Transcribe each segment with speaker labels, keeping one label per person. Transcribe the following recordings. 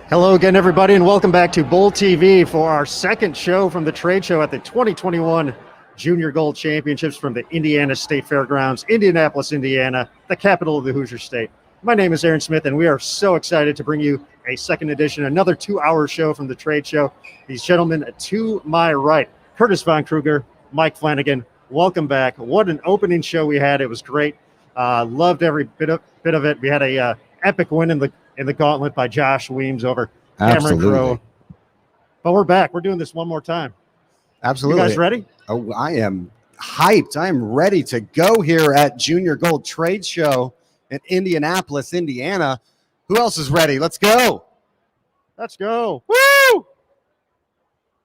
Speaker 1: Hello again, everybody, and welcome back to Bowl TV for our second show from the trade show at the 2021 Junior Gold Championships from the Indiana State Fairgrounds, Indianapolis, Indiana, the capital of the Hoosier State. My name is Aaron Smith, and we are so excited to bring you a second edition, another 2-hour show from the trade show. These gentlemen to my right, Curtis Von Kruger, Mike Flanagan, welcome back. What an opening show we had. It was great. Loved every bit of it. We had a epic win in the Gauntlet by Josh Weems over Cameron Crowe. But we're back. We're doing this one more time.
Speaker 2: Absolutely.
Speaker 1: You guys ready?
Speaker 2: Oh, I am hyped. I am ready to go here at Junior Gold Trade Show in Indianapolis, Indiana. Who else is ready? Let's go.
Speaker 1: Let's go. Woo!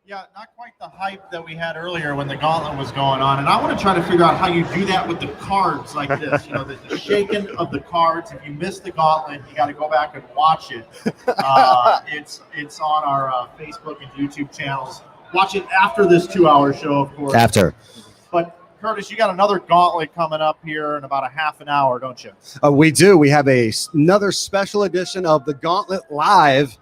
Speaker 3: Yeah, not quite the hype that we had earlier when the Gauntlet was going on. And I want to try to figure out how you do that with the cards like this. You know, the shaking of the cards. If you miss the Gauntlet, you got to go back and watch it. It's on our Facebook and YouTube channels. Watch it after this 2-hour show, of course.
Speaker 2: After.
Speaker 3: But, Curtis, you got another Gauntlet coming up here in about a half an hour, don't you?
Speaker 2: We do. We have another special edition of the Gauntlet Live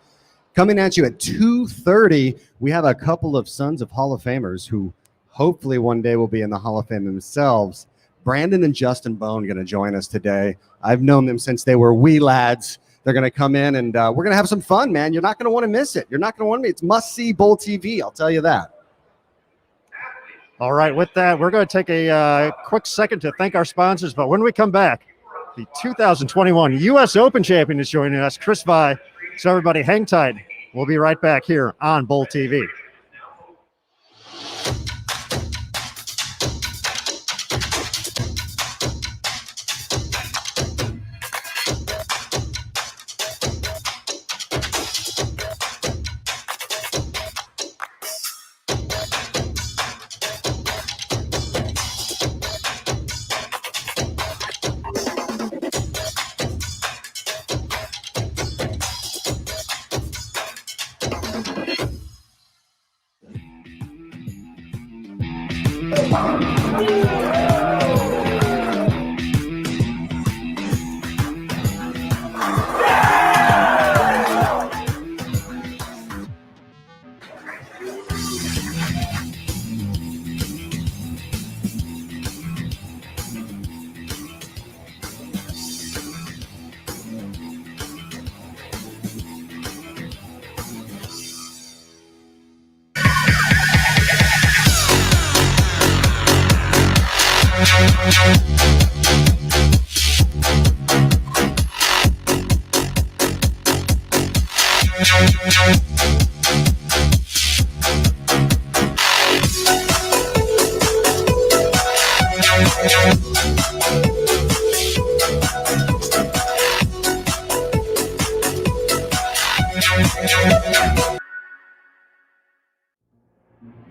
Speaker 2: coming at you at 2:30. We have a couple of Sons of Hall of Famers who hopefully one day will be in the Hall of Fame themselves. Brandon and Justin Bone are going to join us today. I've known them since they were wee lads. They're going to come in, and we're going to have some fun, man. You're not going to want to miss it. You're not going to want to miss it. It's must-see Bowl TV, I'll tell you that.
Speaker 1: All right, with that, we're going to take a quick second to thank our sponsors. But when we come back, the 2021 U.S. Open champion is joining us, Chris Vi. So everybody hang tight. We'll be right back here on Bowl TV.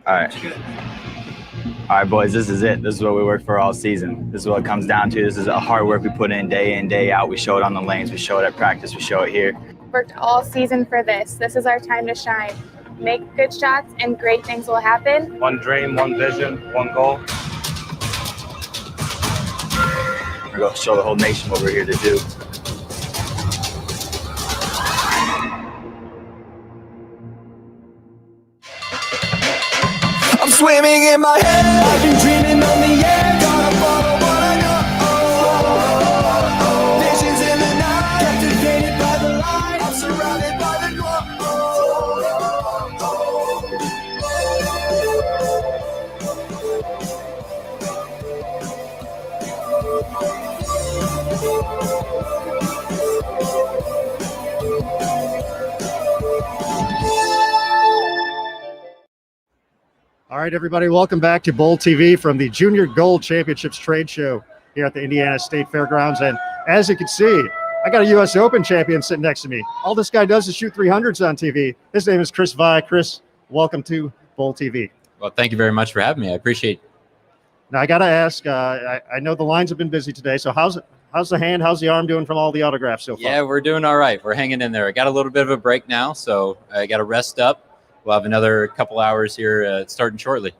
Speaker 4: All right. All right, boys, this is it. This is what we worked for all season. This is what it comes down to. This is a hard work we put in, day out. We show it on the lanes. We show it at practice. We show it here.
Speaker 5: Worked all season for this. This is our time to shine. Make good shots and great things will happen.
Speaker 6: One dream, one vision, one goal.
Speaker 4: We're going to show the whole nation what we're here to do.
Speaker 7: I'm swimming in my head. I've been dreaming on the air. Gotta follow what I know. Visions in the night. Captivated by the light. I'm surrounded by the glow.
Speaker 1: All right, everybody, welcome back to Bowl TV from the Junior Gold Championships trade show here at the Indiana State Fairgrounds. And as you can see, I got a U.S. Open champion sitting next to me. All this guy does is shoot 300s on TV. His name is Chris Vi. Chris, welcome to Bowl TV.
Speaker 8: Well, thank you very much for having me. I appreciate it.
Speaker 1: Now, I got to ask, I know the lines have been busy today, so how's the hand, how's the arm doing from all the autographs so far?
Speaker 8: Yeah, we're doing all right. We're hanging in there. I got a little bit of a break now, so I got to rest up. We'll have another couple hours here starting shortly.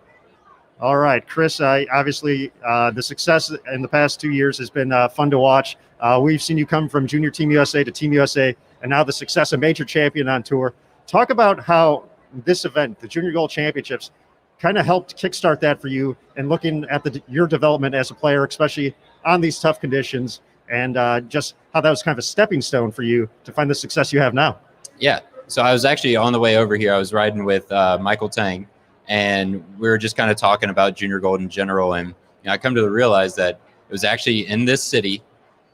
Speaker 1: All right, Chris, obviously the success in the past 2 years has been fun to watch. We've seen you come from Junior Team USA to Team USA, and now the success of Major Champion on tour. Talk about how this event, the Junior Gold Championships, kind of helped kickstart that for you and looking at your development as a player, especially on these tough conditions, and just how that was kind of a stepping stone for you to find the success you have now.
Speaker 8: Yeah. So I was actually on the way over here. I was riding with Michael Tang, and we were just kind of talking about Junior Gold in general. And I come to realize that it was actually in this city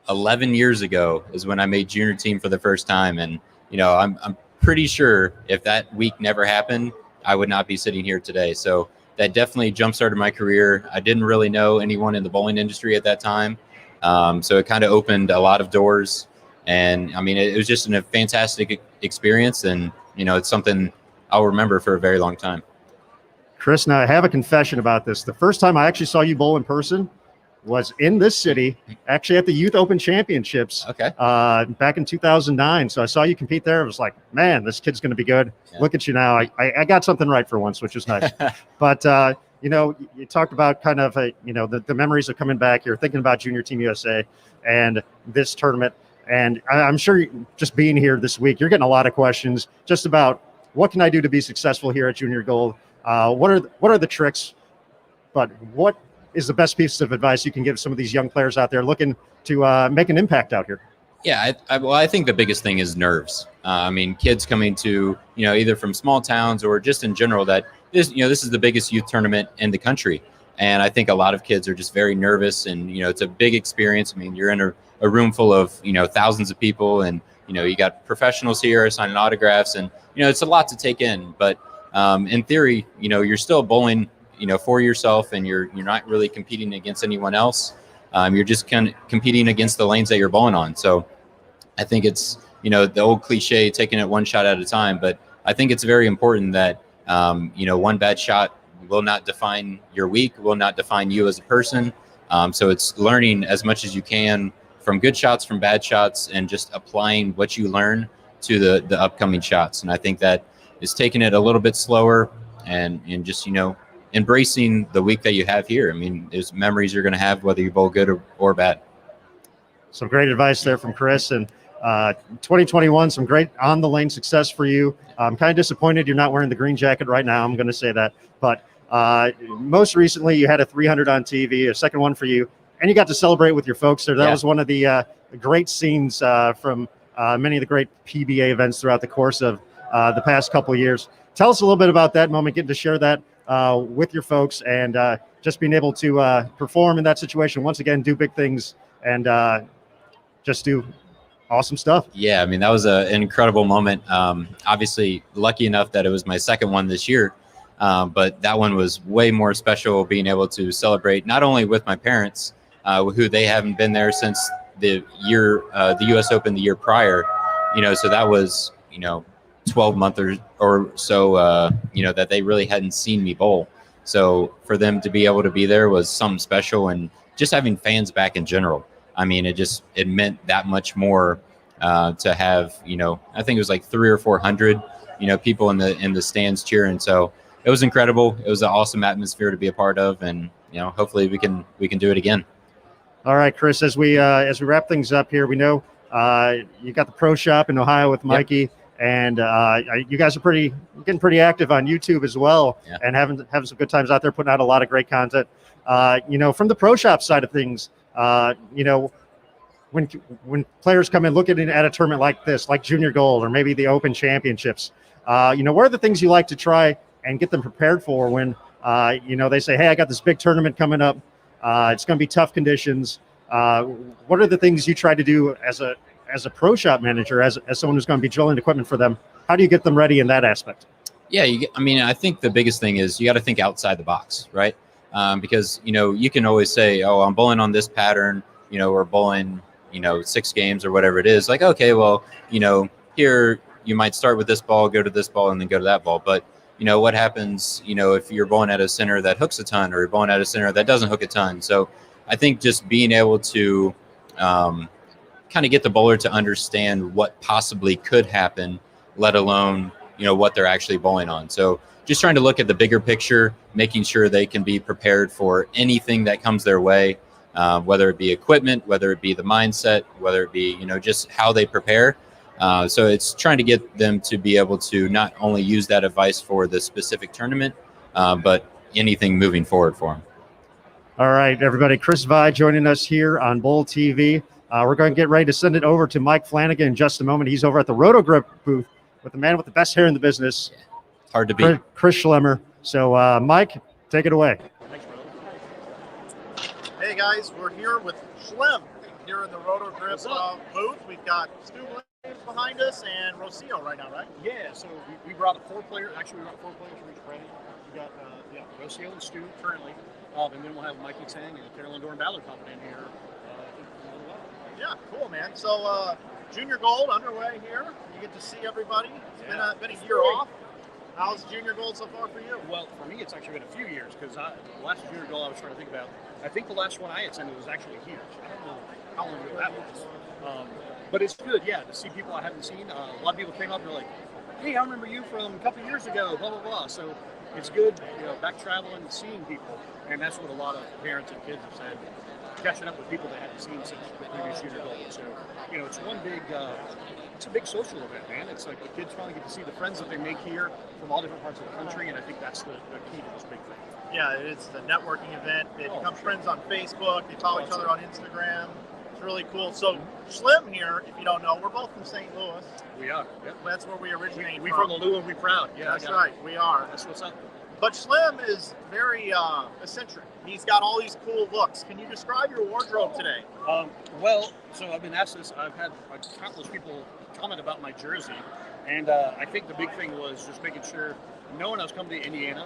Speaker 8: 11 years ago is when I made Junior Team for the first time. And, I'm pretty sure if that week never happened, I would not be sitting here today. So that definitely jump-started my career. I didn't really know anyone in the bowling industry at that time. So it kind of opened a lot of doors. And it was just a fantastic experience, and it's something I'll remember for a very long time.
Speaker 1: Chris, now I have a confession about this. The first time I actually saw you bowl in person was in this city, actually at the Youth Open Championships.
Speaker 8: Okay.
Speaker 1: Back in 2009. So I saw you compete there. I was like, man, this kid's going to be good.
Speaker 8: Yeah.
Speaker 1: Look at you now. I got something right for once, which was nice. But you talked about kind of the memories of coming back. You're thinking about Junior Team USA and this tournament. And I'm sure just being here this week, you're getting a lot of questions just about what can I do to be successful here at Junior Gold? What are the tricks? But what is the best piece of advice you can give some of these young players out there looking to make an impact out here?
Speaker 8: Yeah, I think the biggest thing is nerves. Kids coming to either from small towns or just in general that this is the biggest youth tournament in the country, and I think a lot of kids are just very nervous, and it's a big experience. You're in a room full of thousands of people, and you got professionals here signing autographs, and it's a lot to take in. But in theory, you're still bowling for yourself, and you're not really competing against anyone else. You're just kind of competing against the lanes that you're bowling on. So I think it's the old cliche, taking it one shot at a time. But I think it's very important that one bad shot will not define your week, will not define you as a person. So it's learning as much as you can from good shots, from bad shots, and just applying what you learn to the upcoming shots. And I think that is taking it a little bit slower and just, embracing the week that you have here. There's memories you're going to have, whether you bowl good or bad.
Speaker 1: Some great advice there from Chris. And 2021, some great on the lane success for you. I'm kind of disappointed you're not wearing the green jacket right now. I'm going to say that. But most recently, you had a 300 on TV, a second one for you. And you got to celebrate with your folks there. That was one of the great scenes from many of the great PBA events throughout the course of the past couple of years. Tell us a little bit about that moment, getting to share that with your folks, and just being able to perform in that situation once again, do big things, and just do awesome stuff.
Speaker 8: Yeah, that was an incredible moment. Obviously, lucky enough that it was my second one this year. But that one was way more special, being able to celebrate not only with my parents, who they haven't been there since the U.S. Open the year prior, so that was, 12 months or so, that they really hadn't seen me bowl. So for them to be able to be there was something special, and just having fans back in general. I mean, it meant that much more to have, I think it was like 300 or 400, people in the stands cheering. So it was incredible. It was an awesome atmosphere to be a part of, and hopefully we can do it again.
Speaker 1: All right, Chris, as we wrap things up here, we know you got the pro shop in Ohio with Mikey. Yep. And you guys are getting pretty active on YouTube as well, and having some good times out there, putting out a lot of great content. From the pro shop side of things, when players come in looking at a tournament like this, like Junior Gold or maybe the Open Championships, what are the things you like to try and get them prepared for when they say, hey, I got this big tournament coming up. It's going to be tough conditions. What are the things you try to do as a pro shop manager, as someone who's going to be drilling equipment for them? How do you get them ready in that aspect?
Speaker 8: Yeah, I think the biggest thing is you got to think outside the box, right? Because, you can always say, oh, I'm bowling on this pattern, or bowling, 6 games or whatever it is. Like, okay, well, here you might start with this ball, go to this ball, and then go to that ball. But, what happens, if you're bowling at a center that hooks a ton, or you're bowling at a center that doesn't hook a ton. So I think just being able to kind of get the bowler to understand what possibly could happen, let alone, what they're actually bowling on. So just trying to look at the bigger picture, making sure they can be prepared for anything that comes their way, whether it be equipment, whether it be the mindset, whether it be, just how they prepare. So it's trying to get them to be able to not only use that advice for the specific tournament, but anything moving forward for them.
Speaker 1: All right, everybody. Chris Vi joining us here on Bowl TV. We're going to get ready to send it over to Mike Flanagan in just a moment. He's over at the Roto Grip booth with the man with the best hair in the business.
Speaker 8: It's hard to beat.
Speaker 1: Chris Schlemmer. So, Mike, take it away.
Speaker 3: Thanks, brother. Hey, guys. We're here with Schlem here in the Roto Grip booth. We've got Stu Williams behind us and Rocio right now, right?
Speaker 9: Yeah, so we brought 4 players. Actually, we brought 4 players from each brand. We got Rocio and Stu currently. And then we'll have Mikey Tang and Carolyn Doran-Ballard popping in here.
Speaker 3: Yeah, cool, man. So, Junior Gold underway here. You get to see everybody. It's been a year off. How's Junior Gold so far for you?
Speaker 9: Well, for me, it's actually been a few years because the last Junior Gold I was trying to think about, I think the last one I attended was actually here. I don't know how long ago that was. But it's good, to see people I haven't seen. A lot of people came up and were like, hey, I remember you from a couple years ago, blah, blah, blah. So it's good, back traveling and seeing people. And that's what a lot of parents and kids have said, catching up with people they hadn't seen since the previous Junior Gold. So, it's one big, it's a big social event, man. It's like the kids finally get to see the friends that they make here from all different parts of the country, and I think that's the key to this big thing.
Speaker 3: Yeah, it's the networking event. They become friends on Facebook. They follow each other on Instagram. It's really cool. So, Schlim here, if you don't know, we're both from St. Louis.
Speaker 9: We are. Yep.
Speaker 3: That's where we originate
Speaker 9: from. We're from the Lou and we proud. Yeah,
Speaker 3: that's right. We are.
Speaker 9: That's what's up.
Speaker 3: But Schlim is very eccentric. He's got all these cool looks. Can you describe your wardrobe today?
Speaker 9: Well, so I've been asked this. I've had countless people comment about my jersey. And I think the big thing was just making sure, knowing I was coming to Indiana,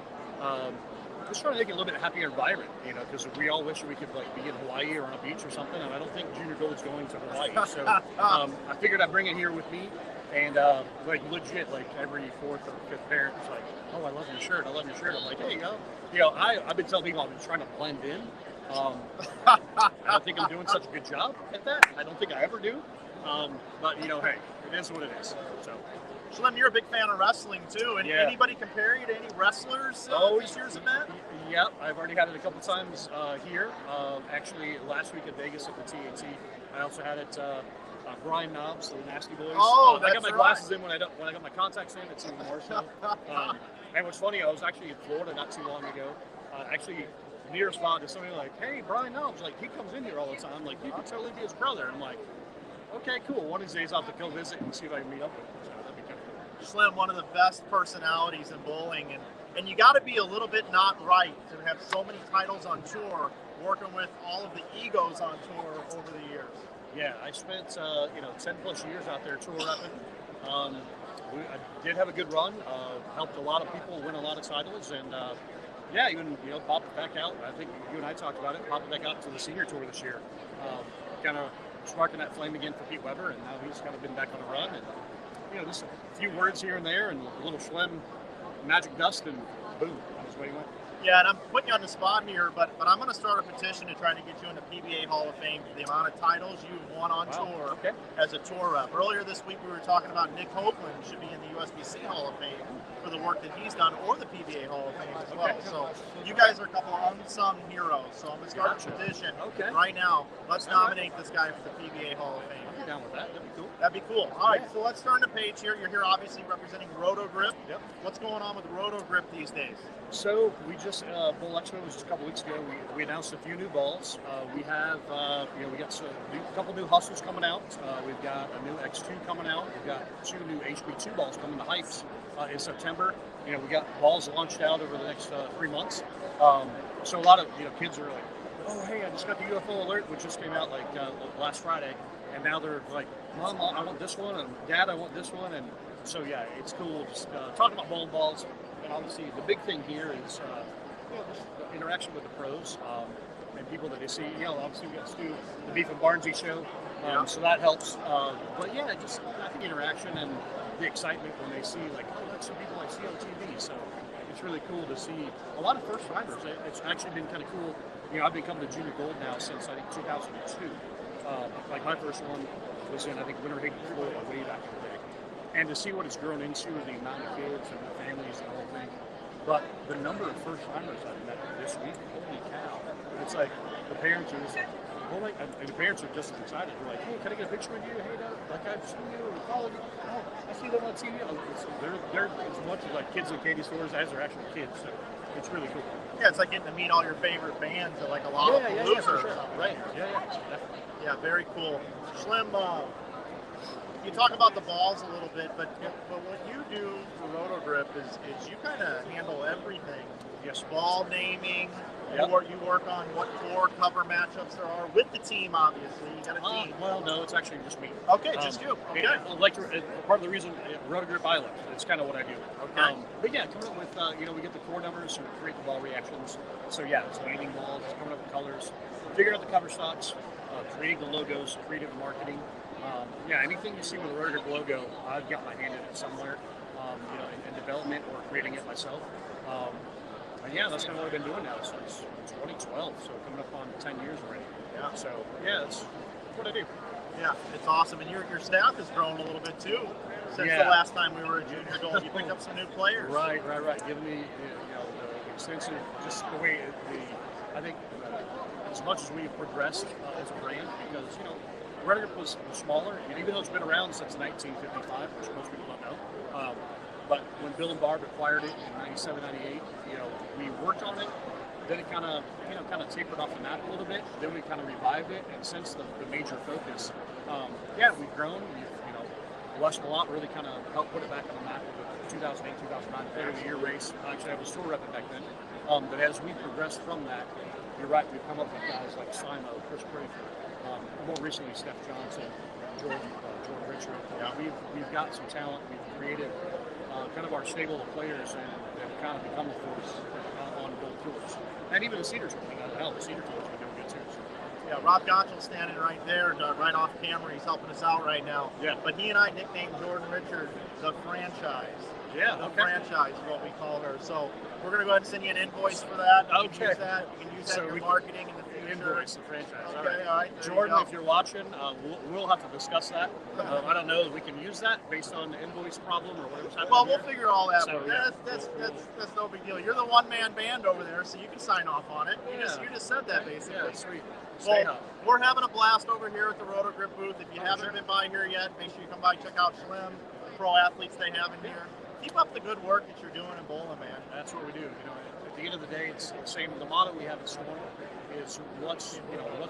Speaker 9: just trying to make it a little bit happier environment, because we all wish we could be in Hawaii or on a beach or something, and I don't think Junior Gold's going to Hawaii. So I figured I'd bring it here with me, and legit, every 4th or 5th parent was like, oh, I love your shirt, I love your shirt. I'm like, hey, I've been telling people I've been trying to blend in. I don't think I'm doing such a good job at that. I don't think I ever do. But, hey, it is what it is. So.
Speaker 3: Schlim, you're a big fan of wrestling too, and anybody compare you to any wrestlers this year's event?
Speaker 9: Yep, I've already had it a couple times here. Actually, last week at Vegas at the TAT, I also had it. Brian Knobs, the Nasty Boys.
Speaker 3: Oh,
Speaker 9: I got my glasses in when I got my contacts in. It's even more so. And what's funny, I was actually in Florida not too long ago. Actually, near a spot to somebody like, hey, Brian Knobs, he comes in here all the time. You can totally be his brother. And I'm like, okay, cool. One of these days I'll have to go visit and see if I can meet up with him. So that'd be kind of cool.
Speaker 3: Schlim, one of the best personalities in bowling, and you got to be a little bit not right to have so many titles on tour, working with all of the egos on tour over the years.
Speaker 9: Yeah, I spent 10 plus years out there tour repping. I did have a good run. Helped a lot of people win a lot of titles, and even popped it back out. I think you and I talked about it. Popped it back out to the senior tour this year. Kind of sparking that flame again for Pete Weber, and now he's kind of been back on a run. And just a few words here and there, and a little Schlim magic dust, and boom, that's where he went.
Speaker 3: Yeah, and I'm putting you on the spot here, but I'm going to start a petition to try to get you in the PBA Hall of Fame for the amount of titles you've won on tour as a tour rep. Earlier this week, we were talking about Nick Hopeland should be in the USBC Hall of Fame for the work that he's done, or the PBA Hall of Fame as well. So you guys are a couple of unsung heroes. So I'm going to start a petition right now. Let's nominate this guy for the PBA Hall of Fame.
Speaker 9: I'd be down with that. That'd be cool.
Speaker 3: That'd be cool. All right, so let's turn the page here. You're here obviously representing Roto Grip.
Speaker 9: Yep.
Speaker 3: What's going on with Roto Grip these days?
Speaker 9: So we just Bull Expo was just a couple weeks ago. We announced a few new balls. We have we got a couple new hustles coming out. We've got a new X2 coming out. We've got 2 new HB2 balls coming to Hypes in September. We got balls launched out over the next 3 months. So a lot of kids are like, oh hey, I just got the UFO alert, which just came out like last Friday, and now they're like, Mom, I want this one, and Dad, I want this one, and so yeah, it's cool. Just talking about bowling balls. And obviously, the big thing here is just the interaction with the pros and people that they see. Obviously, we got Stu, the Beef and Barnsey show, so that helps. But yeah, just I think interaction and the excitement when they see like, oh, that's some people I see on TV. So it's really cool to see a lot of first timers. It's actually been kind of cool. I've been coming to Junior Gold now since I think 2002. Like my first one was in I think Winter Haven, Florida, way back in the day. And to see what it's grown into, the amount of kids and the families and the whole thing. But the number of first timers I've met this week, holy cow. It's like the parents are just like, oh my, and the parents are just as excited. They're like, hey, can I get a picture with you? Hey, Dad, like I've seen you or followed you. Oh, I see them on TV. So they're as much as like kids in candy stores as they're actual kids. So it's really cool.
Speaker 3: Yeah, it's like getting to meet all your favorite bands at like a lot of
Speaker 9: yeah, for sure. Right. Yeah, definitely.
Speaker 3: Yeah, very cool. Slim, you talk about the balls a little bit, but what you do for Roto Grip is you kind of handle everything.
Speaker 9: Yes.
Speaker 3: Ball naming.
Speaker 9: Yep.
Speaker 3: You work on what 4 cover matchups there are with the team. Obviously, you got a team.
Speaker 9: Well, no, it's actually just me.
Speaker 3: Okay, just you. Okay.
Speaker 9: Part of the reason Roto Grip Island. It's kind of what I do.
Speaker 3: Okay.
Speaker 9: But yeah, coming up with we get the core numbers and create the ball reactions. So yeah, it's naming balls, coming up with colors, figuring out the cover stocks, creating the logos, creative marketing. Anything you see with the Roto Grip logo, I've got my hand in it somewhere, in development or creating it myself. And yeah, that's kind of what I've been doing now since 2012, so coming up on 10 years already. Yeah. So yeah, that's what I do.
Speaker 3: Yeah, it's awesome, and your staff has grown a little bit too since the last time we were at Junior Gold. You picked up some new players.
Speaker 9: Right. Giving me the extensive, just the way I think as much as we've progressed as a brand, because Roto Grip was smaller, and even though it's been around since 1955, which most people don't know. But when Bill and Barb acquired it in 97, 98, we worked on it. Then it kind of tapered off the map a little bit. Then we kind of revived it, and since the major focus, we've grown. Wes Malott really kind of helped put it back on the map with the 2008, 2009 Player of the Year race. Actually, I was store rep back then. But as we progressed from that, you're right, we've come up with guys like Simo, Chris Prather, more recently Steph Johnson, Jordan Richard. We've got some talent. We've created kind of our stable of players and that kind of become a force on both tours. And even the Cedar Tour, the Cedar Tour has been doing good too. So.
Speaker 3: Yeah, Rob Gottschall's standing right there, right off camera. He's helping us out right now.
Speaker 9: Yeah.
Speaker 3: But he and I nicknamed Jordan Richard the franchise.
Speaker 9: Yeah,
Speaker 3: the franchise is what we call her. So we're going to go ahead and send you an invoice for that. You can use that. You can use that in your marketing in the future.
Speaker 9: Invoice the franchise.
Speaker 3: Okay, all right.
Speaker 9: Jordan, if you're watching, we'll have to discuss that. I don't know if we can use that based on the invoice problem or whatever's happening.
Speaker 3: Well, we'll figure all that out.
Speaker 9: Yeah.
Speaker 3: That's no big deal. You're the one-man band over there, so you can sign off on it. You just said that, basically.
Speaker 9: Yeah, sweet.
Speaker 3: Well, we're having a blast over here at the Roto Grip booth. If you haven't been by here yet, make sure you come by and check out Slim, the pro athletes they have in here. Keep up the good work that you're doing in bowling, man.
Speaker 9: That's what we do. At the end of the day, it's the same. The motto we have at Storm is what's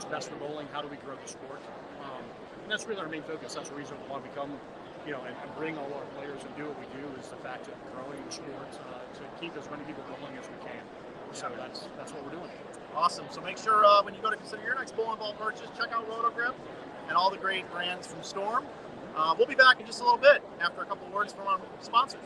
Speaker 9: best for bowling. How do we grow the sport? And that's really our main focus. That's the reason we want to become, and bring all our players and do what we do is the fact of growing the sport to keep as many people bowling as we can. So that's what we're doing.
Speaker 3: Awesome. So make sure when you go to consider your next bowling ball purchase, check out Roto Grip and all the great brands from Storm. We'll be back in just a little bit after a couple of words from our sponsors.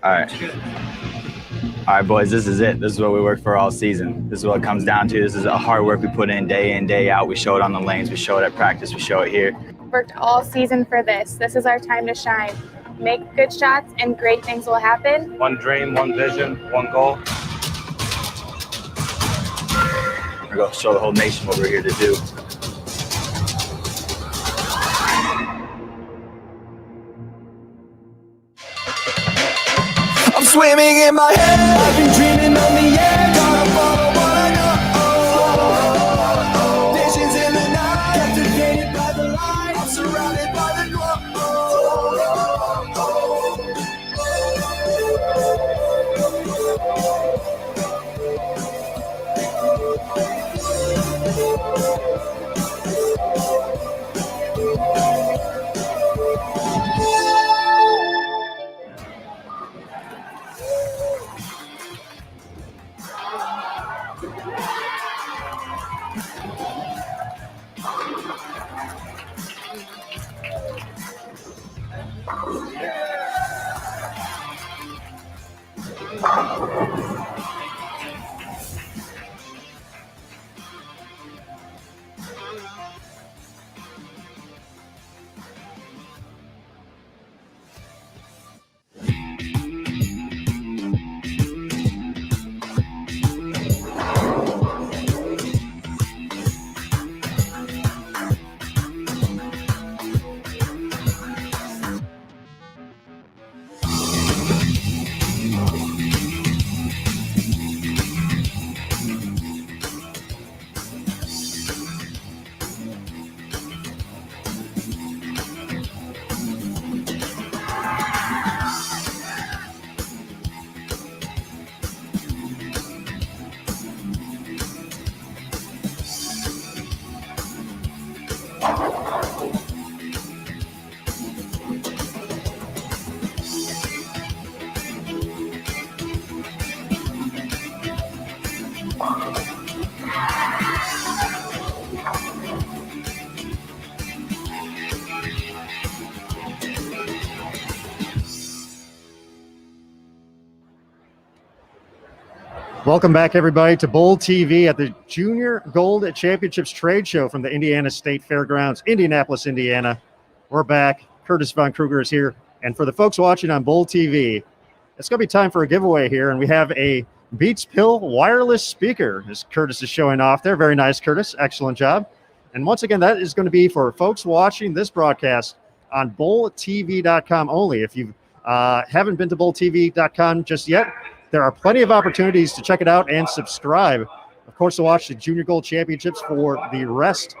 Speaker 4: All right. All right, boys, this is it. This is what we worked for all season. This is what it comes down to. This is a hard work we put in, day out. We show it on the lanes. We show it at practice. We show it here.
Speaker 5: Worked all season for this. This is our time to shine. Make good shots and great things will happen.
Speaker 6: One dream, one vision, one goal.
Speaker 4: We're going to show the whole nation what we're here to do.
Speaker 7: I'm swimming in my head. I've been dreaming on the air. Gotta follow what I know. Visions in the night, captivated by the light. I'm surrounded by the glow.
Speaker 1: Welcome back, everybody, to Bowl TV at the Junior Gold Championships Trade Show from the Indiana State Fairgrounds, Indianapolis, Indiana. We're back. Curtis Von Kruger is here. And for the folks watching on Bowl TV, it's going to be time for a giveaway here. And we have a Beats Pill wireless speaker, as Curtis is showing off there. Very nice, Curtis. Excellent job. And once again, that is going to be for folks watching this broadcast on bowltv.com only. If you haven't been to bowltv.com just yet, there are plenty of opportunities to check it out and subscribe. Of course, to watch the Junior Gold Championships for the rest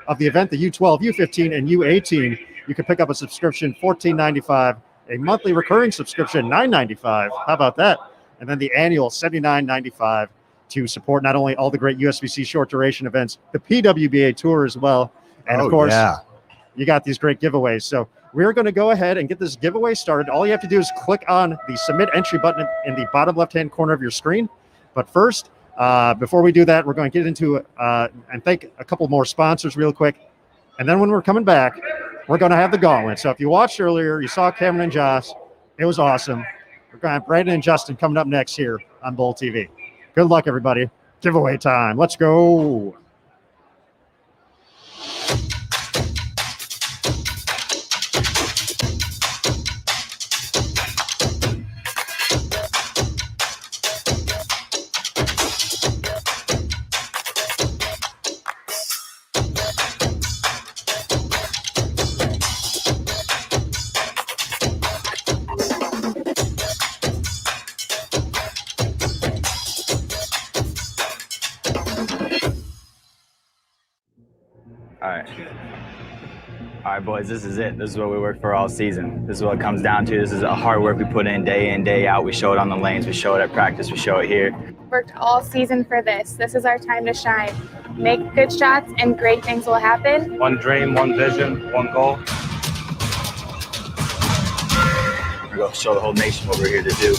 Speaker 1: of the event, the U12, U15, and U18. You can pick up a subscription, $14.95, a monthly recurring subscription, $9.95. How about that? And then the annual, $79.95, to support not only all the great USBC short duration events, the PWBA Tour as well. And of course, you got these great giveaways. So we're going to go ahead and get this giveaway started. All you have to do is click on the submit entry button in the bottom left-hand corner of your screen. But first, before we do that, we're going to get into and thank a couple more sponsors real quick. And then when we're coming back, we're going to have the Gauntlet. So if you watched earlier, you saw Cameron and Josh. It was awesome. We're going to have Brandon and Justin coming up next here on Bowl TV. Good luck, everybody. Giveaway time. Let's go.
Speaker 4: All right. All right, boys, this is it. This is what we worked for all season. This is what it comes down to. This is a hard work we put in, day out. We show it on the lanes. We show it at practice. We show it here.
Speaker 5: Worked all season for this. This is our time to shine. Make good shots and great things will happen.
Speaker 6: One dream, one vision, one goal.
Speaker 4: We're going to show the whole nation what we're here to do.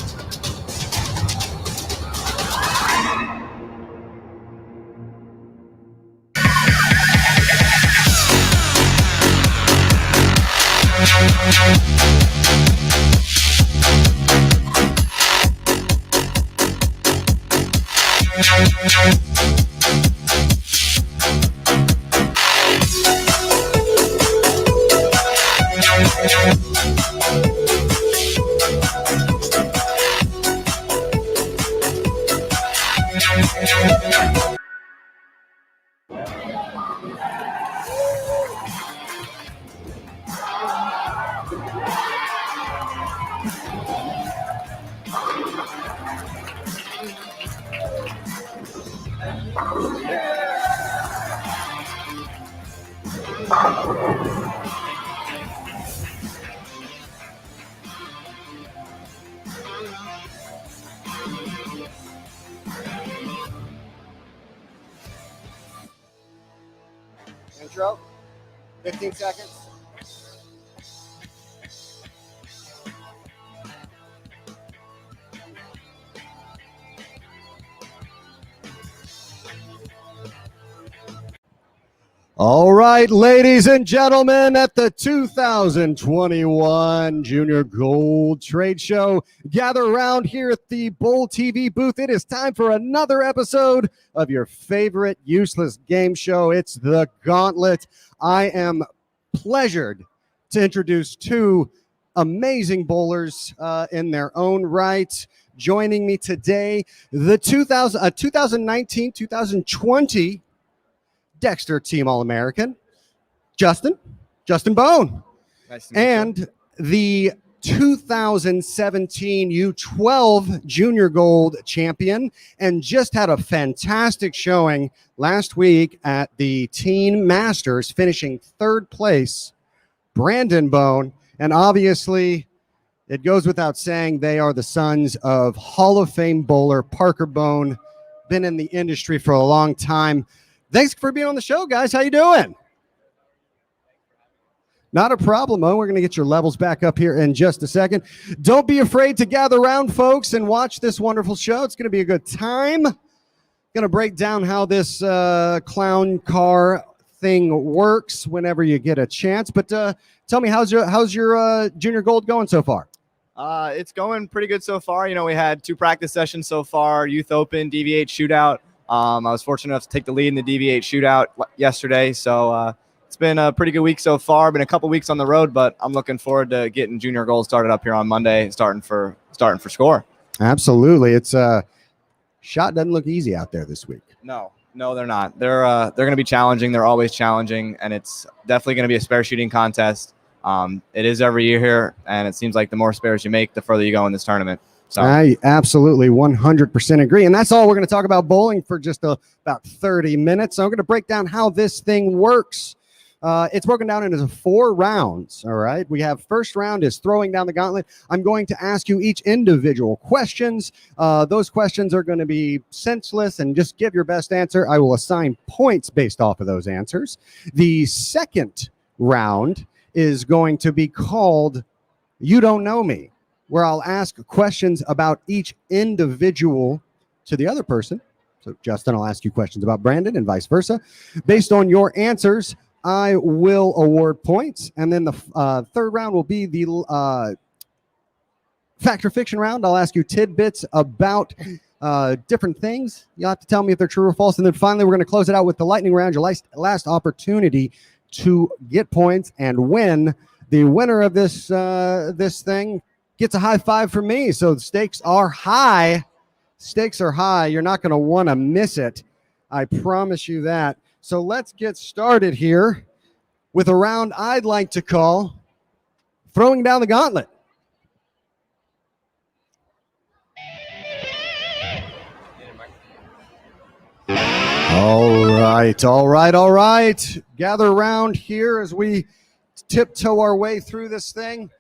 Speaker 2: Intro, 15 seconds. All right, ladies and gentlemen, at the 2021 Junior Gold Trade Show, gather around here at the Bowl TV booth. It is time for another episode of your favorite useless game show. It's the Gauntlet. I am pleasured to introduce two amazing bowlers in their own right. Joining me today, the 2019-2020 Dexter Team All-American, Justin Bone.
Speaker 10: Nice to meet you.
Speaker 2: And the 2017 U12 Junior Gold champion, and just had a fantastic showing last week at the Teen Masters, finishing third place, Brandon Bone. And obviously, it goes without saying, they are the sons of Hall of Fame bowler Parker Bone, been in the industry for a long time. Thanks for being on the show, guys. How you doing? Not a problem, We're going to get your levels back up here in just a second. Don't be afraid to gather around, folks, and watch this wonderful show. It's going to be a good time. Going to break down how this clown car thing works whenever you get a chance. But tell me, how's your Junior Gold going so far?
Speaker 10: It's going pretty good so far. You know, we had 2 practice sessions so far, Youth Open, DV8 shootout. I was fortunate enough to take the lead in the DV8 shootout yesterday. So it's been a pretty good week so far. Been a couple weeks on the road, but I'm looking forward to getting Junior Gold started up here on Monday, starting for score.
Speaker 2: Absolutely. It's shot doesn't look easy out there this week.
Speaker 10: No, they're not. They're going to be challenging. They're always challenging, and it's definitely going to be a spare shooting contest. It is every year here, and it seems like the more spares you make, the further you go in this tournament. So
Speaker 2: I absolutely 100% agree. And that's all we're going to talk about bowling for just about 30 minutes. So I'm going to break down how this thing works. It's broken down into 4 rounds. All right. We have first round is throwing down the gauntlet. I'm going to ask you each individual questions. Those questions are going to be senseless and just give your best answer. I will assign points based off of those answers. The second round is going to be called You Don't Know Me, where I'll ask questions about each individual to the other person. So Justin, I'll ask you questions about Brandon and vice versa. Based on your answers, I will award points. And then the third round will be the fact or fiction round. I'll ask you tidbits about different things. You'll have to tell me if they're true or false. And then finally, we're going to close it out with the lightning round, your last opportunity to get points and win. The winner of this thing gets a high five from me. So the stakes are high. Stakes are high. You're not going to want to miss it. I promise you that. So let's get started here with a round I'd like to call Throwing Down the Gauntlet. All right. Gather around here as we tiptoe our way through this thing.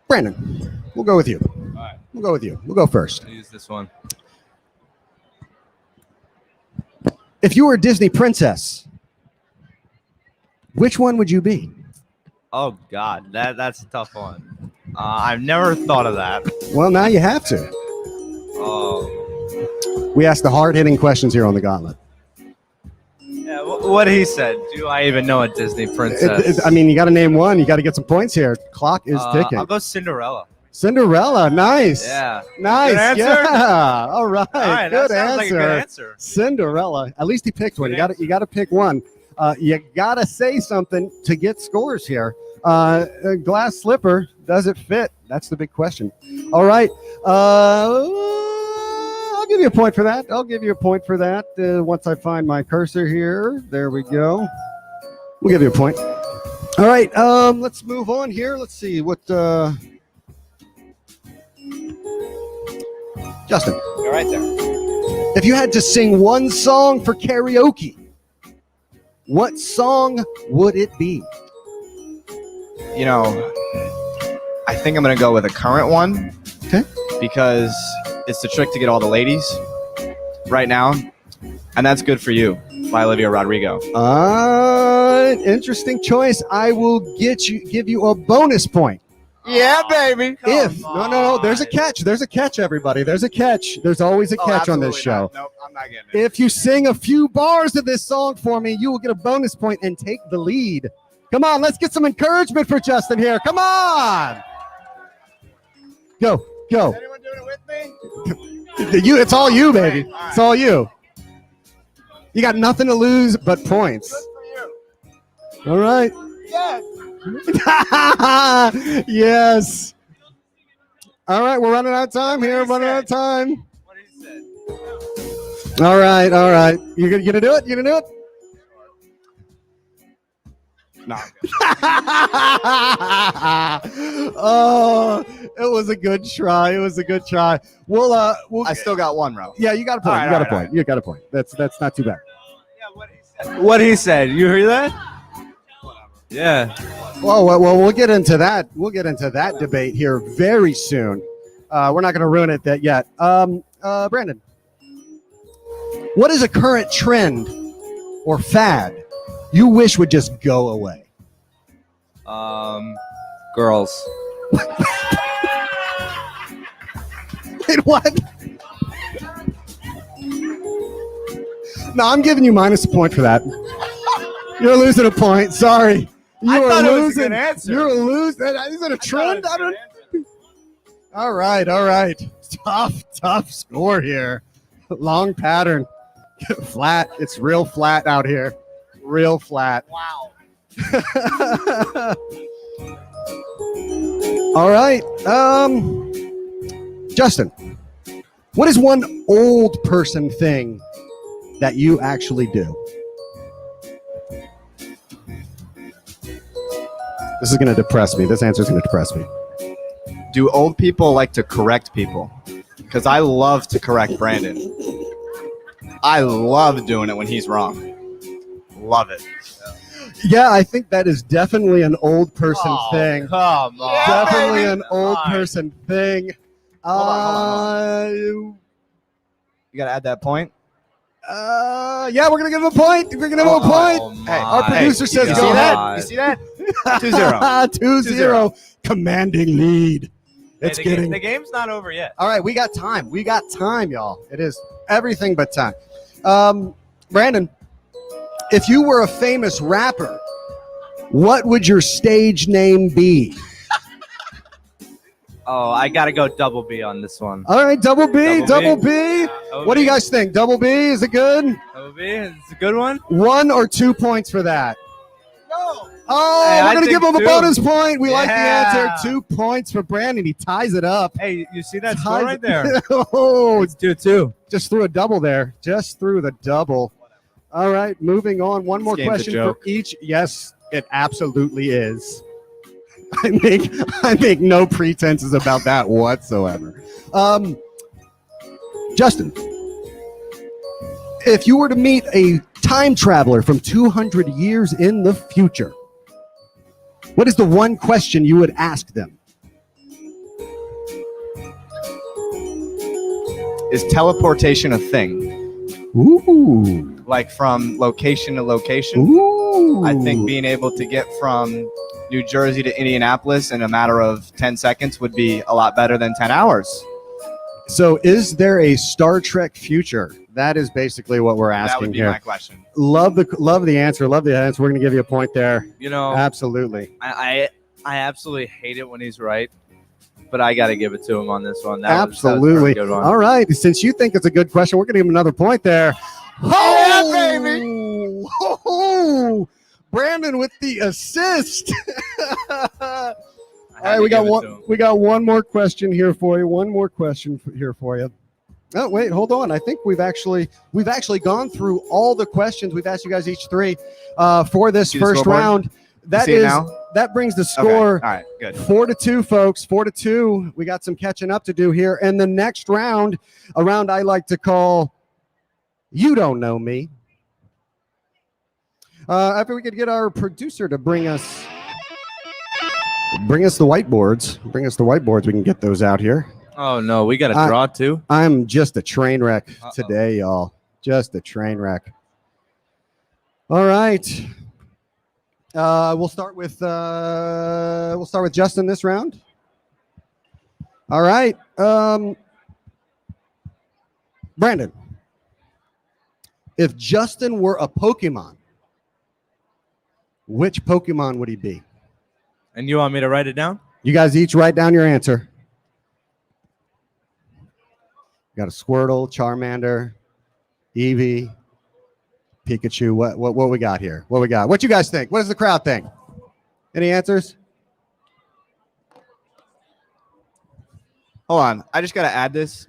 Speaker 2: Brandon, we'll go with you.
Speaker 10: All right.
Speaker 2: We'll go with you. We'll go first.
Speaker 10: I'll use this one.
Speaker 2: If you were a Disney princess, which one would you be?
Speaker 10: Oh God, that's a tough one. I've never thought of that.
Speaker 2: Well, now you have to.
Speaker 10: Oh.
Speaker 2: We ask the hard-hitting questions here on the Gauntlet.
Speaker 10: Yeah, what he said. Do I even know a Disney princess?
Speaker 2: I mean, you got to name one. You got to get some points here. Clock is ticking.
Speaker 10: I'll go Cinderella.
Speaker 2: Cinderella, nice.
Speaker 10: Yeah.
Speaker 2: Nice.
Speaker 10: Good answer?
Speaker 2: Yeah. All right.
Speaker 10: Good
Speaker 2: Good
Speaker 10: answer. Like a good answer.
Speaker 2: Cinderella. At least he picked one. You got to pick one. You got to say something to get scores here. A glass slipper, does it fit? That's the big question. All right. I'll give you a point for that. Once I find my cursor here. There we go. We'll give you a point. All right. Let's move on here. Let's see what Justin.
Speaker 10: You're right there.
Speaker 2: If you had to sing one song for karaoke, what song would it be?
Speaker 10: You know, I think I'm going to go with a current one.
Speaker 2: Okay.
Speaker 10: Because it's the trick to get all the ladies right now. And that's Good For You by Olivia Rodrigo.
Speaker 2: Interesting choice. I will give you a bonus point.
Speaker 10: Yeah, baby.
Speaker 2: No. There's a catch. There's a catch, everybody. There's a catch. There's always a catch on this show.
Speaker 10: Nope, I'm not getting it.
Speaker 2: If you sing a few bars of this song for me, you will get a bonus point and take the lead. Come on, let's get some encouragement for Justin here. Come on. Go.
Speaker 10: Is anyone doing it with me?
Speaker 2: It's all you, baby.
Speaker 10: All right.
Speaker 2: It's all you. You got nothing to lose but points.
Speaker 10: Good for you.
Speaker 2: All right.
Speaker 10: Yes.
Speaker 2: Yes. All right, we're running out of time here.
Speaker 10: What he said.
Speaker 2: All right. You gonna do it?
Speaker 10: No.
Speaker 2: Oh, it was a good try. We'll
Speaker 10: I still got one, bro.
Speaker 2: yeah, you got a point. You got a point. That's not too bad.
Speaker 10: Yeah, what he said. You hear that? Yeah.
Speaker 2: Well, we'll get into that. We'll get into that debate here very soon. We're not going to ruin it that yet. Brandon, what is a current trend or fad you wish would just go away?
Speaker 10: Girls.
Speaker 2: Wait, what? No, I'm giving you minus a point for that. You're losing a point. Sorry.
Speaker 10: I thought it was a
Speaker 2: losing.
Speaker 10: good answer.
Speaker 2: You're losing. Is it a trend? I don't. All right. Tough score here. Long pattern. Flat. It's real flat out here. Real flat.
Speaker 10: Wow.
Speaker 2: All right. Justin, what is one old person thing that you actually do? This is going to depress me. This answer is going to depress me.
Speaker 10: Do old people like to correct people? Because I love to correct Brandon. I love doing it when he's wrong. Love it.
Speaker 2: Yeah, I think that is definitely an old person thing.
Speaker 10: Come on.
Speaker 2: Definitely
Speaker 10: baby.
Speaker 2: an old person thing.
Speaker 10: Hold on. You got to add that point?
Speaker 2: Yeah, we're going to give him a point. Hey, our producer says go ahead.
Speaker 10: You see that? 2-0.
Speaker 2: 2-0. Commanding lead. It's getting.
Speaker 10: The game's not over yet.
Speaker 2: All right, we got time, y'all. It is everything but time. Brandon, if you were a famous rapper, what would your stage name be?
Speaker 10: Oh, I got to go double B on this one.
Speaker 2: All right, double B.
Speaker 10: Double
Speaker 2: What do you guys think? Double B, is it good?
Speaker 10: Double B, it's a good one.
Speaker 2: 1 or 2 points for that?
Speaker 10: No.
Speaker 2: Oh,
Speaker 10: Hey,
Speaker 2: we're
Speaker 10: I
Speaker 2: going to
Speaker 10: think
Speaker 2: give him a
Speaker 10: 2.
Speaker 2: bonus point. We like the
Speaker 10: Yeah.
Speaker 2: answer. 2 points for Brandon. He ties it up.
Speaker 10: Hey, you see that
Speaker 2: Ties
Speaker 10: score right there?
Speaker 2: Oh,
Speaker 10: It's 2-2.
Speaker 2: just threw a double there. Just threw the double. All right, moving on. One more
Speaker 10: game's a
Speaker 2: question for
Speaker 10: joke.
Speaker 2: each. Yes, it absolutely is. I make no pretenses about that whatsoever. Justin, if you were to meet a time traveler from 200 years in the future, what is the one question you would ask them?
Speaker 10: Is teleportation a thing?
Speaker 2: Ooh.
Speaker 10: Like from location to location?
Speaker 2: Ooh.
Speaker 10: I think being able to get from New Jersey to Indianapolis in a matter of 10 seconds would be a lot better than 10 hours.
Speaker 2: So is there a Star Trek future? That is basically what we're asking
Speaker 10: That would be
Speaker 2: here.
Speaker 10: my question.
Speaker 2: Love the answer. Love the answer. We're going to give you a point there.
Speaker 11: You know,
Speaker 2: Absolutely.
Speaker 11: I absolutely hate it when he's right, but I got to give it to him on this one.
Speaker 2: Absolutely.
Speaker 11: That was a good one.
Speaker 2: All right. Since you think it's a good question, we're going to give him another point there. Oh, yeah, baby. Oh, Brandon with the assist. All right, we got one more question here for you. One more question here for you. Oh, wait, hold on. I think we've actually gone through all the questions. We've asked you guys each three for this first round. That brings the score.
Speaker 10: Okay. All right, good.
Speaker 2: 4-2, folks. 4-2. We got some catching up to do here. And the next round, a round I like to call You Don't Know Me. After we could get our producer to bring us the whiteboards. We can get those out here.
Speaker 11: Oh, no. We got a draw, too?
Speaker 2: I'm just a train wreck today, y'all. Just a train wreck. All right. We'll start with Justin this round. All right. Brandon, if Justin were a Pokemon, which Pokemon would he be?
Speaker 11: And you want me to write it down?
Speaker 2: You guys each write down your answer. Got a Squirtle, Charmander, Eevee, Pikachu. What we got here? What we got? What you guys think? What does the crowd think? Any answers?
Speaker 10: Hold on. I just got to add this.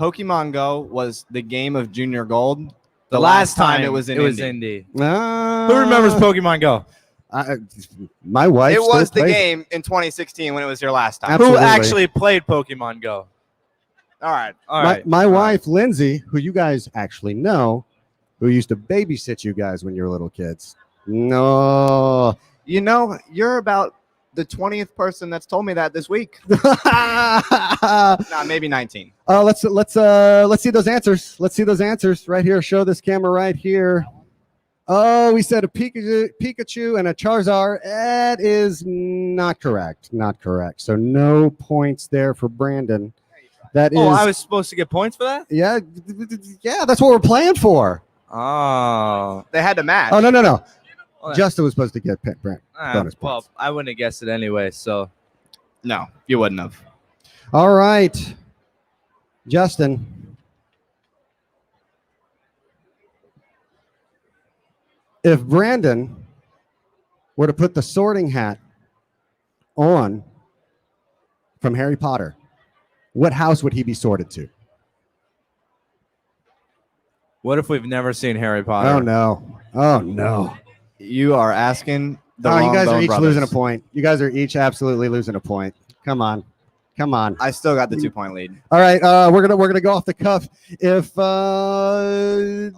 Speaker 10: Pokemon Go was the game of Junior Gold. The last time it was in
Speaker 11: Indy.
Speaker 10: Who
Speaker 11: Who remembers Pokemon Go?
Speaker 2: My wife.
Speaker 10: It was the
Speaker 2: plays.
Speaker 10: game in 2016 when it was here last time.
Speaker 2: Absolutely.
Speaker 11: Who actually played Pokemon Go?
Speaker 10: All right.
Speaker 2: My wife, Lindsay, who you guys actually know, who used to babysit you guys when you were little kids. No.
Speaker 10: You know, you're about the 20th person that's told me that this week. Maybe 19.
Speaker 2: Let's see those answers. Let's see those answers right here. Show this camera right here. Oh, we said a Pikachu and a Charizard. That is not correct. Not correct. So no points there for Brandon. That is.
Speaker 11: Oh, I was supposed to get points for that?
Speaker 2: Yeah. That's what we're playing for.
Speaker 11: Oh.
Speaker 10: They had to match.
Speaker 2: Oh, no.
Speaker 11: Well,
Speaker 2: Justin was supposed to get bonus points.
Speaker 11: Well, I wouldn't have guessed it anyway, so.
Speaker 10: No, you wouldn't have.
Speaker 2: All right. Justin. If Brandon were to put the sorting hat on from Harry Potter, what house would he be sorted to?
Speaker 11: What if we've never seen Harry Potter?
Speaker 2: Oh, no.
Speaker 10: You are asking the
Speaker 2: Oh,
Speaker 10: wrong
Speaker 2: you guys are
Speaker 10: Bone
Speaker 2: each
Speaker 10: Brothers.
Speaker 2: losing a point. You guys are each absolutely losing a point. Come on.
Speaker 10: I still got the 2-point lead.
Speaker 2: All right, we're gonna go off the cuff. If
Speaker 10: I'll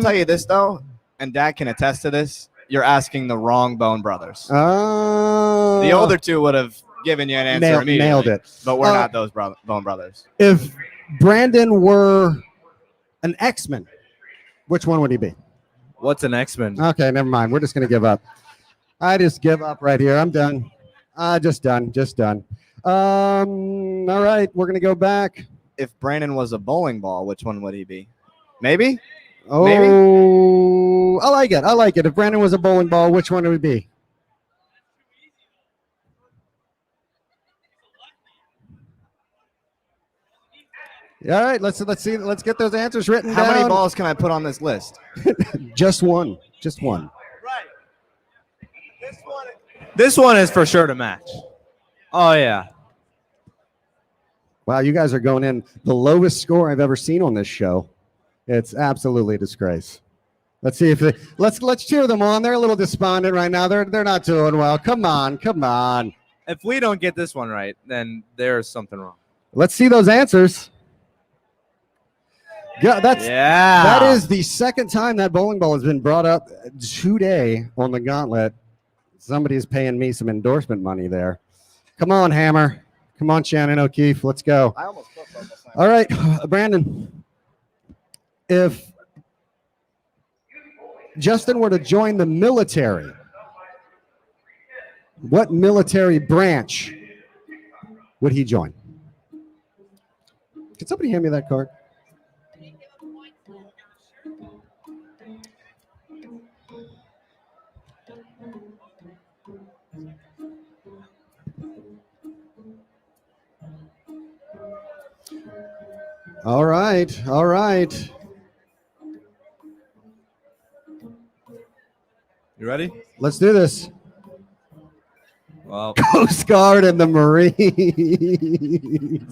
Speaker 10: tell you this though, and Dad can attest to this. You're asking the wrong Bone Brothers. The older two would have given you an answer immediately.
Speaker 2: Nailed it.
Speaker 10: But we're not those Bone Brothers.
Speaker 2: If Brandon were an X-Men, which one would he be?
Speaker 11: What's an X-Men?
Speaker 2: Okay, never mind. We're just gonna give up. I just give up right here. I'm done. Just done. All right, we're gonna go back.
Speaker 10: If Brandon was a bowling ball, which one would he be? Maybe?
Speaker 2: Oh,
Speaker 10: Maybe?
Speaker 2: I like it. If Brandon was a bowling ball, which one would it be? All right, let's see. Let's get those answers written down.
Speaker 10: How many balls can I put on this list?
Speaker 2: Just one.
Speaker 11: Right. This one is for sure to match. Oh, yeah.
Speaker 2: Wow, you guys are going in the lowest score I've ever seen on this show. It's absolutely a disgrace. Let's see if let's cheer them on. They're a little despondent right now. They're not doing well. Come on.
Speaker 11: If we don't get this one right, then there's something wrong.
Speaker 2: Let's see those answers. Yeah, that is the second time that bowling ball has been brought up today on the Gauntlet. Somebody's paying me some endorsement money there. Come on, Hammer. Come on, Shannon O'Keefe. Let's go.
Speaker 10: I almost put Bubble Slam.
Speaker 2: All right, Brandon. If Justin were to join the military, what military branch would he join? Can somebody hand me that card? All right.
Speaker 11: You ready?
Speaker 2: Let's do this.
Speaker 11: Well,
Speaker 2: Coast Guard and the Marines.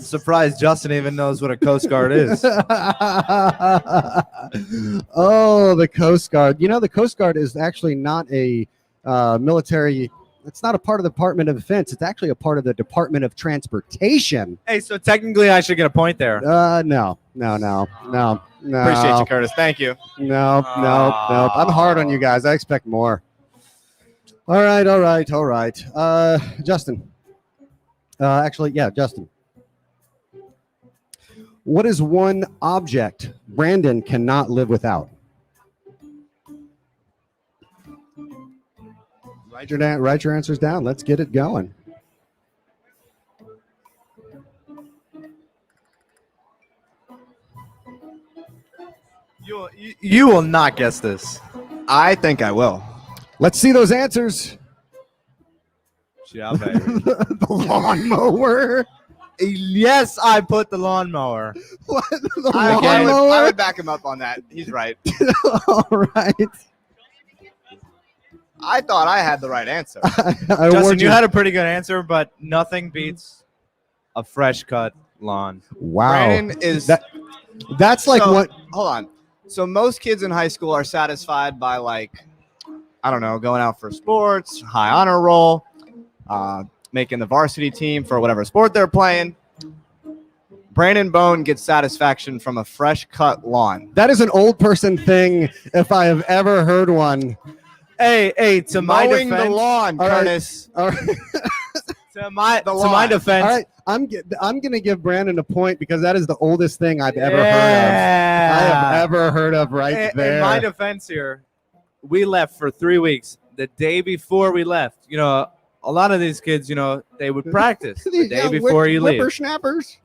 Speaker 11: surprised Justin even knows what a Coast Guard is.
Speaker 2: Oh, the Coast Guard. You know, the Coast Guard is actually not a military. It's not a part of the Department of Defense. It's actually a part of the Department of Transportation.
Speaker 11: Hey, so technically I should get a point there.
Speaker 2: No.
Speaker 10: Appreciate you, Curtis. Thank you.
Speaker 2: No. I'm hard on you guys. I expect more. All right. Justin. Justin. What is one object Brandon cannot live without? Write your answers down. Let's get it going.
Speaker 11: You will not guess this.
Speaker 10: I think I will.
Speaker 2: Let's see those answers.
Speaker 11: Yeah, baby.
Speaker 2: The lawnmower.
Speaker 11: Yes, I put the lawnmower.
Speaker 2: What? The
Speaker 10: I
Speaker 2: lawnmower?
Speaker 10: would back him up on that. He's right.
Speaker 2: All right.
Speaker 10: I thought I had the right answer.
Speaker 2: I
Speaker 11: Justin,
Speaker 2: warned
Speaker 11: you had a pretty good answer, but nothing beats a fresh cut lawn.
Speaker 2: Wow.
Speaker 10: Brandon is
Speaker 2: That's like what?
Speaker 10: Hold on. So most kids in high school are satisfied by, like, I don't know, going out for sports, high honor roll, making the varsity team for whatever sport they're playing. Brandon Bone gets satisfaction from a fresh cut lawn.
Speaker 2: That is an old person thing if I have ever heard one.
Speaker 11: Hey, to my
Speaker 10: Mowing
Speaker 11: defense,
Speaker 10: the lawn,
Speaker 2: All right.
Speaker 10: Curtis.
Speaker 2: All right.
Speaker 11: to my
Speaker 10: lawn.
Speaker 11: defense,
Speaker 2: All right. I'm going to give Brandon a point because that is the oldest thing I've ever heard of. I have ever heard of right there.
Speaker 11: In my defense here, we left for 3 weeks. The day before we left, you know, a lot of these kids, you know, they would practice the day before you leave.
Speaker 2: Whippersnappers.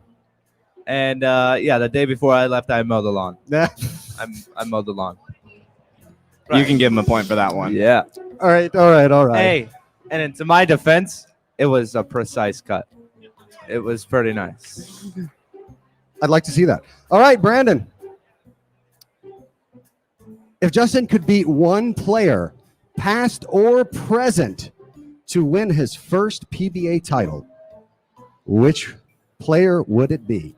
Speaker 11: And the day before I left, I mowed the lawn. I mowed the lawn.
Speaker 10: You can give him a point for that one.
Speaker 11: Yeah.
Speaker 2: All right.
Speaker 11: Hey, and then to my defense, it was a precise cut. It was pretty nice.
Speaker 2: I'd like to see that. All right, Brandon. If Justin could beat one player, past or present, to win his first PBA title, which player would it be?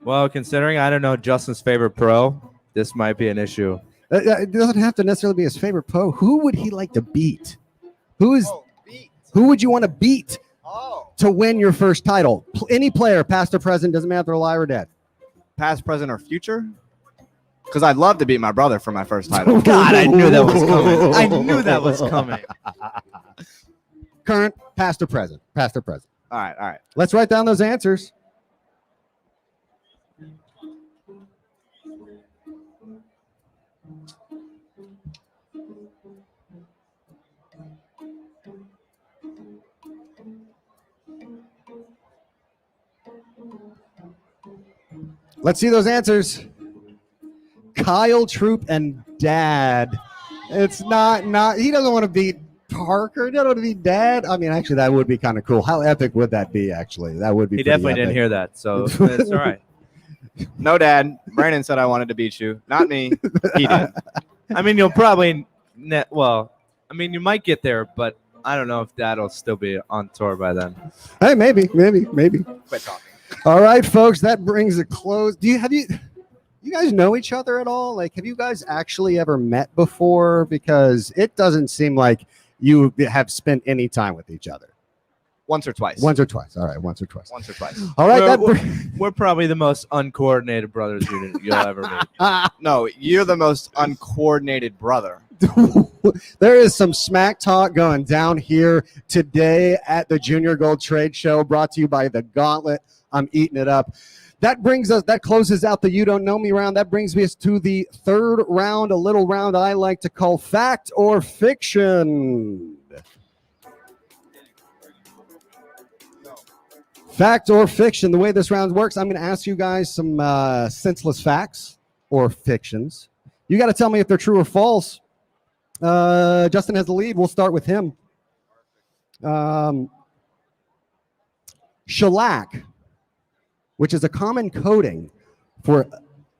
Speaker 11: Well, considering I don't know Justin's favorite pro, this might be an issue.
Speaker 2: It doesn't have to necessarily be his favorite pro. Who would he like to beat? Who would you want to beat to win your first title? Any player, past or present, doesn't matter if they're alive or dead.
Speaker 10: Past, present, or future? Because I'd love to beat my brother for my first title.
Speaker 11: God, I knew that was coming.
Speaker 2: Current, past or present? Past or present.
Speaker 10: All right.
Speaker 2: Let's write down those answers. Let's see those answers. Kyle Troop and Dad. It's not. He doesn't want to beat Parker. He doesn't want to beat Dad. I mean, actually, that would be kind of cool. How epic would that be? Actually, that would be.
Speaker 11: He definitely didn't hear that, so it's all right.
Speaker 10: No, Dad. Brandon said I wanted to beat you, not me. He did.
Speaker 11: I mean, you'll probably. You might get there, but I don't know if Dad'll still be on tour by then.
Speaker 2: Hey, maybe.
Speaker 10: Quit talking.
Speaker 2: All right, folks, that brings a close. You guys know each other at all? Like, have you guys actually ever met before? Because it doesn't seem like you have spent any time with each other.
Speaker 10: Once or twice.
Speaker 2: Once or twice. All right, once or twice.
Speaker 10: Once or twice.
Speaker 2: All right.
Speaker 11: We're probably the most uncoordinated brothers you'll ever meet.
Speaker 10: No, you're the most uncoordinated brother.
Speaker 2: There is some smack talk going down here today at the Junior Gold Trade Show, brought to you by the Gauntlet. I'm eating it up. That closes out the You Don't Know Me round. That brings us to the third round, a little round I like to call Fact or Fiction. Fact or fiction. The way this round works, I'm going to ask you guys some senseless facts or fictions. You got to tell me if they're true or false. Justin has the lead. We'll start with him. Shellac, which is a common coating for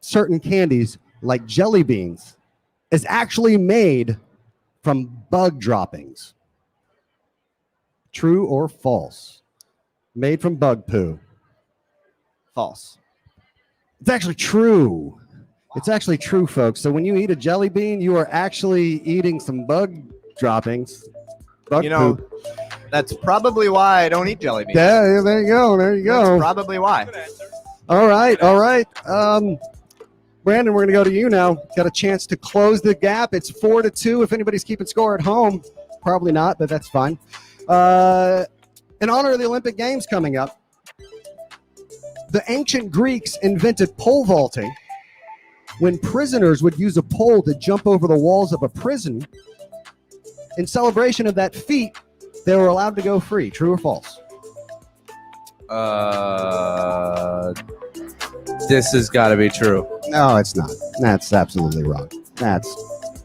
Speaker 2: certain candies like jelly beans, is actually made from bug droppings. True or false? Made from bug poo.
Speaker 10: False.
Speaker 2: It's actually true. It's actually true, folks. So when you eat a jelly bean, you are actually eating some bug droppings. Bug poo.
Speaker 10: That's probably why I don't eat jelly beans.
Speaker 2: Yeah, there you go. There you go.
Speaker 10: That's probably why.
Speaker 2: All right. Brandon, we're going to go to you now. Got a chance to close the gap. It's 4-2. If anybody's keeping score at home, probably not, but that's fine. In honor of the Olympic Games coming up, the ancient Greeks invented pole vaulting when prisoners would use a pole to jump over the walls of a prison. In celebration of that feat, they were allowed to go free. True or false?
Speaker 11: This has got to be true.
Speaker 2: No, it's not. That's absolutely wrong.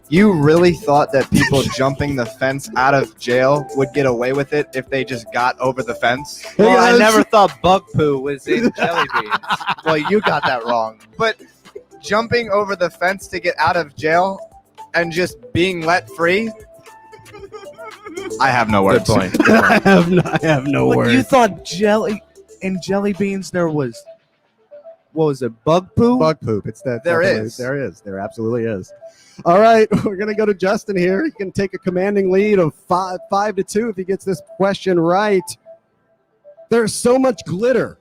Speaker 10: You really thought that people jumping the fence out of jail would get away with it if they just got over the fence?
Speaker 11: Well, I never thought bug poo was in jelly beans.
Speaker 10: Well, you got that wrong. But jumping over the fence to get out of jail and just being let free, I have no words.
Speaker 11: Good point.
Speaker 2: I have no words.
Speaker 11: You thought jelly beans there was, what was it, bug poo?
Speaker 2: Bug poop. It's that.
Speaker 10: There is.
Speaker 2: There is. There absolutely is. All right, we're going to go to Justin here. He can take a commanding lead of 5-2 if he gets this question right. There's so much glitter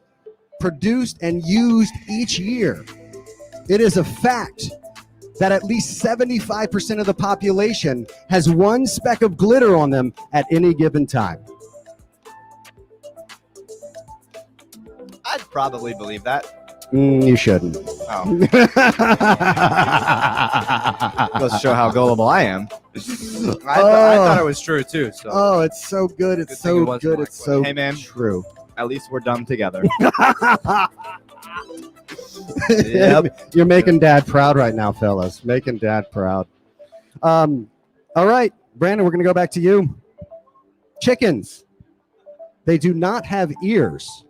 Speaker 2: produced and used each year. It is a fact that at least 75% of the population has one speck of glitter on them at any given time.
Speaker 10: I'd probably believe that.
Speaker 2: You shouldn't.
Speaker 10: Oh. Goes to show how gullible I am.
Speaker 11: I thought it was true too. So.
Speaker 2: Oh, it's so good. It's so good. It's so
Speaker 10: hey, man,
Speaker 2: true.
Speaker 10: At least we're dumb together.
Speaker 2: Yep. You're making Dad proud right now, fellas. Making Dad proud. All right, Brandon, we're going to go back to you. Chickens, they do not have ears,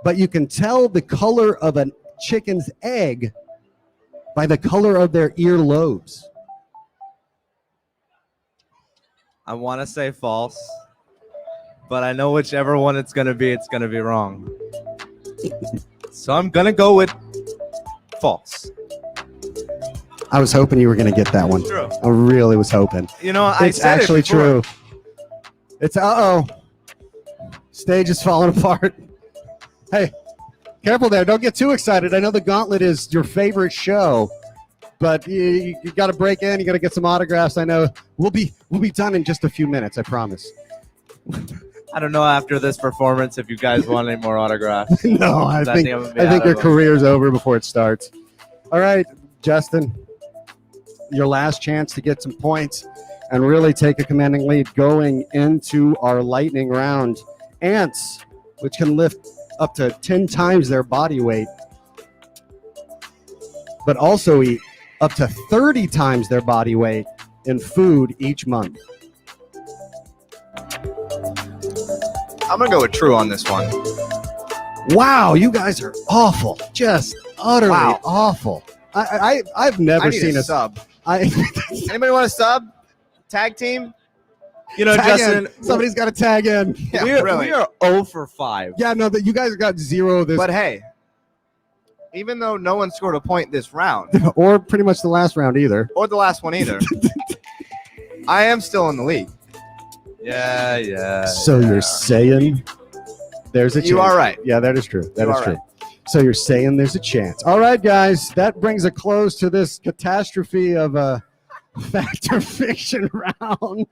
Speaker 2: but you can tell the color of a chicken's egg by the color of their earlobes.
Speaker 11: I want to say false, but I know whichever one it's going to be wrong. So I'm going to go with false.
Speaker 2: I was hoping you were going to get that one.
Speaker 11: True.
Speaker 2: I really was hoping.
Speaker 11: You know,
Speaker 2: it's actually true. It's stage is falling apart. Hey, careful there. Don't get too excited. I know the Gauntlet is your favorite show, but you got to break in. You got to get some autographs. I know we'll be done in just a few minutes. I promise.
Speaker 11: I don't know after this performance if you guys want any more autographs.
Speaker 2: No, I think your career's over before it starts. All right, Justin, your last chance to get some points and really take a commanding lead going into our lightning round. Ants, which can lift up to 10 times their body weight, but also eat up to 30 times their body weight in food each month.
Speaker 10: I'm going to go with true on this one.
Speaker 2: Wow, you guys are awful. Just utterly awful. I've never seen
Speaker 10: a sub.
Speaker 2: Anybody
Speaker 10: want a sub? Tag team?
Speaker 11: You know, Justin,
Speaker 2: somebody's got to tag in.
Speaker 10: Yeah,
Speaker 11: we are 0 for 5.
Speaker 2: Yeah, no, that you guys got 0 this.
Speaker 10: But hey, even though no one scored a point this round,
Speaker 2: or pretty much the last round either.
Speaker 10: or the last one either, I am still in the lead.
Speaker 11: Yeah.
Speaker 2: So you're saying there's a chance.
Speaker 10: You are right.
Speaker 2: Yeah, that is true. That
Speaker 10: You
Speaker 2: is
Speaker 10: are
Speaker 2: true.
Speaker 10: right.
Speaker 2: So you're saying there's a chance. All right, guys, that brings a close to this catastrophe of a fact or fiction round.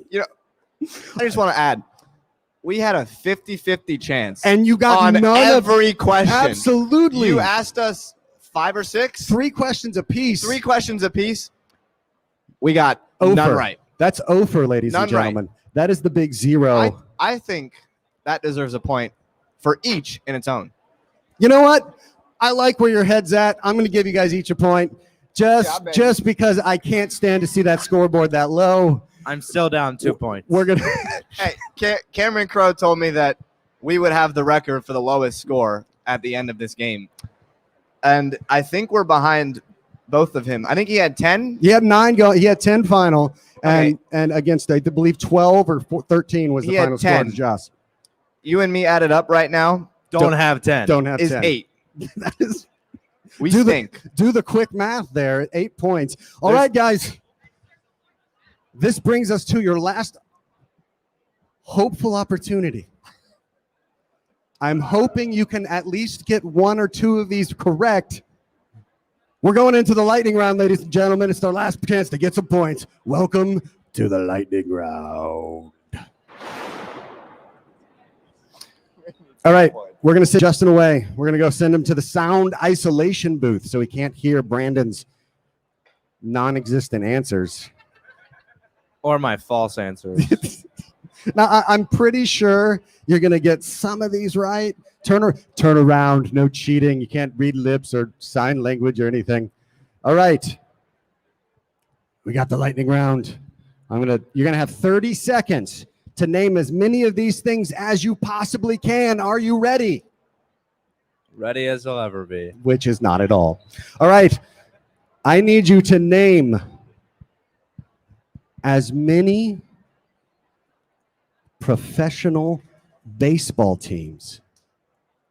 Speaker 10: You know, I just want to add, we had a 50-50 chance.
Speaker 2: And you got
Speaker 10: on
Speaker 2: none
Speaker 10: every
Speaker 2: of,
Speaker 10: question.
Speaker 2: Absolutely.
Speaker 10: You asked us 5 or 6?
Speaker 2: 3 questions apiece.
Speaker 10: 3 questions apiece. We got
Speaker 2: Ofer.
Speaker 10: none right.
Speaker 2: That's Ofer, ladies
Speaker 10: None
Speaker 2: and gentlemen. That is the big zero.
Speaker 10: I think that deserves a point for each in its own.
Speaker 2: You know what? I like where your head's at. I'm going to give you guys each a point just because I can't stand to see that scoreboard that low.
Speaker 11: I'm still down 2 points.
Speaker 2: We're going to
Speaker 10: Hey, Cameron Crowe told me that we would have the record for the lowest score at the end of this game. And I think we're behind both of him. I think he had 10.
Speaker 2: He had 9 going. He had 10 final.
Speaker 10: Okay.
Speaker 2: And against, I believe, 12 or 13 was the
Speaker 10: He had
Speaker 2: final score
Speaker 10: 10.
Speaker 2: to Joss.
Speaker 10: You and me added up right now
Speaker 11: Don't have 10.
Speaker 2: Don't have
Speaker 10: is
Speaker 2: 10.
Speaker 10: 8.
Speaker 2: That is,
Speaker 10: We
Speaker 2: do
Speaker 10: stink.
Speaker 2: do the quick math there. 8 points. All right, guys. This brings us to your last hopeful opportunity. I'm hoping you can at least get 1 or 2 of these correct. We're going into the lightning round, ladies and gentlemen. It's our last chance to get some points. Welcome to the lightning round. All right, we're going to send Justin away. We're going to go send him to the sound isolation booth so he can't hear Brandon's non-existent answers.
Speaker 11: Or my false answers.
Speaker 2: Now, I'm pretty sure you're going to get some of these right. Turn around. No cheating. You can't read lips or sign language or anything. All right. We got the lightning round. You're going to have 30 seconds to name as many of these things as you possibly can. Are you ready?
Speaker 11: Ready as I'll ever be.
Speaker 2: Which is not at all. All right. I need you to name as many professional baseball teams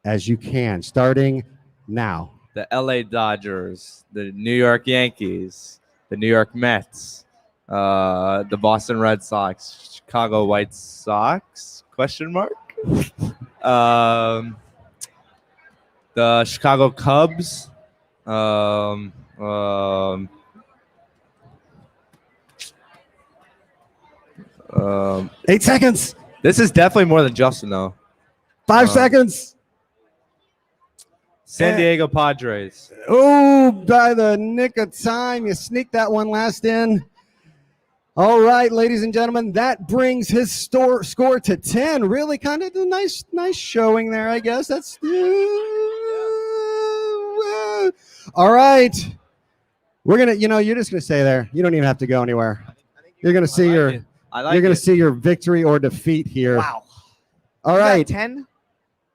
Speaker 2: as you can, starting now.
Speaker 11: The LA Dodgers, the New York Yankees, the New York Mets, the Boston Red Sox, Chicago White Sox, question mark? The Chicago Cubs,
Speaker 2: 8 seconds.
Speaker 11: This is definitely more than Justin, though.
Speaker 2: 5 seconds.
Speaker 11: San Diego Padres.
Speaker 2: Oh, by the nick of time, you sneaked that one last in. All right, ladies and gentlemen, that brings his score to 10. Really kind of a nice showing there, I guess. That's all right. We're gonna, you're just gonna stay there. You don't even have to go anywhere. You're gonna see you're gonna see your victory or defeat here.
Speaker 10: Wow.
Speaker 2: All right.
Speaker 10: 10?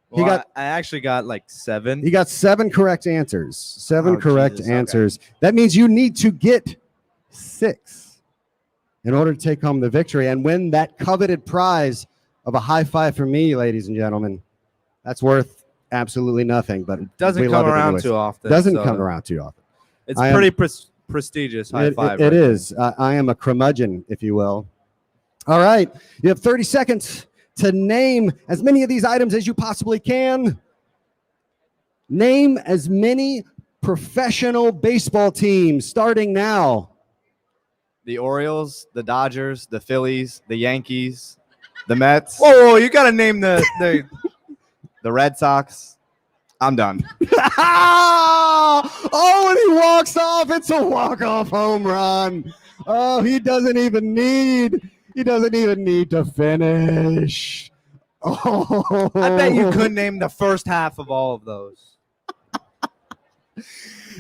Speaker 11: Well, I actually got like 7.
Speaker 2: He got 7 correct answers. 7
Speaker 10: Oh,
Speaker 2: correct
Speaker 10: Jesus,
Speaker 2: answers. That means you need to get 6 in order to take home the victory and win that coveted prize of a high five from me, ladies and gentlemen. That's worth absolutely nothing, but
Speaker 11: Doesn't
Speaker 2: we
Speaker 11: come
Speaker 2: love it
Speaker 11: around
Speaker 2: anyways.
Speaker 11: too often.
Speaker 2: Doesn't
Speaker 11: so
Speaker 2: come around too often.
Speaker 11: It's
Speaker 2: I am-
Speaker 11: pretty prestigious high five.
Speaker 2: It is. I am a curmudgeon, if you will. All right. You have 30 seconds to name as many of these items as you possibly can. Name as many professional baseball teams starting now.
Speaker 10: The Orioles, the Dodgers, the Phillies, the Yankees, the Mets.
Speaker 11: Whoa, you got to name the
Speaker 10: The Red Sox. I'm done.
Speaker 2: Oh, and he walks off. It's a walk-off home run. Oh, he doesn't even need to finish. Oh,
Speaker 11: I bet you could name the first half of all of those.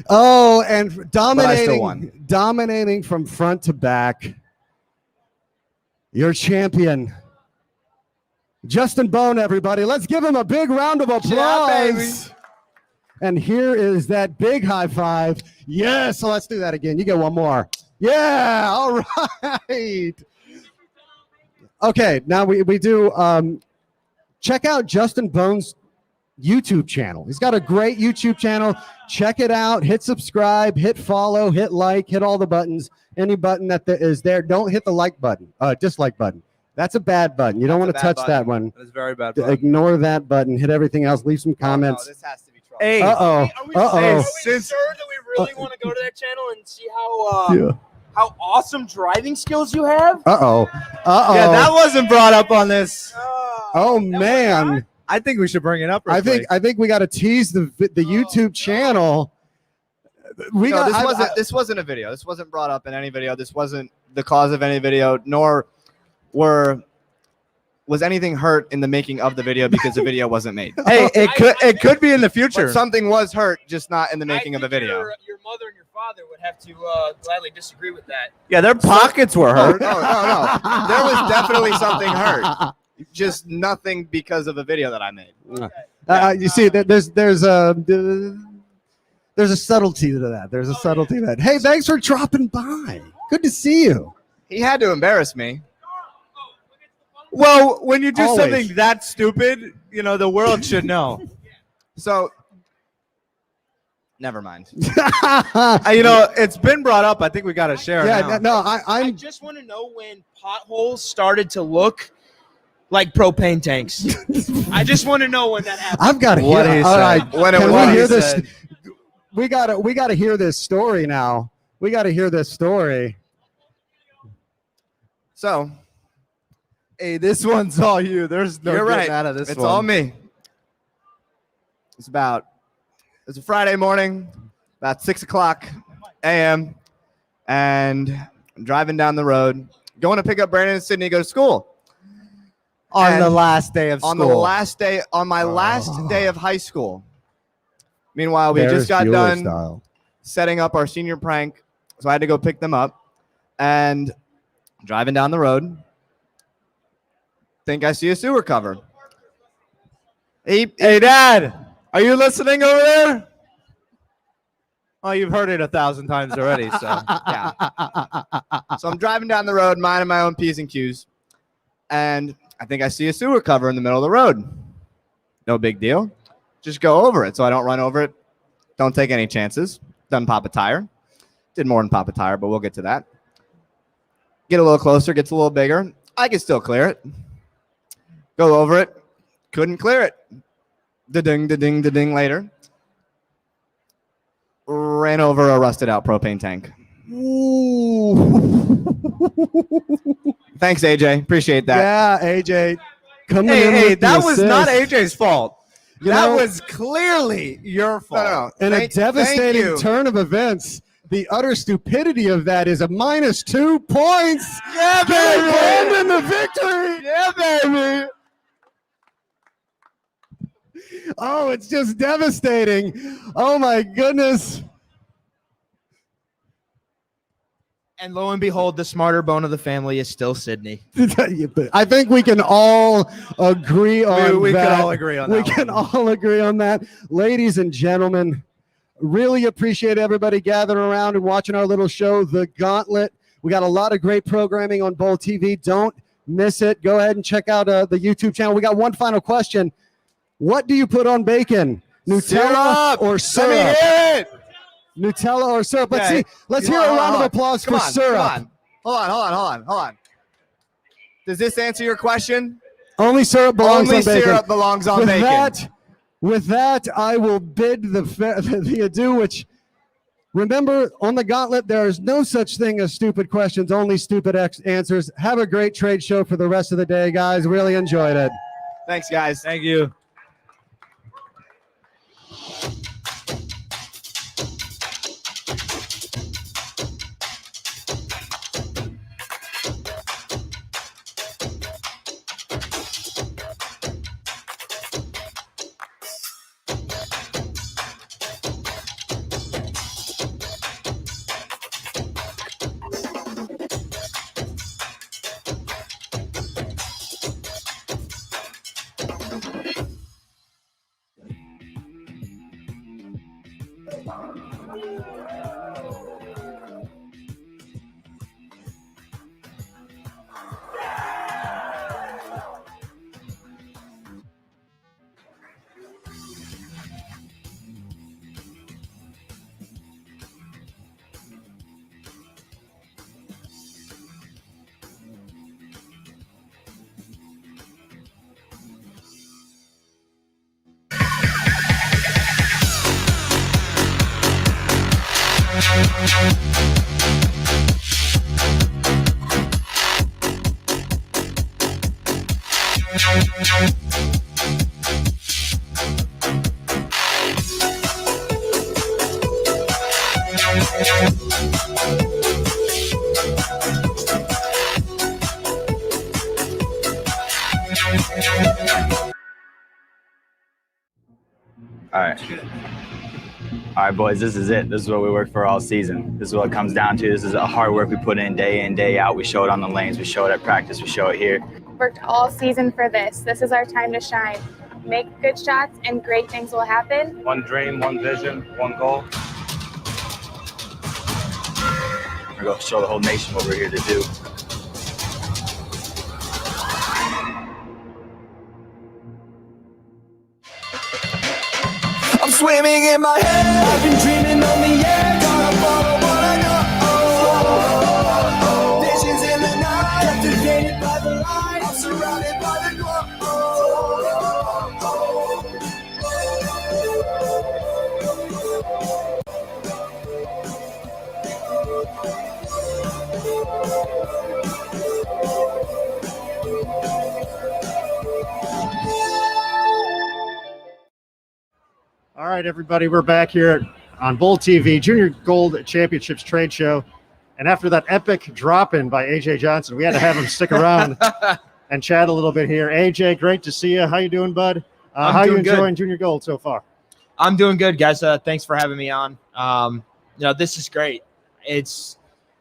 Speaker 2: Oh, and
Speaker 10: I still won.
Speaker 2: dominating from front to back. Your champion, Justin Bone, everybody. Let's give him a big round of applause.
Speaker 10: Yeah, baby.
Speaker 2: And here is that big high five. Yes, so let's do that again. You get one more. Yeah, all right. Okay, now we do check out Justin Bone's YouTube channel. He's got a great YouTube channel. Check it out. Hit subscribe, hit follow, hit like, hit all the buttons. Any button that is there. Don't hit the like button, dislike button. That's a bad button. You don't want to touch that one.
Speaker 11: That is very bad button.
Speaker 2: Ignore that button. Hit everything else. Leave some comments.
Speaker 10: No, this has to be trouble.
Speaker 11: Hey,
Speaker 2: Uh-oh. Uh-oh.
Speaker 12: Are we sure that we really want to go to that channel and see how awesome driving skills you have?
Speaker 2: Uh-oh. Uh-oh.
Speaker 11: Yeah, that wasn't brought up on this.
Speaker 2: Oh, man.
Speaker 11: I think we should bring it up.
Speaker 2: I think we got to tease the YouTube channel.
Speaker 10: This wasn't a video. This wasn't brought up in any video. This wasn't the cause of any video, nor was anything hurt in the making of the video because the video wasn't made.
Speaker 11: Hey, it could be in the future.
Speaker 10: But something was hurt, just not in the making of a video.
Speaker 12: Your mother and your father would have to gladly disagree with that.
Speaker 11: Yeah, their pockets were hurt.
Speaker 10: No. There was definitely something hurt. Just nothing because of a video that I made.
Speaker 2: You see, there's a subtlety to that. There's a subtlety to that. Hey, thanks for dropping by. Good to see you.
Speaker 10: He had to embarrass me.
Speaker 11: Well, when you do
Speaker 2: Always.
Speaker 11: something that stupid, the world should know.
Speaker 10: So, never mind.
Speaker 11: It's been brought up. I think we got to share it now.
Speaker 2: Yeah, no,
Speaker 12: I just want to know when potholes started to look like propane tanks. I just want to know when that happened.
Speaker 2: I've got to
Speaker 11: What
Speaker 2: hear.
Speaker 11: he
Speaker 2: All
Speaker 11: said.
Speaker 2: right,
Speaker 10: When it
Speaker 2: can
Speaker 10: was,
Speaker 2: we hear
Speaker 10: he
Speaker 2: this?
Speaker 10: said.
Speaker 2: We gotta hear this story now. We got to hear this story.
Speaker 10: So,
Speaker 11: Hey, this one's all you. There's no
Speaker 10: you're
Speaker 11: getting
Speaker 10: right.
Speaker 11: out of this
Speaker 10: It's
Speaker 11: one.
Speaker 10: all me. It's a Friday morning, about 6:00 a.m., and I'm driving down the road, going to pick up Brandon and Sydney to go to school.
Speaker 11: On the last day of school.
Speaker 10: On my last day of high school. Meanwhile, we
Speaker 2: Ferris
Speaker 10: just got
Speaker 2: Bueller
Speaker 10: done
Speaker 2: style.
Speaker 10: setting up our senior prank, so I had to go pick them up. And driving down the road, think I see a sewer cover.
Speaker 11: Hey, Dad, are you listening over there? Oh, you've heard it 1,000 times already. So
Speaker 10: Yeah. So I'm driving down the road, minding my own P's and Q's, and I think I see a sewer cover in the middle of the road. No big deal. Just go over it so I don't run over it. Don't take any chances. Doesn't pop a tire. Did more than pop a tire, but we'll get to that. Get a little closer, gets a little bigger. I can still clear it. Go over it. Couldn't clear it. Da-ding later. Ran over a rusted out propane tank. Thanks, AJ. Appreciate that.
Speaker 2: Yeah, AJ. Coming in
Speaker 11: Hey,
Speaker 2: with the
Speaker 11: that was not
Speaker 2: assist.
Speaker 11: AJ's fault.
Speaker 2: You
Speaker 11: That
Speaker 2: know-
Speaker 11: was clearly your fault.
Speaker 10: No.
Speaker 2: In a
Speaker 10: Thank
Speaker 2: devastating
Speaker 10: you.
Speaker 2: turn of events, the utter stupidity of that is a -2 points.
Speaker 11: Yeah,
Speaker 2: Give Brandon the victory.
Speaker 11: Yeah, baby.
Speaker 2: Oh, it's just devastating. Oh my goodness.
Speaker 12: And lo and behold, the smarter bone of the family is still Sydney.
Speaker 2: I think we can all agree on
Speaker 11: We
Speaker 2: that.
Speaker 11: can all agree on
Speaker 2: We
Speaker 11: that
Speaker 2: can
Speaker 11: one.
Speaker 2: all agree on that. Ladies and gentlemen, really appreciate everybody gathering around and watching our little show, The Gauntlet. We got a lot of great programming on Bowl TV. Don't miss it. Go ahead and check out the YouTube channel. We got one final question. What do you put on bacon? Nutella
Speaker 11: Syrup.
Speaker 2: or syrup?
Speaker 11: Let me hear it.
Speaker 2: Nutella or syrup? Let's
Speaker 11: Yeah.
Speaker 2: see. Let's
Speaker 10: Come
Speaker 2: hear
Speaker 10: on,
Speaker 2: a round
Speaker 10: hold
Speaker 2: of
Speaker 10: on.
Speaker 2: applause
Speaker 10: Come
Speaker 2: for
Speaker 10: on,
Speaker 2: syrup.
Speaker 10: come on. Hold on. Does this answer your question?
Speaker 2: Only syrup belongs
Speaker 10: Only
Speaker 2: on bacon.
Speaker 10: syrup belongs on bacon.
Speaker 2: With that, I will bid the adieu, which, remember, on the Gauntlet, there is no such thing as stupid questions, only stupid answers. Have a great trade show for the rest of the day, guys. Really enjoyed it.
Speaker 10: Thanks, guys.
Speaker 11: Thank you.
Speaker 4: All right. All right, boys, this is it. This is what we worked for all season. This is what it comes down to. This is a hard work we put in, day out. We show it on the lanes. We show it at practice. We show it here.
Speaker 5: Worked all season for this. This is our time to shine. Make good shots and great things will happen.
Speaker 6: One dream, one vision, one goal.
Speaker 4: We're going to show the whole nation what we're here to do.
Speaker 7: I'm swimming in my head. I've been dreaming on the edge. Gonna follow what I know. Visions in the night, captivated by the light. I'm surrounded by the glow.
Speaker 1: All right, everybody, we're back here on Bull TV, Junior Gold Championships Trade Show. And after that epic drop-in by AJ Johnson, we had to have him stick around and chat a little bit here. AJ, great to see you. How you doing, bud? How you enjoying Junior Gold so far?
Speaker 12: I'm doing good, guys. Thanks for having me on. This is great. It's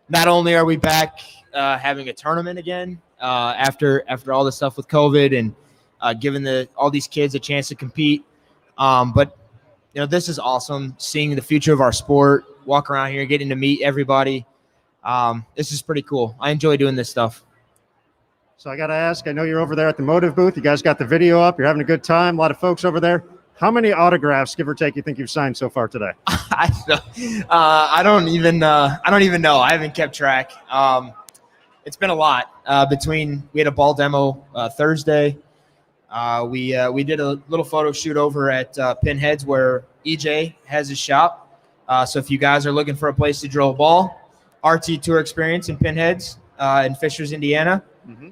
Speaker 12: not only are we back having a tournament again after all the stuff with COVID and giving all these kids a chance to compete, but this is awesome. Seeing the future of our sport, walk around here, getting to meet everybody. This is pretty cool. I enjoy doing this stuff.
Speaker 1: So I got to ask, I know you're over there at the Motive booth. You guys got the video up. You're having a good time. A lot of folks over there. How many autographs, give or take, you think you've signed so far today?
Speaker 12: I don't even know. I haven't kept track. It's been a lot. We had a ball demo Thursday. We did a little photo shoot over at Pinheads where EJ has his shop. So if you guys are looking for a place to drill a ball, RT Tour Experience in Pinheads in Fishers, Indiana.
Speaker 1: Mm-hmm.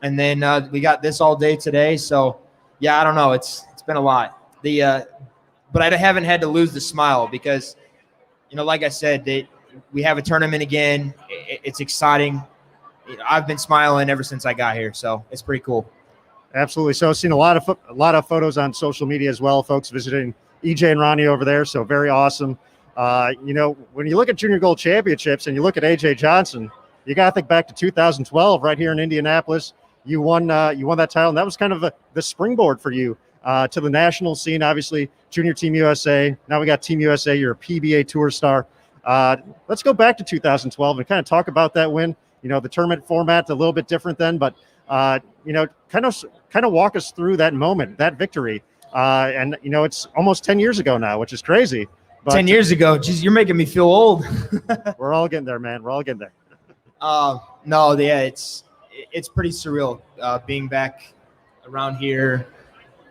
Speaker 12: And then we got this all day today. So yeah, I don't know. It's been a lot. But I haven't had to lose the smile because, like I said, we have a tournament again. It's exciting. I've been smiling ever since I got here, so it's pretty cool.
Speaker 1: Absolutely. So I've seen a lot of photos on social media as well, folks visiting EJ and Ronnie over there. So very awesome. When you look at Junior Gold Championships and you look at AJ Johnson, you got to think back to 2012 right here in Indianapolis. You won that title, and that was kind of the springboard for you to the national scene. Obviously, Junior Team USA. Now we got Team USA. You're a PBA Tour star. Let's go back to 2012 and kind of talk about that win. The tournament format a little bit different then, but kind of walk us through that moment, that victory. And it's almost 10 years ago now, which is crazy. But
Speaker 12: 10 years ago, geez, you're making me feel old.
Speaker 1: We're all getting there, man. We're all getting there.
Speaker 12: No, yeah, it's pretty surreal being back around here.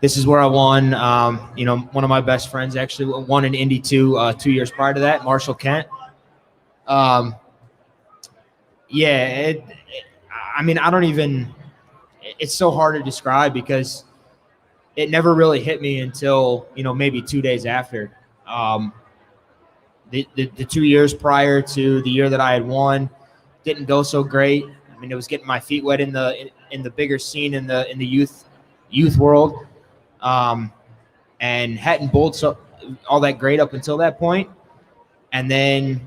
Speaker 12: This is where I won. One of my best friends actually won in Indy 2 years prior to that, Marshall Kent. I don't even. It's so hard to describe because it never really hit me until maybe 2 days after. The 2 years prior to the year that I had won didn't go so great. I mean, it was getting my feet wet in the bigger scene in the youth world, and hadn't bowled all that great up until that point. And then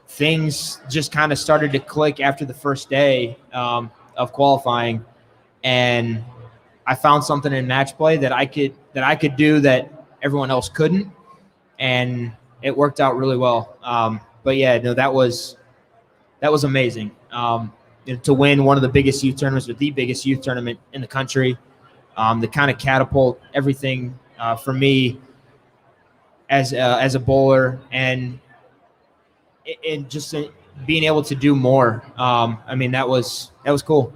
Speaker 12: things just kind of started to click after the first day of qualifying, and I found something in match play that I could do that everyone else couldn't, and it worked out really well. But yeah, no, that was amazing. To win one of the biggest youth tournaments, or the biggest youth tournament in the country, to kind of catapult everything for me as a bowler, and just being able to do more. That was cool.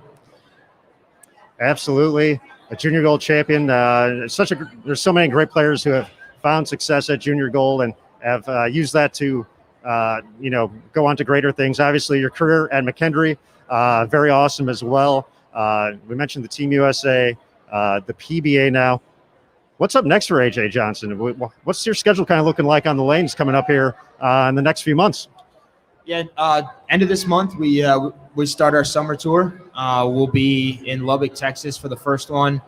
Speaker 1: Absolutely. A Junior Gold champion. There's so many great players who have found success at Junior Gold and have used that to, go on to greater things. Obviously, your career at McKendree, very awesome as well. We mentioned the Team USA, the PBA now. What's up next for AJ Johnson? What's your schedule kind of looking like on the lanes coming up here in the next few months?
Speaker 12: Yeah, end of this month, we start our summer tour. We'll be in Lubbock, Texas for the first one.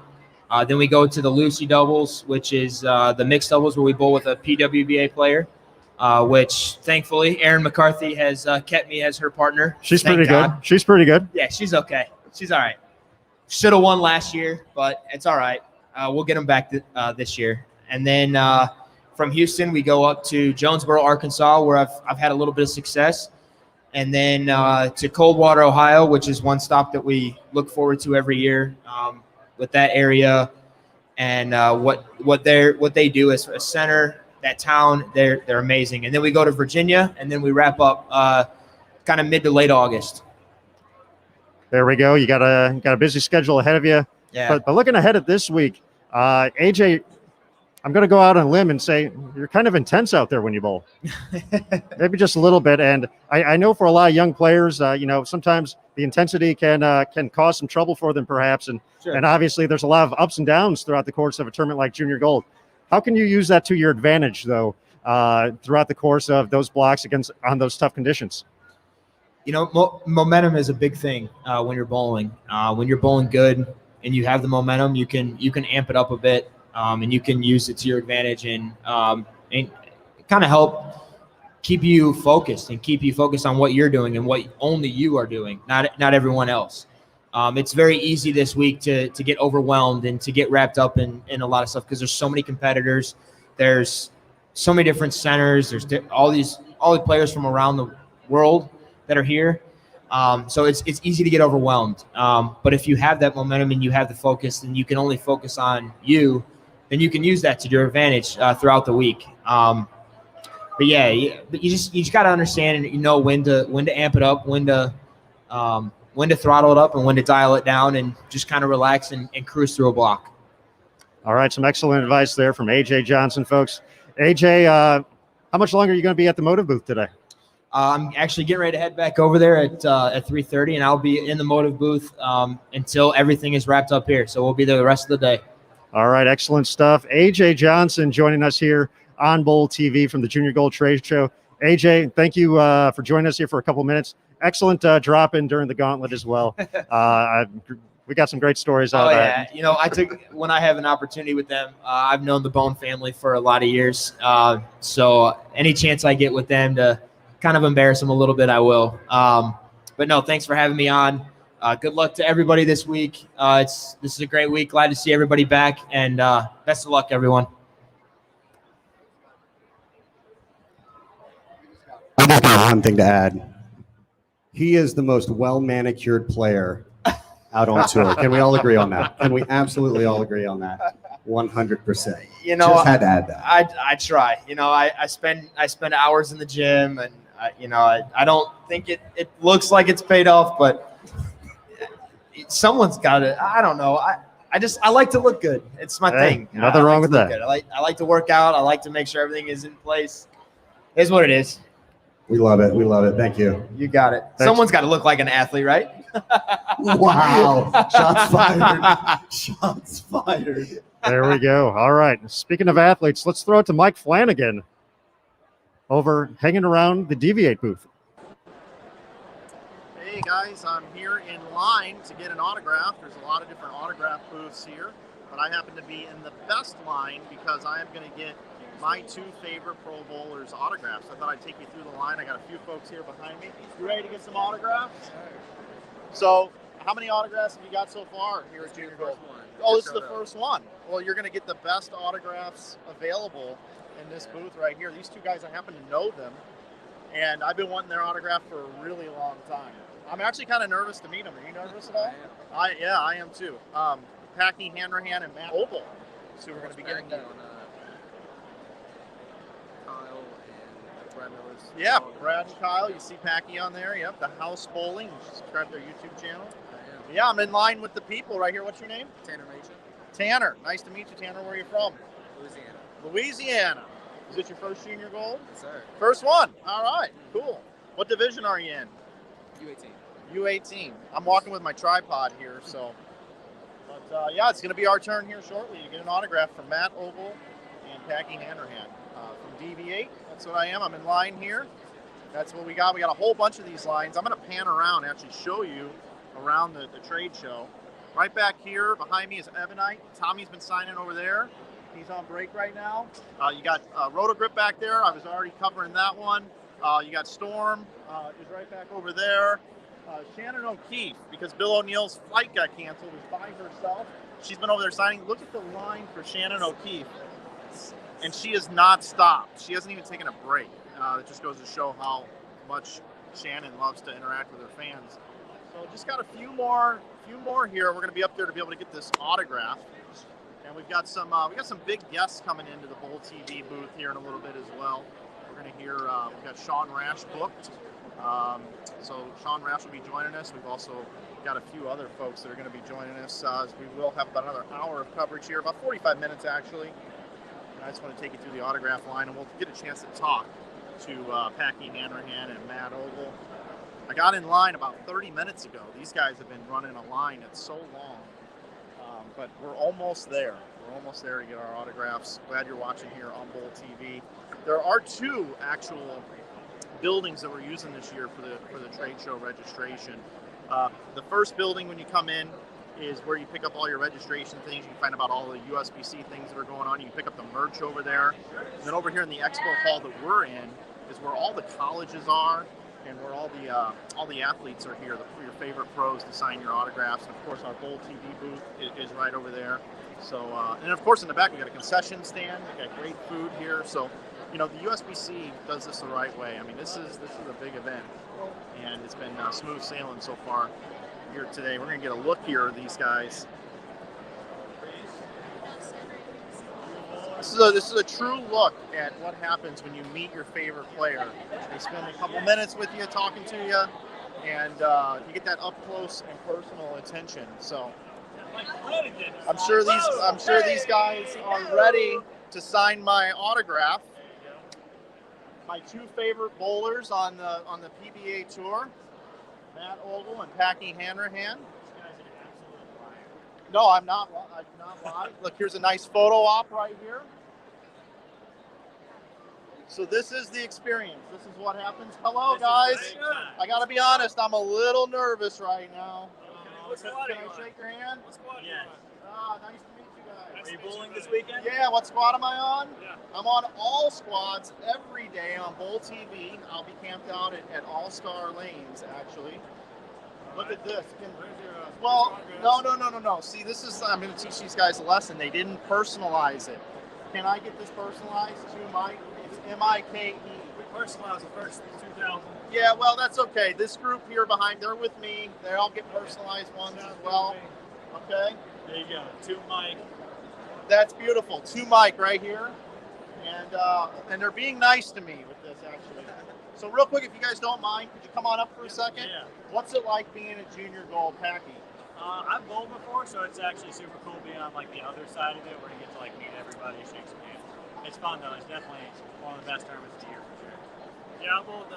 Speaker 12: Then we go to the Lucy doubles, which is the mixed doubles where we bowl with a PWBA player, which thankfully Erin McCarthy has kept me as her partner.
Speaker 1: She's
Speaker 12: Thank
Speaker 1: pretty
Speaker 12: God.
Speaker 1: good. She's pretty good.
Speaker 12: Yeah, she's okay. She's all right. Should have won last year, but it's all right. We'll get them back this year. And then from Houston, we go up to Jonesboro, Arkansas, where I've had a little bit of success. And then to Coldwater, Ohio, which is one stop that we look forward to every year with that area and what they do as a center, that town, they're amazing. And then we go to Virginia, and then we wrap up kind of mid to late August.
Speaker 1: There we go. You got a busy schedule ahead of you.
Speaker 12: Yeah.
Speaker 1: But looking ahead at this week, AJ, I'm going to go out on a limb and say you're kind of intense out there when you bowl. Maybe just a little bit. And I know for a lot of young players, sometimes the intensity can cause some trouble for them perhaps. And obviously there's a lot of ups and downs throughout the course of a tournament like Junior Gold. How can you use that to your advantage, though, throughout the course of those blocks on those tough conditions?
Speaker 12: Momentum is a big thing when you're bowling. When you're bowling good and you have the momentum, you can amp it up a bit. And you can use it to your advantage and kind of help keep you focused on what you're doing and what only you are doing, not everyone else. It's very easy this week to get overwhelmed and to get wrapped up in a lot of stuff because there's so many competitors. There's so many different centers. There's all the players from around the world that are here. So it's easy to get overwhelmed. But if you have that momentum and you have the focus and you can only focus on you, then you can use that to your advantage throughout the week. But you just got to understand and when to amp it up, when to throttle it up, and when to dial it down, and just kind of relax and cruise through a block.
Speaker 1: All right, some excellent advice there from AJ Johnson, folks. AJ, how much longer are you going to be at the Motive booth today?
Speaker 12: I'm actually getting ready to head back over there at 3:30, and I'll be in the Motive booth until everything is wrapped up here. So we'll be there the rest of the day.
Speaker 1: All right, excellent stuff. AJ Johnson joining us here on Bowl TV from the Junior Gold Trade Show. AJ, thank you for joining us here for a couple minutes. Excellent drop-in during the Gauntlet as well. We got some great stories out of that.
Speaker 12: When I have an opportunity with them, I've known the Bone family for a lot of years. So any chance I get with them to kind of embarrass them a little bit, I will. But no, thanks for having me on. Good luck to everybody this week. This is a great week. Glad to see everybody back, and best of luck, everyone.
Speaker 2: I just got one thing to add. He is the most well-manicured player out on tour. Can we all agree on that? Can we absolutely all agree on that? 100%. Just had to add that.
Speaker 12: I try. I spend hours in the gym, and I don't think it looks like it's paid off, but someone's got it. I don't know. I like to look good. It's my thing.
Speaker 1: Nothing wrong with that.
Speaker 12: I like to work out. I like to make sure everything is in place. It is what it is.
Speaker 2: We love it. We love it. Thank you.
Speaker 12: You got it.
Speaker 1: Thanks.
Speaker 12: Someone's got to look like an athlete, right?
Speaker 2: Wow. Shots fired. Shots fired.
Speaker 1: There we go. All right. Speaking of athletes, let's throw it to Mike Flanagan over hanging around the Deviate booth.
Speaker 3: Hey guys, I'm here in line to get an autograph. There's a lot of different autograph booths here, but I happen to be in the best line because I am going to get my two favorite Pro Bowlers autographs. I thought I'd take you through the line. I got a few folks here behind me. You ready to get some autographs? So, how many autographs have you got so far here at Junior Gold? Oh, this is the first one. Well, you're going to get the best autographs available in this booth right here. These two guys, I happen to know them, and I've been wanting their autograph for a really long time. I'm actually kind of nervous to meet them. Are you nervous at all? I am too. Packy Hanrahan and Matt Opel. So we're going to be getting down. Kyle and Brad Miller's. Yeah, Brad and Kyle. You see Packy on there. Yep, the House Bowling. Subscribe to their YouTube channel. Yeah, I'm in line with the people right here. What's your name? Tanner Mason. Tanner. Nice to meet you, Tanner. Where are you from? Louisiana. Is it your first Junior Gold? Yes, sir. First one. All right. Cool. What division are you in? U18. I'm walking with my tripod here, so. But yeah, it's going to be our turn here shortly to get an autograph from Matt Oval and Packy Hanrahan from DV8. That's what I am. I'm in line here. That's what we got. We got a whole bunch of these lines. I'm going to pan around and actually show you around the trade show. Right back here behind me is Ebonite. Tommy's been signing over there. He's on break right now. You got Roto Grip back there. I was already covering that one. You got Storm is right back over there. Shannon O'Keefe, because Bill O'Neill's flight got canceled, is by herself. She's been over there signing. Look at the line for Shannon O'Keefe. And she has not stopped. She hasn't even taken a break. It just goes to show how much Shannon loves to interact with her fans. So just got a few more here. We're going to be up there to be able to get this autograph. And we've got some big guests coming into the Bowl TV booth here in a little bit as well. We're going to hear, we've got Sean Rash booked. So Sean Rash will be joining us. We've also got a few other folks that are going to be joining us. We will have about another hour of coverage here, about 45 minutes actually. And I just want to take you through the autograph line, and we'll get a chance to talk to Packy Hanrahan and Matt Ogle. I got in line about 30 minutes ago. These guys have been running a line that's so long, but we're almost there. We're almost there to get our autographs. Glad you're watching here on Bowl TV. There are 2 actual buildings that we're using this year for the trade show registration. The first building when you come in is where you pick up all your registration things. You can find about all the USBC things that are going on. You can pick up the merch over there. And then over here in the expo hall that we're in is where all the colleges are and where all the athletes are here, for your favorite pros to sign your autographs. And of course our Bowl TV booth is right over there. So, and of course in the back we got a concession stand. We got great food here. So, you know, the USBC does this the right way. I mean, this is a big event, and it's been smooth sailing so far here today. We're going to get a look here at these guys. This is a true look at what happens when you meet your favorite player. They spend a couple minutes with you, talking to you, and you get that up close and personal attention. So I'm sure these guys are ready to sign my autograph. My 2 favorite bowlers on the PBA tour, Matt Ogle and Packy Hanrahan. No, I'm not live. Look, here's a nice photo op right here. So this is the experience. This is what happens. Hello, guys. I got to be honest, I'm a little nervous right now. Can I shake your hand?
Speaker 13: Yes.
Speaker 3: Nice to meet you guys.
Speaker 13: Are you bowling this weekend?
Speaker 3: Yeah, what squad am I on?
Speaker 13: Yeah.
Speaker 3: I'm on all squads every day on Bowl TV. I'll be camped out at All-Star Lanes, actually. Look at this. Well, no. See, I'm going to teach these guys a lesson. They didn't personalize it. Can I get this personalized to Mike? It's M-I-K-E.
Speaker 13: We personalized the first 2,000.
Speaker 3: Yeah, well, that's okay. This group here behind, they're with me. They all get personalized ones as well. Okay?
Speaker 13: There you go. To Mike.
Speaker 3: That's beautiful. To Mike right here. And they're being nice to me with this, actually. So real quick, if you guys don't mind, could you come on up for a second?
Speaker 13: Yeah.
Speaker 3: What's it like being a junior gold Packy?
Speaker 13: I've bowled before, so it's actually super cool being on like the other side of it, where you get to like meet everybody, shake some hands. It's fun though. It's definitely one of the best tournaments of the year for sure.
Speaker 14: Yeah, I bowled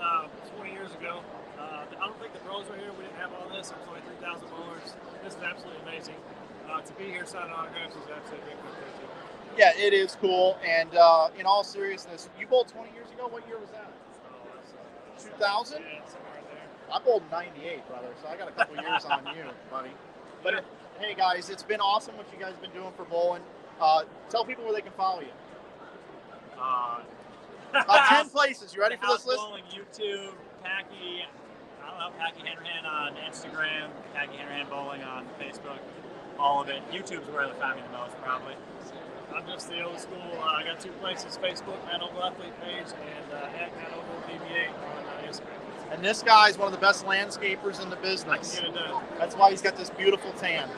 Speaker 14: 20 years ago. I don't think the pros were here. We didn't have all this. There was only 3,000 bowlers. This is absolutely amazing. To be here signing autographs is absolutely big for too.
Speaker 3: Yeah, it is cool. And in all seriousness, you bowled 20 years ago. What year was that? 2000?
Speaker 14: Yeah, somewhere in there.
Speaker 3: I bowled 98, brother, so I got a couple years on you, buddy. But hey, guys, it's been awesome what you guys have been doing for bowling. Tell people where they can follow you. 10 places. You ready for this list?
Speaker 13: Bowling, YouTube, Packy. I don't know, Packy Hanrahan on Instagram, Packy Hanrahan Bowling on Facebook. All of it. YouTube's where they find me the most, probably.
Speaker 14: I'm just the old school. I got 2 places: Facebook, Matt Ogle Athlete page, and at Matt Ogle PBA on Instagram.
Speaker 3: And this guy's one of the best landscapers in the business.
Speaker 14: I can get it done.
Speaker 3: That's why he's got this beautiful tan.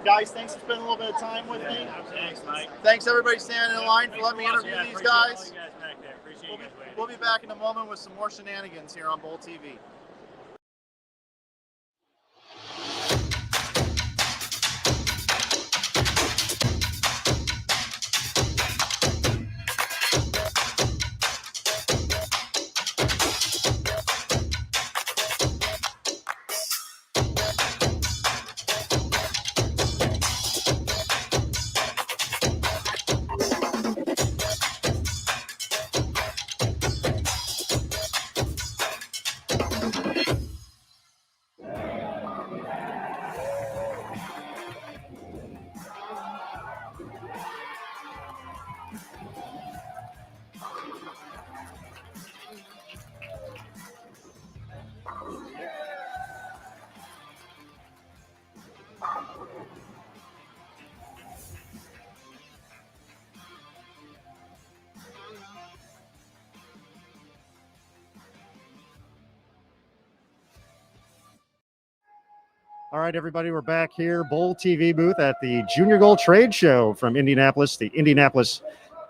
Speaker 3: Guys, thanks for spending a little bit of time with me.
Speaker 13: Thanks, Mike.
Speaker 3: Thanks, everybody standing in line for letting me interview these guys.
Speaker 13: All you guys back there. Appreciate you guys waiting.
Speaker 3: We'll be back in a moment with some more shenanigans here on Bowl TV.
Speaker 1: All right, everybody, we're back here, Bowl TV booth at the Junior Gold Trade Show from Indianapolis, the Indianapolis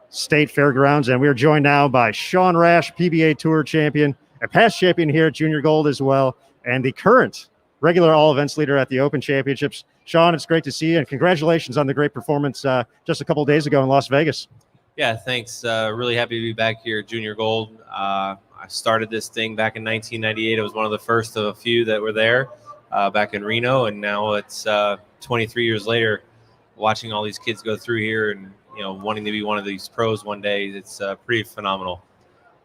Speaker 1: State Fairgrounds, and we are joined now by Sean Rash, PBA Tour champion, a past champion here at Junior Gold as well, and the current regular all events leader at the Open Championships. Sean, it's great to see you, and congratulations on the great performance just a couple of days ago in Las Vegas.
Speaker 15: Yeah, thanks. Really happy to be back here at Junior Gold. I started this thing back in 1998. I was one of the first of a few that were there back in Reno, and now it's 23 years later, watching all these kids go through here and wanting to be one of these pros one day. It's pretty phenomenal.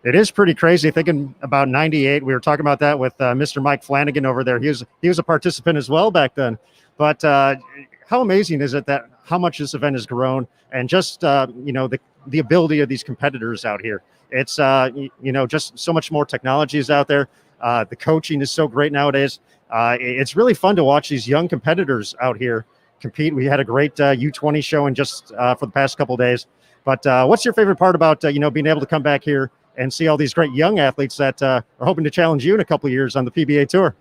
Speaker 1: It is pretty crazy thinking about 98. We were talking about that with Mr. Mike Flanagan over there. He was a participant as well back then. But how amazing is it that how much this event has grown, and just the ability of these competitors out here. It's just so much more technology is out there. The coaching is so great nowadays. It's really fun to watch these young competitors out here compete. We had a great U20 showing just for the past couple of days. But what's your favorite part about being able to come back here and see all these great young athletes that are hoping to challenge you in a couple of years on the PBA Tour?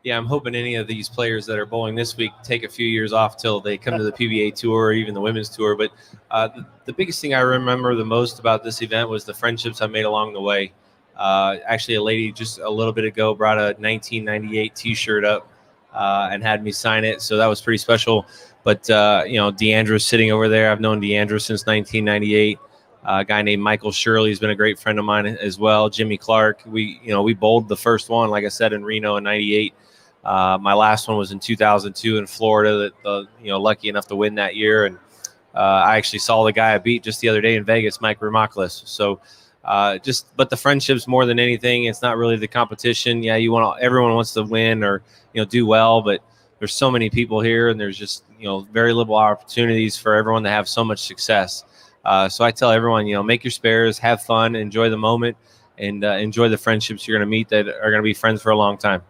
Speaker 15: Yeah, I'm hoping any of these players that are bowling this week take a few years off till they come to the PBA Tour or even the Women's Tour. But the biggest thing I remember the most about this event was the friendships I made along the way. Actually, a lady just a little bit ago brought a 1998 T-shirt up and had me sign it, so that was pretty special. But Deandra's sitting over there. I've known Deandra since 1998. A guy named Michael Shirley has been a great friend of mine as well. Jimmy Clark. We bowled the first one, like I said, in Reno in '98. My last one was in 2002 in Florida. Lucky enough to win that year, and I actually saw the guy I beat just the other day in Vegas, Mike Ramaklis. So, but the friendships more than anything. It's not really the competition. Yeah, everyone wants to win or do well, but there's so many people here, and there's just very little opportunities for everyone to have so much success. So I tell everyone, make your spares, have fun, enjoy the moment, and enjoy the friendships you're going to meet that are going to be friends for a long time.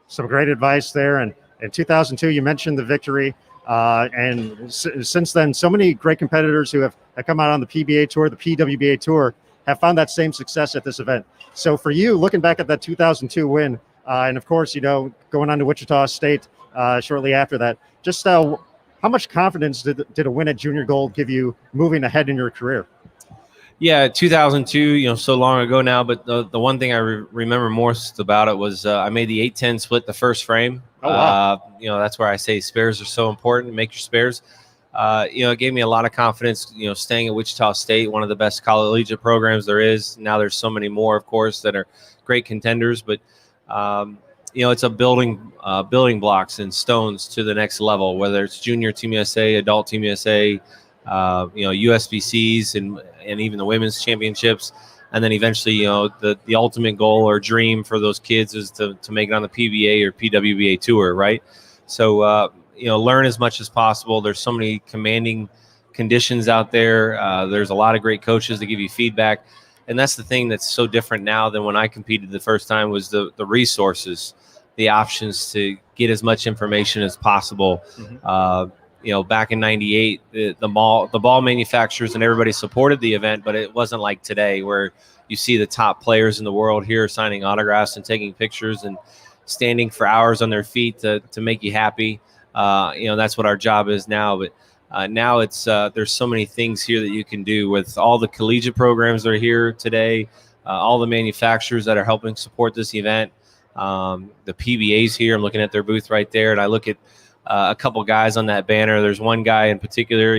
Speaker 1: Some great advice there. And in 2002, you mentioned the victory. And since then, so many great competitors who have come out on the PBA Tour, the PWBA Tour, have found that same success at this event. So for you, looking back at that 2002 win, and of course, going on to Wichita State shortly after that, just how much confidence did a win at Junior Gold give you moving ahead in your career?
Speaker 15: Yeah, 2002, so long ago now, but the one thing I remember most about it was I made the 8-10 split the first frame.
Speaker 1: Oh, wow.
Speaker 15: That's where I say spares are so important. Make your spares. It gave me a lot of confidence, staying at Wichita State, one of the best collegiate programs there is. Now there's so many more, of course, that are great contenders, but it's a building blocks and stones to the next level, whether it's junior Team USA, adult Team USA, USBCs and even the women's championships. And then eventually, the ultimate goal or dream for those kids is to make it on the PBA or PWBA Tour, right? So, learn as much as possible. There's so many commanding conditions out there. There's a lot of great coaches that give you feedback. And that's the thing that's so different now than when I competed the first time was the resources, the options to get as much information as possible. Mm-hmm. Back in '98, the ball manufacturers and everybody supported the event, but it wasn't like today where you see the top players in the world here signing autographs and taking pictures and standing for hours on their feet to make you happy. That's what our job is now. But now it's there's so many things here that you can do with all the collegiate programs that are here today, all the manufacturers that are helping support this event. The PBA's here. I'm looking at their booth right there, and I look at a couple guys on that banner. There's one guy in particular,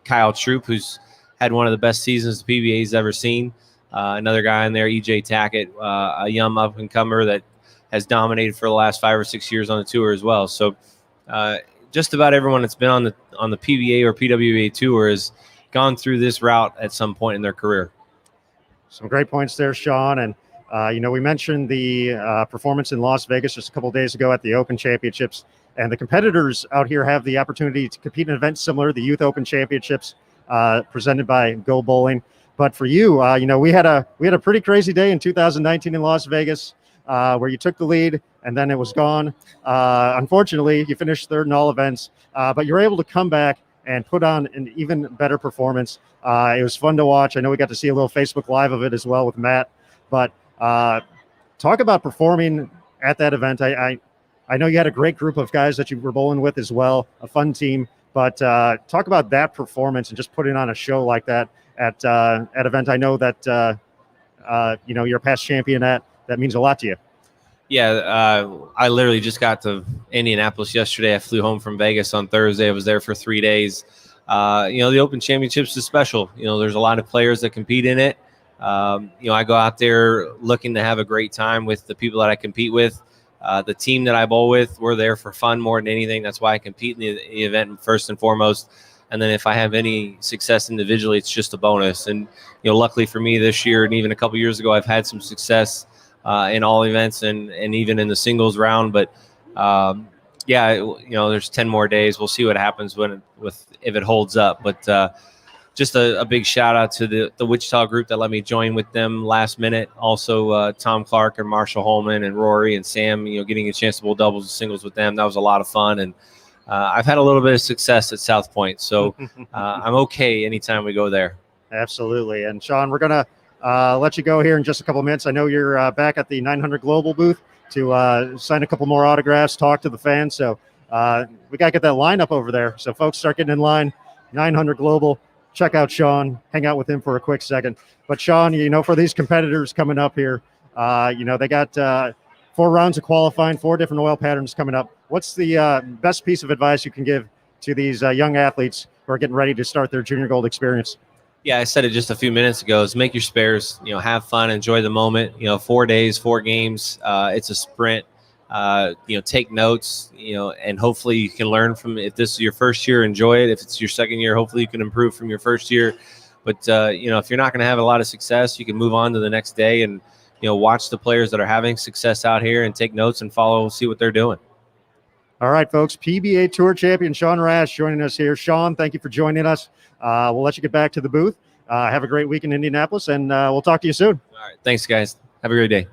Speaker 15: Kyle Troop, who's had one of the best seasons the PBA's ever seen. Another guy in there, EJ Tackett, a young up-and-comer that has dominated for the last 5 or 6 years on the tour as well. So just about everyone that's been on the PBA or PWBA tour has gone through this route at some point in their career.
Speaker 1: Some great points there, Sean. And, we mentioned the performance in Las Vegas just a couple of days ago at the Open Championships. And the competitors out here have the opportunity to compete in events similar, the Youth Open Championships presented by Go Bowling. But for you, we had a pretty crazy day in 2019 in Las Vegas where you took the lead and then it was gone. Unfortunately, you finished third in all events, but you were able to come back and put on an even better performance. It was fun to watch. I know we got to see a little Facebook Live of it as well with Matt. But talk about performing at that event. I know you had a great group of guys that you were bowling with as well, a fun team. But talk about that performance and just putting on a show like that at event. I know that you're a past champion at. That means a lot to you.
Speaker 15: Yeah, I literally just got to Indianapolis yesterday. I flew home from Vegas on Thursday. I was there for 3 days. The Open Championships is special. There's a lot of players that compete in it. I go out there looking to have a great time with the people that I compete with. The team that I bowl with, we're there for fun more than anything. That's why I compete in the event first and foremost. And then if I have any success individually, it's just a bonus. And, luckily for me this year and even a couple years ago, I've had some success in all events and even in the singles round. But, there's 10 more days. We'll see what happens if it holds up. But just a big shout out to the Wichita group that let me join with them last minute. Also, Tom Clark and Marshall Holman and Rory and Sam, getting a chance to bowl doubles and singles with them. That was a lot of fun. And I've had a little bit of success at South Point. So I'm okay anytime we go there.
Speaker 1: Absolutely. And Sean, we're going to let you go here in just a couple of minutes. I know you're back at the 900 Global booth to sign a couple more autographs, talk to the fans. So we got to get that lineup over there. So folks, start getting in line. 900 Global. Check out Sean, hang out with him for a quick second. But Sean, for these competitors coming up here, they got 4 rounds of qualifying, 4 different oil patterns coming up. What's the best piece of advice you can give to these young athletes who are getting ready to start their junior gold experience?
Speaker 15: Yeah, I said it just a few minutes ago, is make your spares, have fun, enjoy the moment. 4 days, 4 games, it's a sprint. Take notes, and hopefully you can learn from it. If this is your first year, enjoy it. If it's your second year, hopefully you can improve from your first year. But, if you're not going to have a lot of success, you can move on to the next day and, watch the players that are having success out here and take notes and see what they're doing.
Speaker 1: All right, folks, PBA Tour Champion Sean Rash joining us here. Sean, thank you for joining us. We'll let you get back to the booth. Have a great week in Indianapolis, and we'll talk to you soon.
Speaker 15: All right, thanks, guys. Have a great day.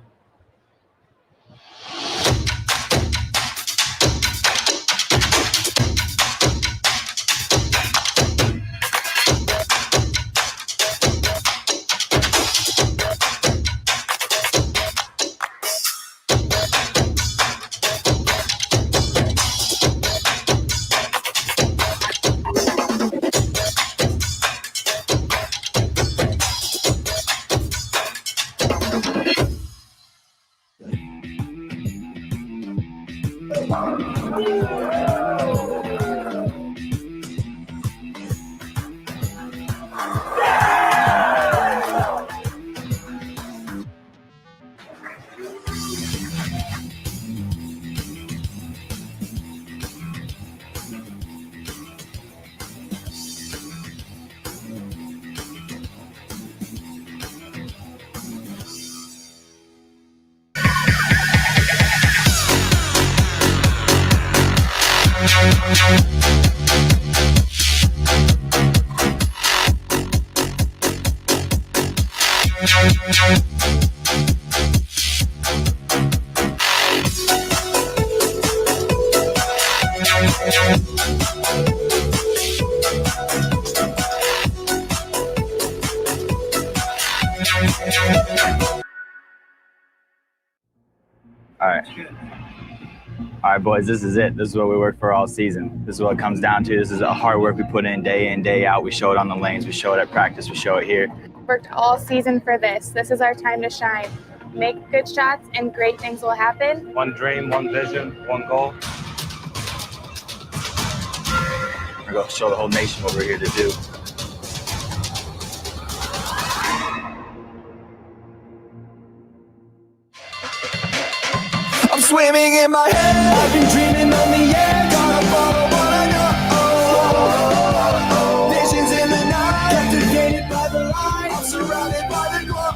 Speaker 4: All right, boys, this is it. This is what we worked for all season. This is what it comes down to. This is the hard work we put in, day out. We show it on the lanes. We show it at practice. We show it here.
Speaker 5: Worked all season for this. This is our time to shine. Make good shots and great things will happen.
Speaker 6: One dream, one vision, one goal.
Speaker 4: We're going to show the whole nation what we're here to do.
Speaker 7: I'm swimming in my head. I've been dreaming on the air. Gonna follow what I know. Visions in the night. Captivated by the light. I'm surrounded by the glow.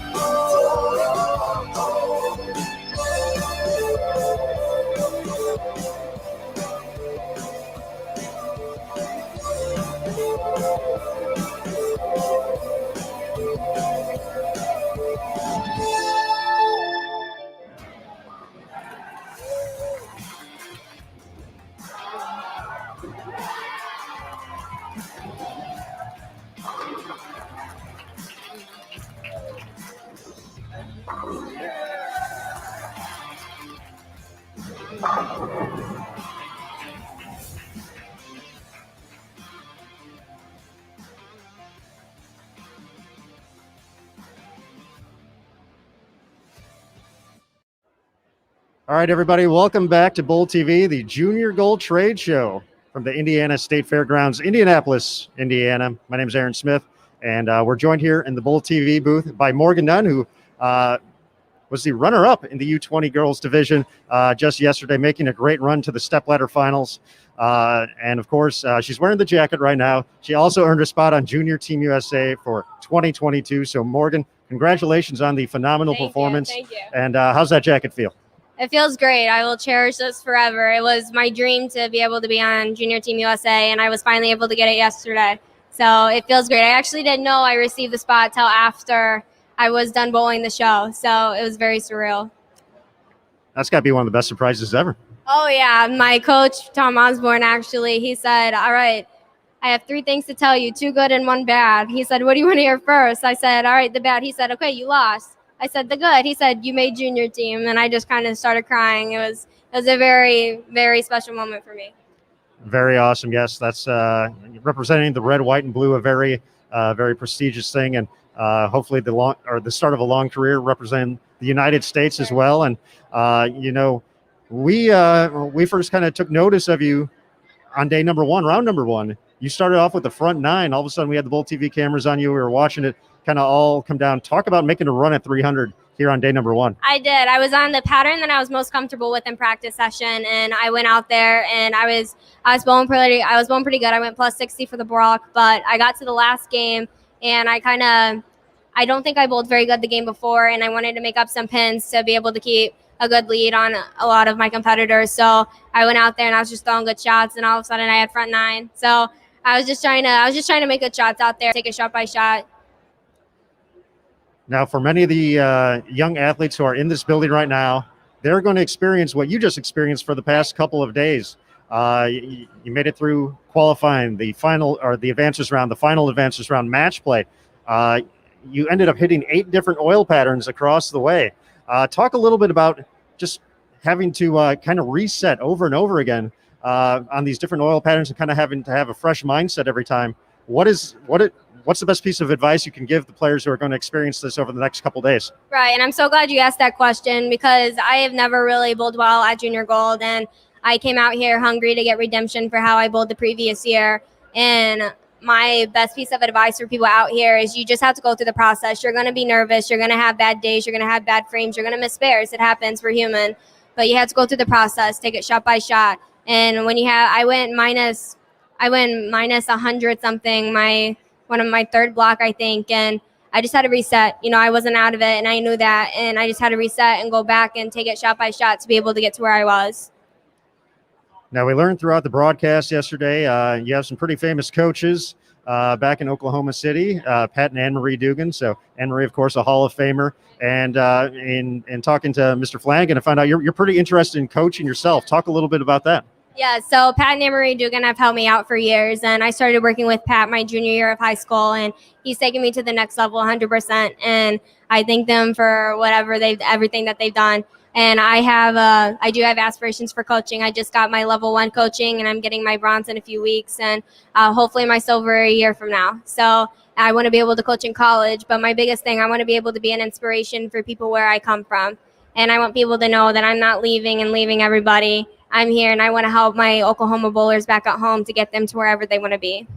Speaker 1: All right, everybody, welcome back to Bowl TV, the Junior Gold Trade Show from the Indiana State Fairgrounds, Indianapolis, Indiana. My name is Aaron Smith, and we're joined here in the Bowl TV booth by Morgan Nunn, who was the runner-up in the U20 girls division just yesterday, making a great run to the stepladder finals. And, of course, she's wearing the jacket right now. She also earned a spot on Junior Team USA for 2022. So, Morgan, congratulations on the phenomenal performance.
Speaker 16: Thank you.
Speaker 1: And how's that jacket feel?
Speaker 16: It feels great. I will cherish this forever. It was my dream to be able to be on Junior Team USA, and I was finally able to get it yesterday. So it feels great. I actually didn't know I received the spot till after I was done bowling the show. So it was very surreal.
Speaker 1: That's got to be one of the best surprises ever.
Speaker 16: Oh, yeah. My coach, Tom Osborne, actually, he said, all right, I have 3 things to tell you, 2 good and 1 bad. He said, what do you want to hear first? I said, all right, the bad. He said, okay, you lost. I said, the good. He said, you made junior team. And I just kind of started crying. It was a very, very special moment for me.
Speaker 1: Very awesome. Yes, that's representing the red, white, and blue, a very, very prestigious thing. And hopefully the start of a long career representing the United States as well. And, we first kind of took notice of you on day number 1, round number 1. You started off with the front 9. All of a sudden we had the Bowl TV cameras on you. We were watching it kind of all come down. Talk about making a run at 300 here on day number 1.
Speaker 16: I did. I was on the pattern that I was most comfortable with in practice session, and I went out there and I was bowling pretty good. I went plus 60 for the Brock, but I got to the last game and I don't think I bowled very good the game before, and I wanted to make up some pins to be able to keep a good lead on a lot of my competitors. So I went out there and I was just throwing good shots, and all of a sudden I had front 9. So I was just trying to make good shots out there, take it shot by shot.
Speaker 1: Now, for many of the young athletes who are in this building right now, they're going to experience what you just experienced for the past couple of days. You made it through qualifying, the final advances round match play. You ended up hitting 8 different oil patterns across the way. Talk a little bit about just having to kind of reset over and over again on these different oil patterns and kind of having to have a fresh mindset every time. What's the best piece of advice you can give the players who are going to experience this over the next couple of days?
Speaker 16: Right, and I'm so glad you asked that question because I have never really bowled well at Junior Gold, and I came out here hungry to get redemption for how I bowled the previous year. And my best piece of advice for people out here is you just have to go through the process. You're going to be nervous. You're going to have bad days. You're going to have bad frames. You're going to miss spares. It happens. We're human. But you have to go through the process, take it shot by shot. And I went minus 100 something, one of my third block, I think, and I just had to reset. I wasn't out of it, and I knew that, and I just had to reset and go back and take it shot by shot to be able to get to where I was.
Speaker 1: Now, we learned throughout the broadcast yesterday, you have some pretty famous coaches back in Oklahoma City, Pat and Anne-Marie Dugan. So Anne-Marie, of course, a Hall of Famer. And in talking to Mr. Flanagan, I found out you're pretty interested in coaching yourself. Talk a little bit about that.
Speaker 16: Yeah, so Pat and Anne-Marie Dugan have helped me out for years, and I started working with Pat my junior year of high school, and he's taken me to the next level 100%, and I thank them for everything that they've done. And I do have aspirations for coaching. I just got my level 1 coaching, and I'm getting my bronze in a few weeks, and hopefully my silver a year from now. So I want to be able to coach in college, but my biggest thing, I want to be able to be an inspiration for people where I come from, and I want people to know that I'm not leaving everybody. I'm here, and I want to help my Oklahoma bowlers back at home to get them to wherever they want to be.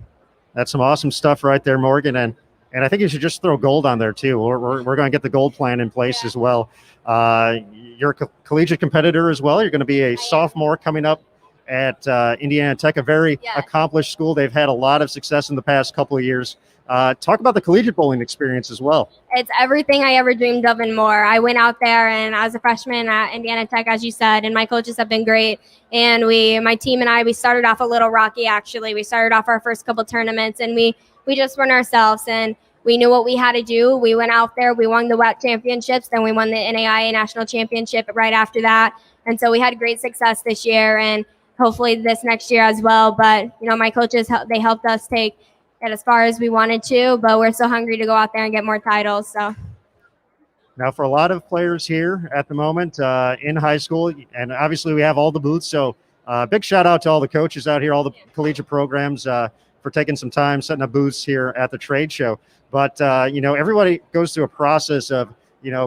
Speaker 1: That's some awesome stuff right there, Morgan. And I think you should just throw gold on there, too. We're going to get the gold plan in place as well. You're a collegiate competitor as well. You're going to be a sophomore coming up at Indiana Tech, a very accomplished school. They've had a lot of success in the past couple of years. Talk about the collegiate bowling experience as well.
Speaker 16: It's everything I ever dreamed of and more. I went out there, and I was a freshman at Indiana Tech, as you said, and my coaches have been great. And my team and I, we started off a little rocky, actually. We started off our first couple tournaments, and we just weren't ourselves, and we knew what we had to do. We went out there, we won the WET championships, then we won the NAIA national championship right after that. And so we had great success this year, and hopefully this next year as well. But, my coaches, they helped us take it as far as we wanted to, but we're so hungry to go out there and get more titles. So
Speaker 1: now for a lot of players here at the moment in high school, and obviously we have all the booths, so big shout out to all the coaches out here, all the collegiate programs for taking some time setting up booths here at the trade show. But everybody goes through a process of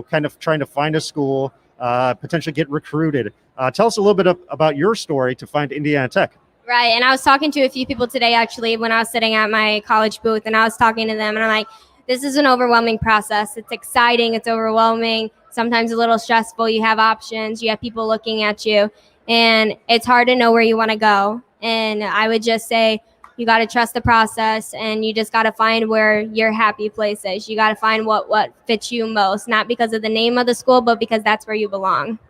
Speaker 1: kind of trying to find a school, potentially get recruited. Tell us a little bit about your story to find Indiana Tech.
Speaker 16: Right. And I was talking to a few people today, actually, when I was sitting at my college booth, and I was talking to them, and I'm like, this is an overwhelming process. It's exciting. It's overwhelming. Sometimes a little stressful. You have options. You have people looking at you, and it's hard to know where you want to go. And I would just say you got to trust the process, and you just got to find where your happy place is. You got to find what fits you most, not because of the name of the school, but because that's where you belong.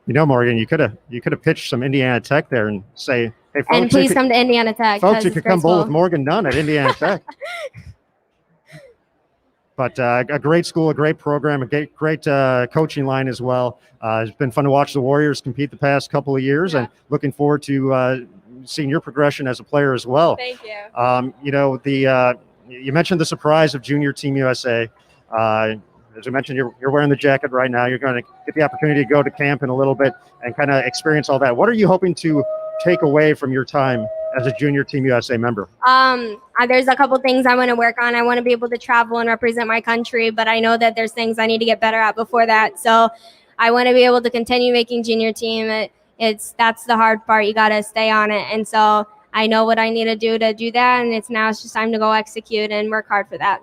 Speaker 1: You know, Morgan, you could have pitched some Indiana Tech there and say, "Hey, folks,
Speaker 16: And please come to Indiana Tech.
Speaker 1: Folks, you could come bowl with Morgan Nunn at Indiana Tech." But a great school, a great program, a great coaching line as well. It's been fun to watch the Warriors compete the past couple of years, and looking forward to seeing your progression as a player as well.
Speaker 16: Thank you.
Speaker 1: You know, you mentioned the surprise of Junior Team USA. As I mentioned, you're wearing the jacket right now. You're going to get the opportunity to go to camp in a little bit and kind of experience all that. What are you hoping to take away from your time as a Junior Team USA member?
Speaker 16: There's a couple things I want to work on. I want to be able to travel and represent my country, but I know that there's things I need to get better at before that. So I want to be able to continue making Junior Team. That's the hard part. You got to stay on it. And so I know what I need to do that. And it's just time to go execute and work hard for that.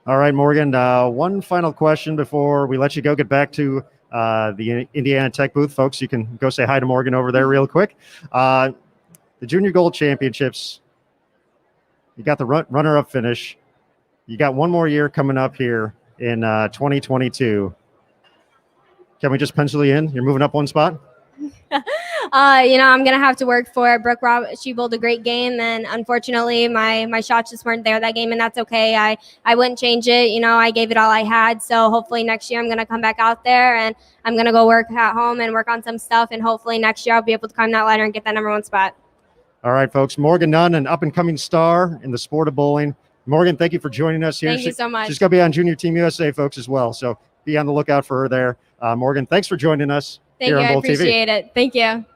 Speaker 1: All right, Morgan, one final question before we let you go get back to the Indiana Tech booth. Folks, you can go say hi to Morgan over there real quick. The Junior Gold Championships, you got the runner-up finish. You got one more year coming up here in 2022. Can we just pencil you in? You're moving up one spot?
Speaker 16: I'm going to have to work for it. Brooke Roberts, she bowled a great game, and unfortunately my shots just weren't there that game, and that's okay. I wouldn't change it. I gave it all I had, so hopefully next year I'm going to come back out there, and I'm going to go work at home and work on some stuff, and hopefully next year I'll be able to climb that ladder and get that number one spot.
Speaker 1: All right, folks. Morgan Nunn, an up-and-coming star in the sport of bowling. Morgan, thank you for joining us here.
Speaker 16: Thank you so much.
Speaker 1: She's going to be on Junior Team USA, folks, as well, so be on the lookout for her there. Morgan, thanks for joining us.
Speaker 16: Thank you. I appreciate it. Thank you.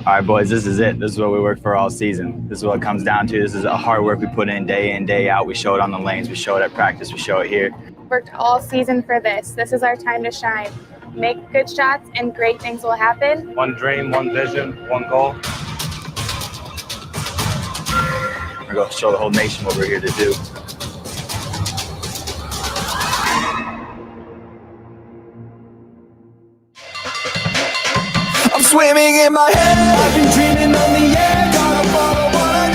Speaker 4: All right, boys, this is it. This is what we worked for all season. This is what it comes down to. This is a hard work we put in, day out. We show it on the lanes. We show it at practice. We show it here.
Speaker 5: Worked all season for this. This is our time to shine. Make good shots and great things will happen.
Speaker 6: One dream, one vision, one goal.
Speaker 4: We're going to show the whole nation what we're here to do.
Speaker 7: I'm swimming in my head. I've been dreaming on the air. Gotta follow what I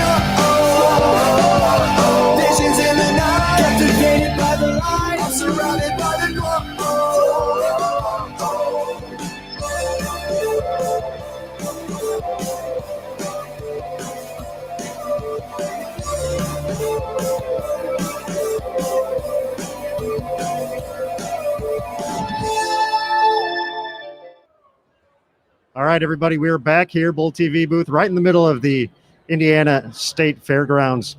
Speaker 7: know. Visions in the night. Captivated by the light. I'm surrounded by the glow.
Speaker 1: All right, everybody, we're back here, Bull TV booth, right in the middle of the Indiana State Fairgrounds.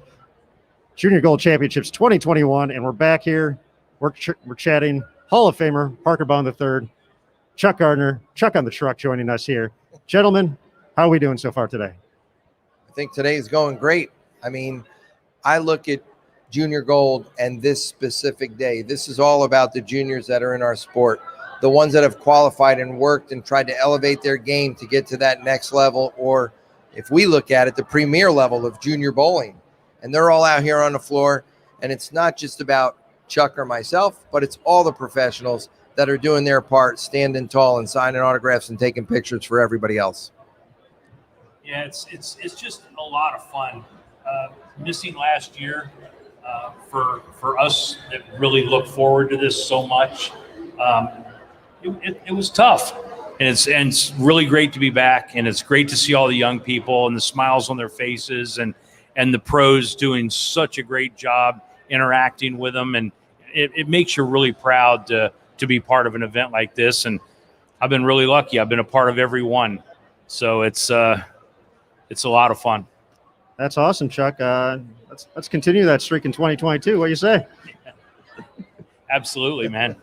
Speaker 1: Junior Gold Championships 2021, and we're back here. We're chatting Hall of Famer Parker Bond III, Chuck Gardner, Chuck on the truck joining us here. Gentlemen, how are we doing so far today?
Speaker 17: I think today is going great. I mean, I look at Junior Gold and this specific day. This is all about the juniors that are in our sport, the ones that have qualified and worked and tried to elevate their game to get to that next level, or if we look at it, the premier level of junior bowling. And they're all out here on the floor, and it's not just about Chuck or myself, but it's all the professionals that are doing their part, standing tall and signing autographs and taking pictures for everybody else.
Speaker 18: Yeah, it's just a lot of fun. Missing last year for us that really look forward to this so much. It was tough, and it's really great to be back, and it's great to see all the young people and the smiles on their faces, and the pros doing such a great job interacting with them, and it makes you really proud to be part of an event like this. And I've been really lucky. I've been a part of every one, so it's a lot of fun.
Speaker 1: That's awesome, Chuck. Let's continue that streak in 2022. What do you say?
Speaker 18: Absolutely, man.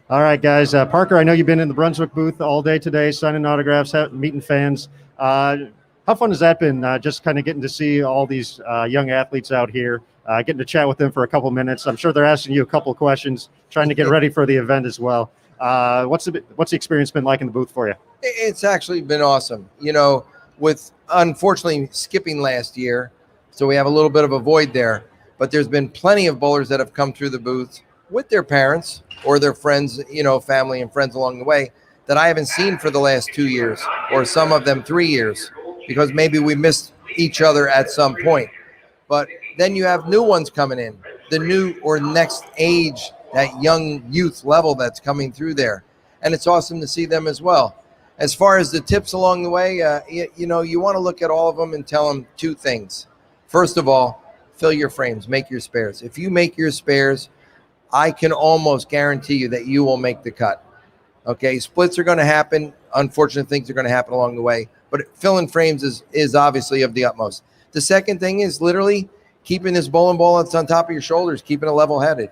Speaker 1: All right, guys. Parker, I know you've been in the Brunswick booth all day today, signing autographs, meeting fans. How fun has that been, just kind of getting to see all these young athletes out here, getting to chat with them for a couple minutes? I'm sure they're asking you a couple of questions, trying to get ready for the event as well. What's the experience been like in the booth for you?
Speaker 17: It's actually been awesome. You know, with unfortunately skipping last year, so we have a little bit of a void there, but there's been plenty of bowlers that have come through the booth with their parents or their friends, you know, family and friends along the way that I haven't seen for the last 2 years, or some of them 3 years, because maybe we missed each other at some point. But then you have new ones coming in, the new or next age, that young youth level that's coming through there. And it's awesome to see them as well. As far as the tips along the way, you know, you want to look at all of them and tell them two things. First of all, fill your frames, make your spares. If you make your spares, I can almost guarantee you that you will make the cut. Okay, splits are going to happen. Unfortunate things are going to happen along the way. But filling frames is obviously of the utmost. The second thing is literally keeping this bowling ball that's on top of your shoulders, keeping it level-headed.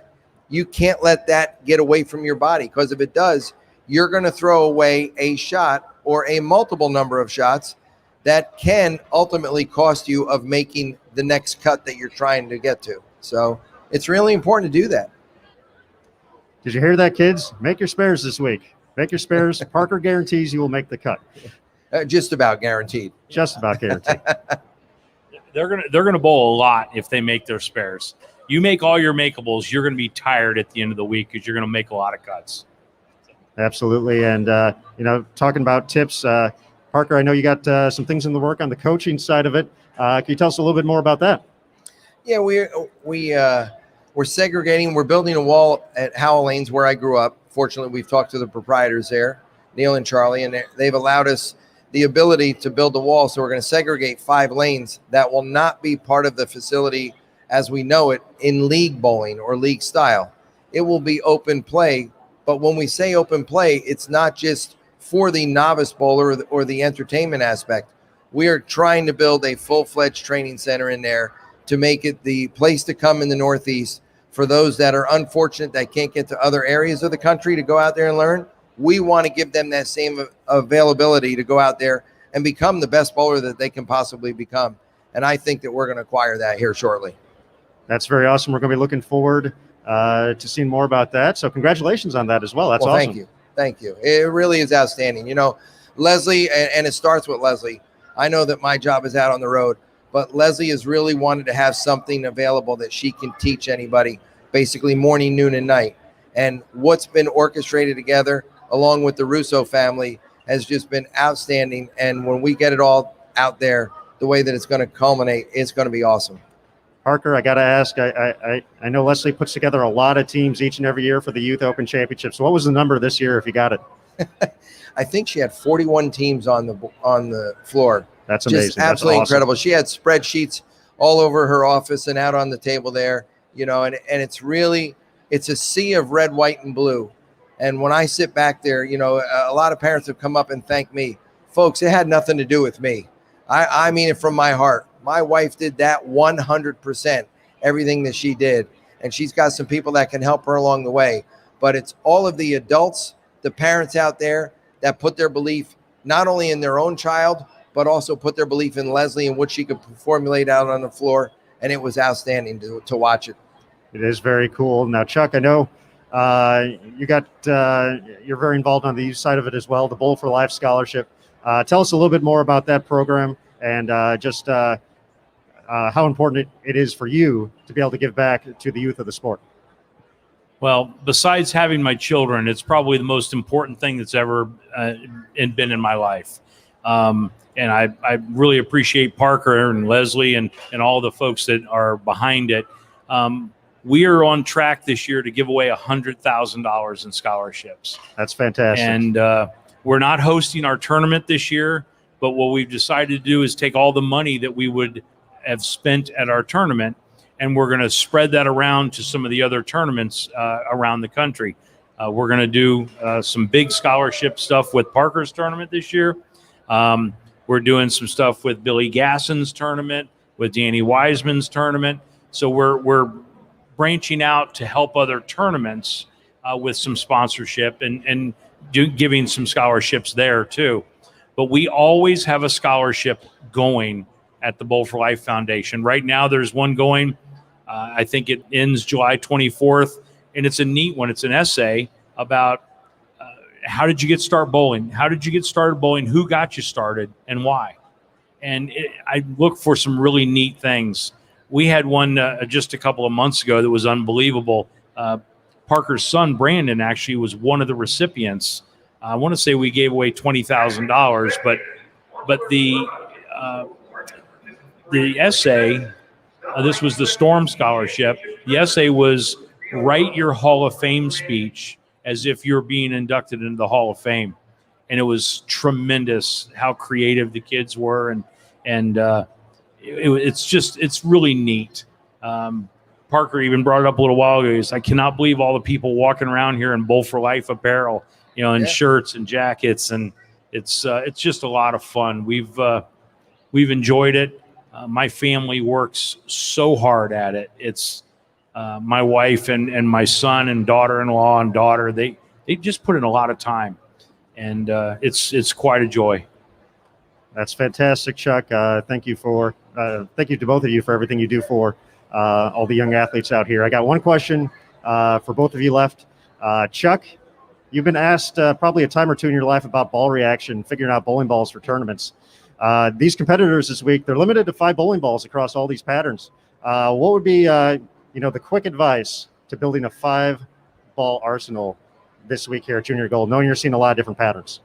Speaker 17: You can't let that get away from your body, because if it does, you're going to throw away a shot or a multiple number of shots that can ultimately cost you of making the next cut that you're trying to get to. So it's really important to do that.
Speaker 1: Did you hear that, kids? Make your spares this week. Make your spares. Parker guarantees you will make the cut.
Speaker 17: Just about guaranteed.
Speaker 1: Just about guaranteed.
Speaker 18: They're gonna bowl a lot if they make their spares. You make all your makeables, you're gonna be tired at the end of the week because you're gonna make a lot of cuts.
Speaker 1: Absolutely. And, you know, talking about tips, Parker, I know you got some things in the work on the coaching side of it. Can you tell us a little bit more about that?
Speaker 17: Yeah, we're segregating. We're building a wall at Howell Lanes where I grew up. Fortunately, we've talked to the proprietors there, Neil and Charlie, and they've allowed us the ability to build the wall. So we're going to segregate 5 lanes that will not be part of the facility as we know it in league bowling or league style. It will be open play. But when we say open play, it's not just for the novice bowler or the entertainment aspect. We are trying to build a full-fledged training center in there to make it the place to come in the Northeast for those that are unfortunate that can't get to other areas of the country to go out there and learn. We want to give them that same availability to go out there and become the best bowler that they can possibly become. And I think that we're going to acquire that here shortly.
Speaker 1: That's very awesome. We're going to be looking forward to seeing more about that. So congratulations on that as well. That's awesome.
Speaker 17: Thank you. Thank you. It really is outstanding. You know, Leslie, and it starts with Leslie. I know that my job is out on the road, but Leslie has really wanted to have something available that she can teach anybody, basically morning, noon, and night. And what's been orchestrated together along with the Russo family has just been outstanding. And when we get it all out there, the way that it's going to culminate, it's going to be awesome.
Speaker 1: Parker, I got to ask, I know Leslie puts together a lot of teams each and every year for the Youth Open Championships. What was the number this year if you got it?
Speaker 17: I think she had 41 teams on the floor.
Speaker 1: That's amazing.
Speaker 17: Just absolutely incredible. She had spreadsheets all over her office and out on the table there, you know, and it's really, it's a sea of red, white, and blue. And when I sit back there, you know, a lot of parents have come up and thanked me. Folks, it had nothing to do with me. I mean it from my heart. My wife did that 100%, everything that she did. And she's got some people that can help her along the way. But it's all of the adults, the parents out there that put their belief not only in their own child, but also put their belief in Leslie and what she could formulate out on the floor. And it was outstanding to watch it.
Speaker 1: It is very cool. Now, Chuck, I know you're very involved on the youth side of it as well, the Bowl for Life Scholarship. Tell us a little bit more about that program and just how important it is for you to be able to give back to the youth of the sport.
Speaker 18: Well, besides having my children, it's probably the most important thing that's ever been in my life. And I really appreciate Parker and Leslie and all the folks that are behind it. We are on track this year to give away $100,000 in scholarships.
Speaker 1: That's fantastic.
Speaker 18: And we're not hosting our tournament this year, but what we've decided to do is take all the money that we would have spent at our tournament, and we're going to spread that around to some of the other tournaments around the country. We're going to do some big scholarship stuff with Parker's tournament this year. We're doing some stuff with Billy Gasson's tournament, with Danny Wiseman's tournament. So we're branching out to help other tournaments with some sponsorship and giving some scholarships there too. But we always have a scholarship going at the Bowl for Life Foundation. Right now there's one going. I think it ends July 24th, and it's a neat one. It's an essay about how did you get started bowling? How did you get started bowling? Who got you started and why? And I look for some really neat things. We had one just a couple of months ago that was unbelievable. Parker's son, Brandon, actually was one of the recipients. I want to say we gave away $20,000, but the essay, this was the Storm Scholarship. The essay was write your Hall of Fame speech as if you're being inducted into the Hall of Fame. And it was tremendous how creative the kids were. It's really neat. Parker even brought it up a little while ago. He goes, I cannot believe all the people walking around here in Bowl for Life apparel, and shirts and jackets. And it's just a lot of fun. We've enjoyed it. My family works so hard at it. It's my wife and my son and daughter-in-law and daughter. They just put in a lot of time, and it's quite a joy.
Speaker 1: That's fantastic, Chuck. Thank you to both of you for everything you do for all the young athletes out here. I got one question for both of you left. Chuck, you've been asked probably a time or two in your life about ball reaction, figuring out bowling balls for tournaments. These competitors this week, they're limited to 5 bowling balls across all these patterns. What would be the quick advice to building a 5-ball arsenal this week here at Junior Gold, knowing you're seeing a lot of different patterns?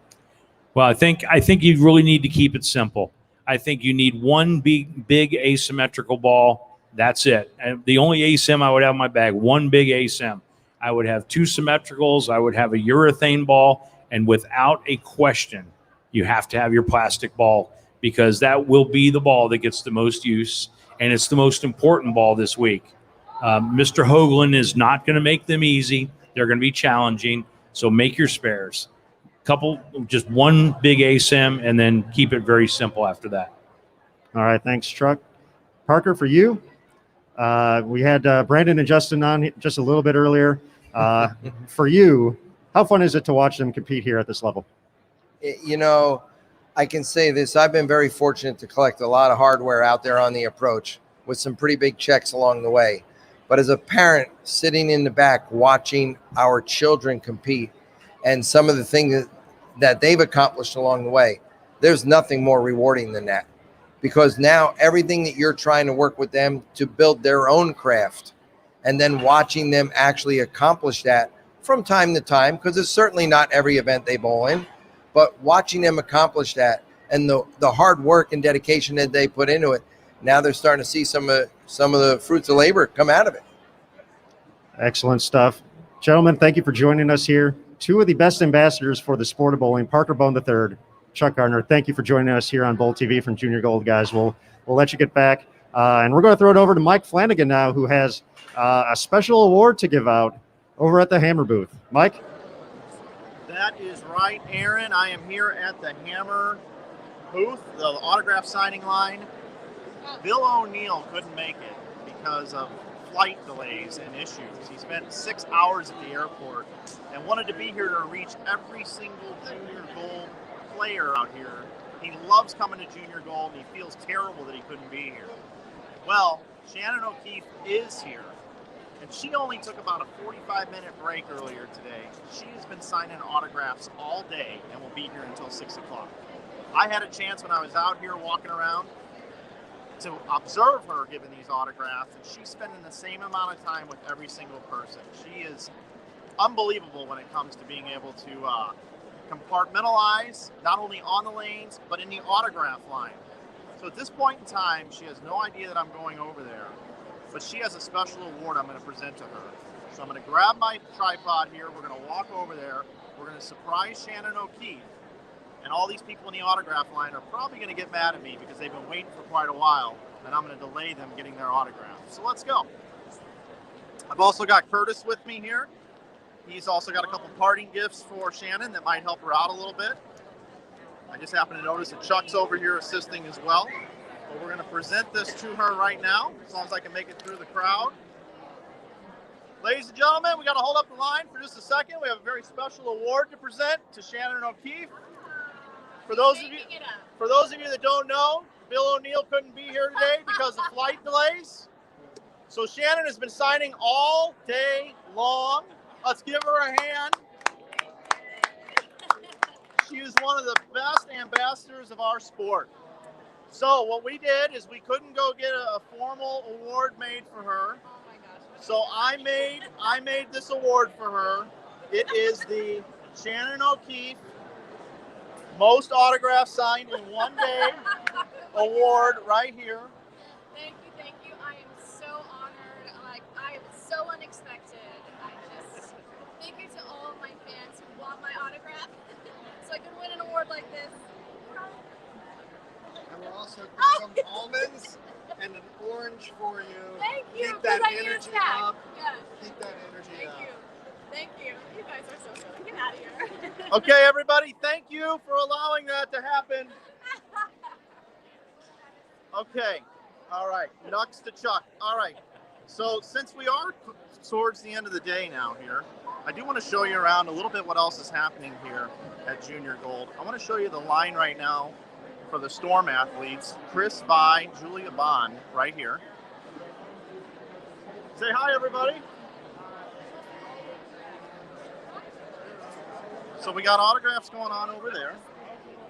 Speaker 18: Well, I think you really need to keep it simple. I think you need one big asymmetrical ball. That's it. And the only ASIM I would have in my bag, one big ASIM. I would have 2 symmetricals. I would have a urethane ball. And without a question, you have to have your plastic ball, because that will be the ball that gets the most use. And it's the most important ball this week. Mr. Hoagland is not going to make them easy. They're going to be challenging. So make your spares. Just one big ASIM, and then keep it very simple after that.
Speaker 1: All right, thanks, Chuck. Parker, for you, we had Brandon and Justin on just a little bit earlier. For you, how fun is it to watch them compete here at this level?
Speaker 17: I can say this. I've been very fortunate to collect a lot of hardware out there on the approach with some pretty big checks along the way. But as a parent sitting in the back watching our children compete and some of the things that they've accomplished along the way, there's nothing more rewarding than that. Because now everything that you're trying to work with them to build their own craft, and then watching them actually accomplish that from time to time, because it's certainly not every event they bowl in, but watching them accomplish that and the hard work and dedication that they put into it, now they're starting to see some of the fruits of labor come out of it.
Speaker 1: Excellent stuff. Gentlemen, thank you for joining us here. 2 of the best ambassadors for the sport of bowling, Parker Bone III, Chuck Gardner. Thank you for joining us here on Bowl TV from Junior Gold, guys. We'll let you get back. And we're going to throw it over to Mike Flanagan now, who has a special award to give out over at the Hammer booth. Mike?
Speaker 3: That is right, Aaron. I am here at the Hammer booth, the autograph signing line. Bill O'Neill couldn't make it because of flight delays and issues. He spent 6 hours at the airport and wanted to be here to reach every single junior gold player out here. He loves coming to junior gold and he feels terrible that he couldn't be here. Well, Shannon O'Keefe is here, and she only took about a 45-minute break earlier today. She has been signing autographs all day and will be here until 6 o'clock. I had a chance when I was out here walking around to observe her giving these autographs, and she's spending the same amount of time with every single person. She is unbelievable when it comes to being able to compartmentalize, not only on the lanes, but in the autograph line. So at this point in time, she has no idea that I'm going over there, but she has a special award I'm going to present to her. So I'm going to grab my tripod here, we're going to walk over there, we're going to surprise Shannon O'Keefe, and all these people in the autograph line are probably going to get mad at me because they've been waiting for quite a while, and I'm going to delay them getting their autograph. So let's go. I've also got Curtis with me here. He's also got a couple parting gifts for Shannon that might help her out a little bit. I just happened to notice that Chuck's over here assisting as well. But we're going to present this to her right now, as long as I can make it through the crowd. Ladies and gentlemen, we got to hold up the line for just a second. We have a very special award to present to Shannon O'Keefe. For those of you that don't know, Bill O'Neill couldn't be here today because of flight delays. So Shannon has been signing all day long. Let's give her a hand. She is one of the best ambassadors of our sport. So what we did is we couldn't go get a formal award made for her. So I made this award for her. It is the Shannon O'Keefe Most Autographs Signed in One Day award right here.
Speaker 19: Thank you. I am so honored. Like, I am so unexpected. Thank you to all of my fans who want my autograph so I can win an award like this.
Speaker 1: And we'll also get some almonds and an orange for you.
Speaker 19: Thank you.
Speaker 1: Keep that
Speaker 19: I
Speaker 1: energy
Speaker 19: used that.
Speaker 1: up.
Speaker 19: Yes.
Speaker 1: Keep that energy up.
Speaker 19: Thank you. You guys are so silly. Get out of here.
Speaker 3: Okay, everybody, thank you for allowing that to happen. Okay, all right, Nux to Chuck. All right, so since we are towards the end of the day now here, I do want to show you around a little bit what else is happening here at Junior Gold. I want to show you the line right now for the Storm athletes. Chris Vi, Julia Bond, right here. Say hi, everybody. So we got autographs going on over there.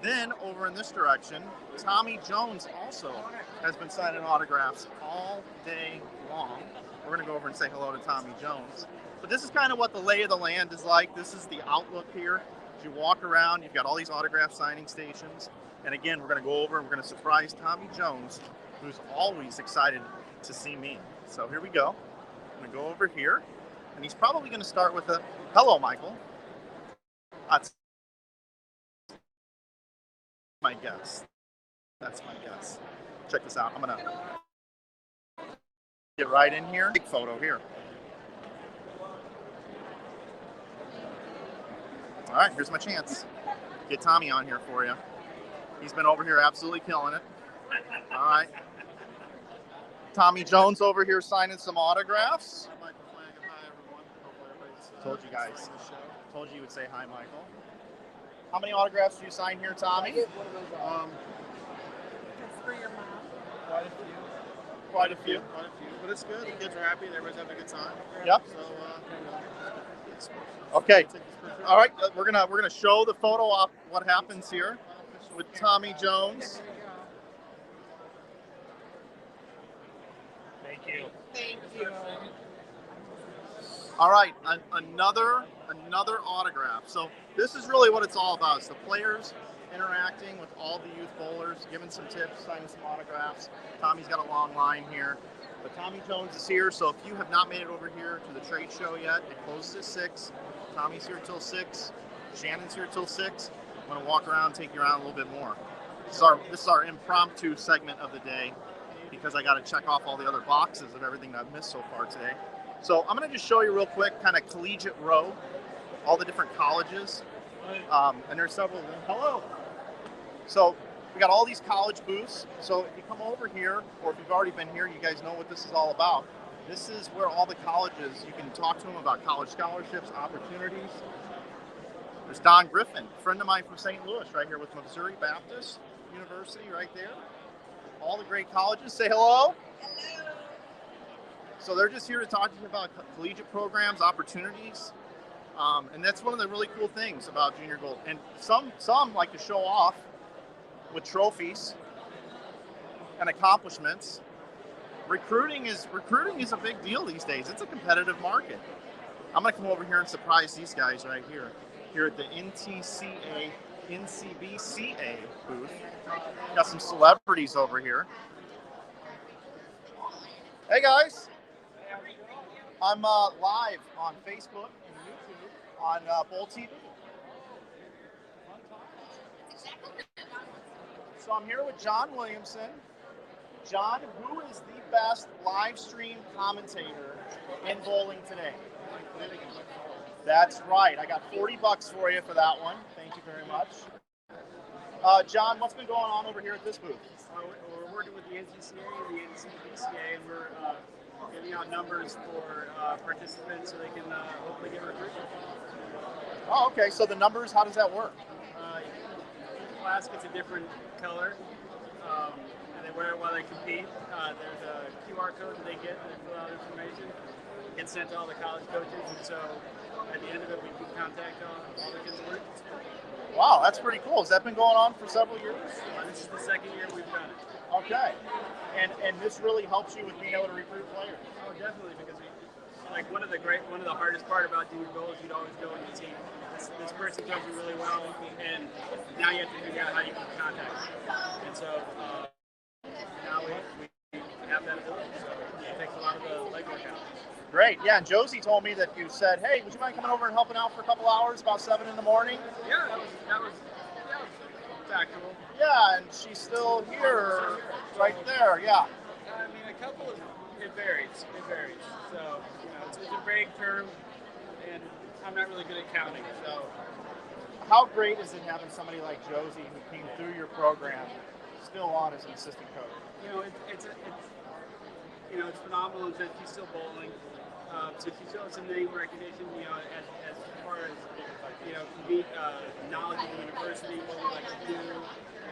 Speaker 3: Then over in this direction, Tommy Jones also has been signing autographs all day long. We're gonna go over and say hello to Tommy Jones. But this is kind of what the lay of the land is like. This is the outlook here. As you walk around, you've got all these autograph signing stations. And again, we're gonna go over and we're gonna surprise Tommy Jones, who's always excited to see me. So here we go. I'm gonna go over here, and he's probably gonna start with a, hello, Michael. That's my guess. That's my guess. Check this out. I'm gonna get right in here. Big photo here. All right, here's my chance. Get Tommy on here for you. He's been over here absolutely killing it. All right. Tommy Jones over here signing some autographs. Told you guys. Told you would say hi, Michael. How many autographs do you sign here, Tommy?
Speaker 19: For your mom.
Speaker 3: Quite a few. Quite a few.
Speaker 14: But it's good. The kids are happy. Everybody's having a good time.
Speaker 3: Yep.
Speaker 14: So,
Speaker 3: Okay. All right. We're gonna show the photo op what happens here with Tommy Jones.
Speaker 18: Thank you.
Speaker 19: Thank you.
Speaker 3: All right, another autograph. So this is really what it's all about. It's the players interacting with all the youth bowlers, giving some tips, signing some autographs. Tommy's got a long line here. But Tommy Jones is here, so if you have not made it over here to the trade show yet, it closes at 6. Tommy's here till 6. Shannon's here till 6. I'm going to walk around and take you around a little bit more. This is our impromptu segment of the day because I got to check off all the other boxes of everything that I've missed so far today. So I'm going to just show you real quick, kind of collegiate row, all the different colleges, and there's several of them. Hello. So We got all these college booths. So if you come over here, or if you've already been here, you guys know what this is all about. This is where all the colleges, you can talk to them about college scholarships, opportunities. There's Don Griffin, a friend of mine from St. Louis, right here with Missouri Baptist University right there. All the great colleges. Say hello. Hello. So they're just here to talk to you about collegiate programs, opportunities. And that's one of the really cool things about Junior Gold. And some like to show off with trophies and accomplishments. Recruiting is a big deal these days. It's a competitive market. I'm gonna come over here and surprise these guys right here at the NCBCA booth. Got some celebrities over here. Hey guys, I'm live on Facebook and YouTube on Bowl TV. So I'm here with John Williamson. John, who is the best live stream commentator in bowling today? That's right. I got $40 for you for that one. Thank you very much. John, what's been going on over here at this booth?
Speaker 20: We're working with the NCCA and the NCBCA, and we're giving out numbers for participants so they can hopefully get recruited.
Speaker 3: Oh, okay. So the numbers, how does that work?
Speaker 20: Each class gets a different color. And they wear it while they compete. There's a QR code that they get and they fill out information. It gets sent to all the college coaches, and so at the end of it, we can contact all the kids that work.
Speaker 3: Wow, that's pretty cool. Has that been going on for several years?
Speaker 20: This is the second year we've done it.
Speaker 3: Okay. And this really helps you with being able to recruit players?
Speaker 20: Oh, definitely, because one of the hardest part about Junior Gold is you'd always go in the team. This person does you really well, and now you have to figure out how you can contact them. And so now we have that ability, so it takes a lot of the legwork out.
Speaker 3: Great. Yeah, and Josie told me that you said, hey, would you mind coming over and helping out for a couple hours, about 7 in the morning?
Speaker 20: Yeah, that was factual.
Speaker 3: Yeah, and she's still here, right there, yeah.
Speaker 20: I mean, a couple of, it varies. So, it's a vague term, and I'm not really good at counting, so.
Speaker 3: How great is it having somebody like Josie who came through your program still on as an assistant coach?
Speaker 20: It's phenomenal that she's still bowling. So she still has some name recognition, as far as, knowledge of the university, what we like to do.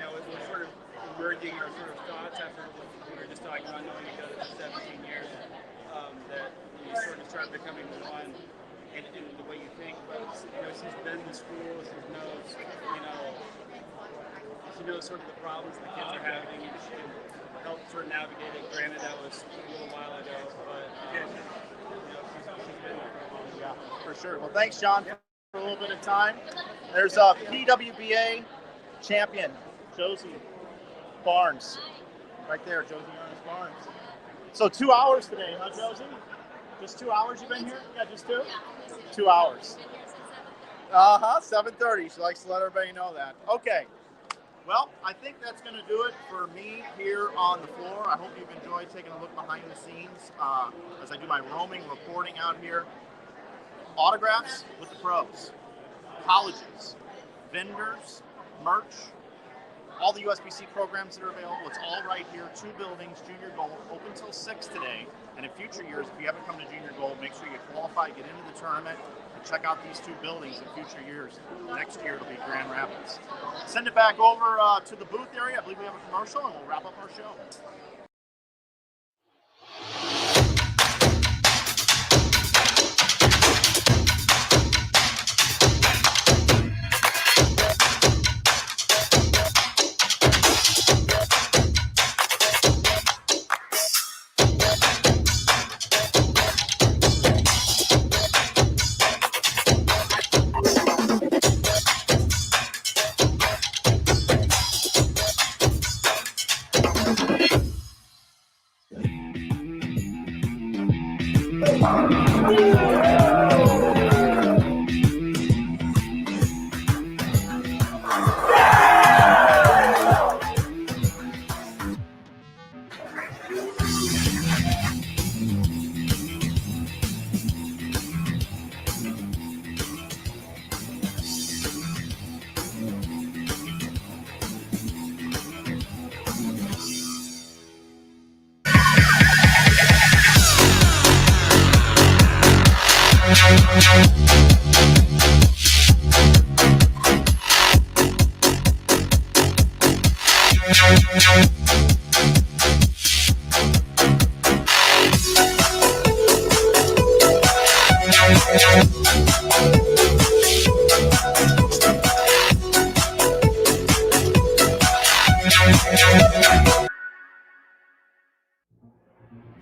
Speaker 20: We're sort of merging our sort of thoughts after we were just talking about knowing each other for 17 years, that we sort of start becoming one in the way you think. But, she's been in school, she knows sort of the problems the kids are having, and she can help sort of navigate it. Granted, that was a little while ago, but she's been there.
Speaker 3: Yeah, for sure. Well, thanks, John, for a little bit of time. There's a PWBA champion, Josie Barnes, right there, Josie Barnes. So 2 hours today, huh, Josie? Just 2 hours you've been here? Yeah, just 2? 2 hours. 7:30. She likes to let everybody know that. Okay. Well, I think that's going to do it for me here on the floor. I hope you've enjoyed taking a look behind the scenes as I do my roaming reporting out here. Autographs with the pros, colleges, vendors, merch, all the USBC programs that are available. It's all right here. 2 buildings, Junior Gold, open till 6 today. And in future years, if you haven't come to Junior Gold, make sure you qualify, get into the tournament, and check out these 2 buildings in future years. Next year, it'll be Grand Rapids. Send it back over to the booth area. I believe we have a commercial, and we'll wrap up our show.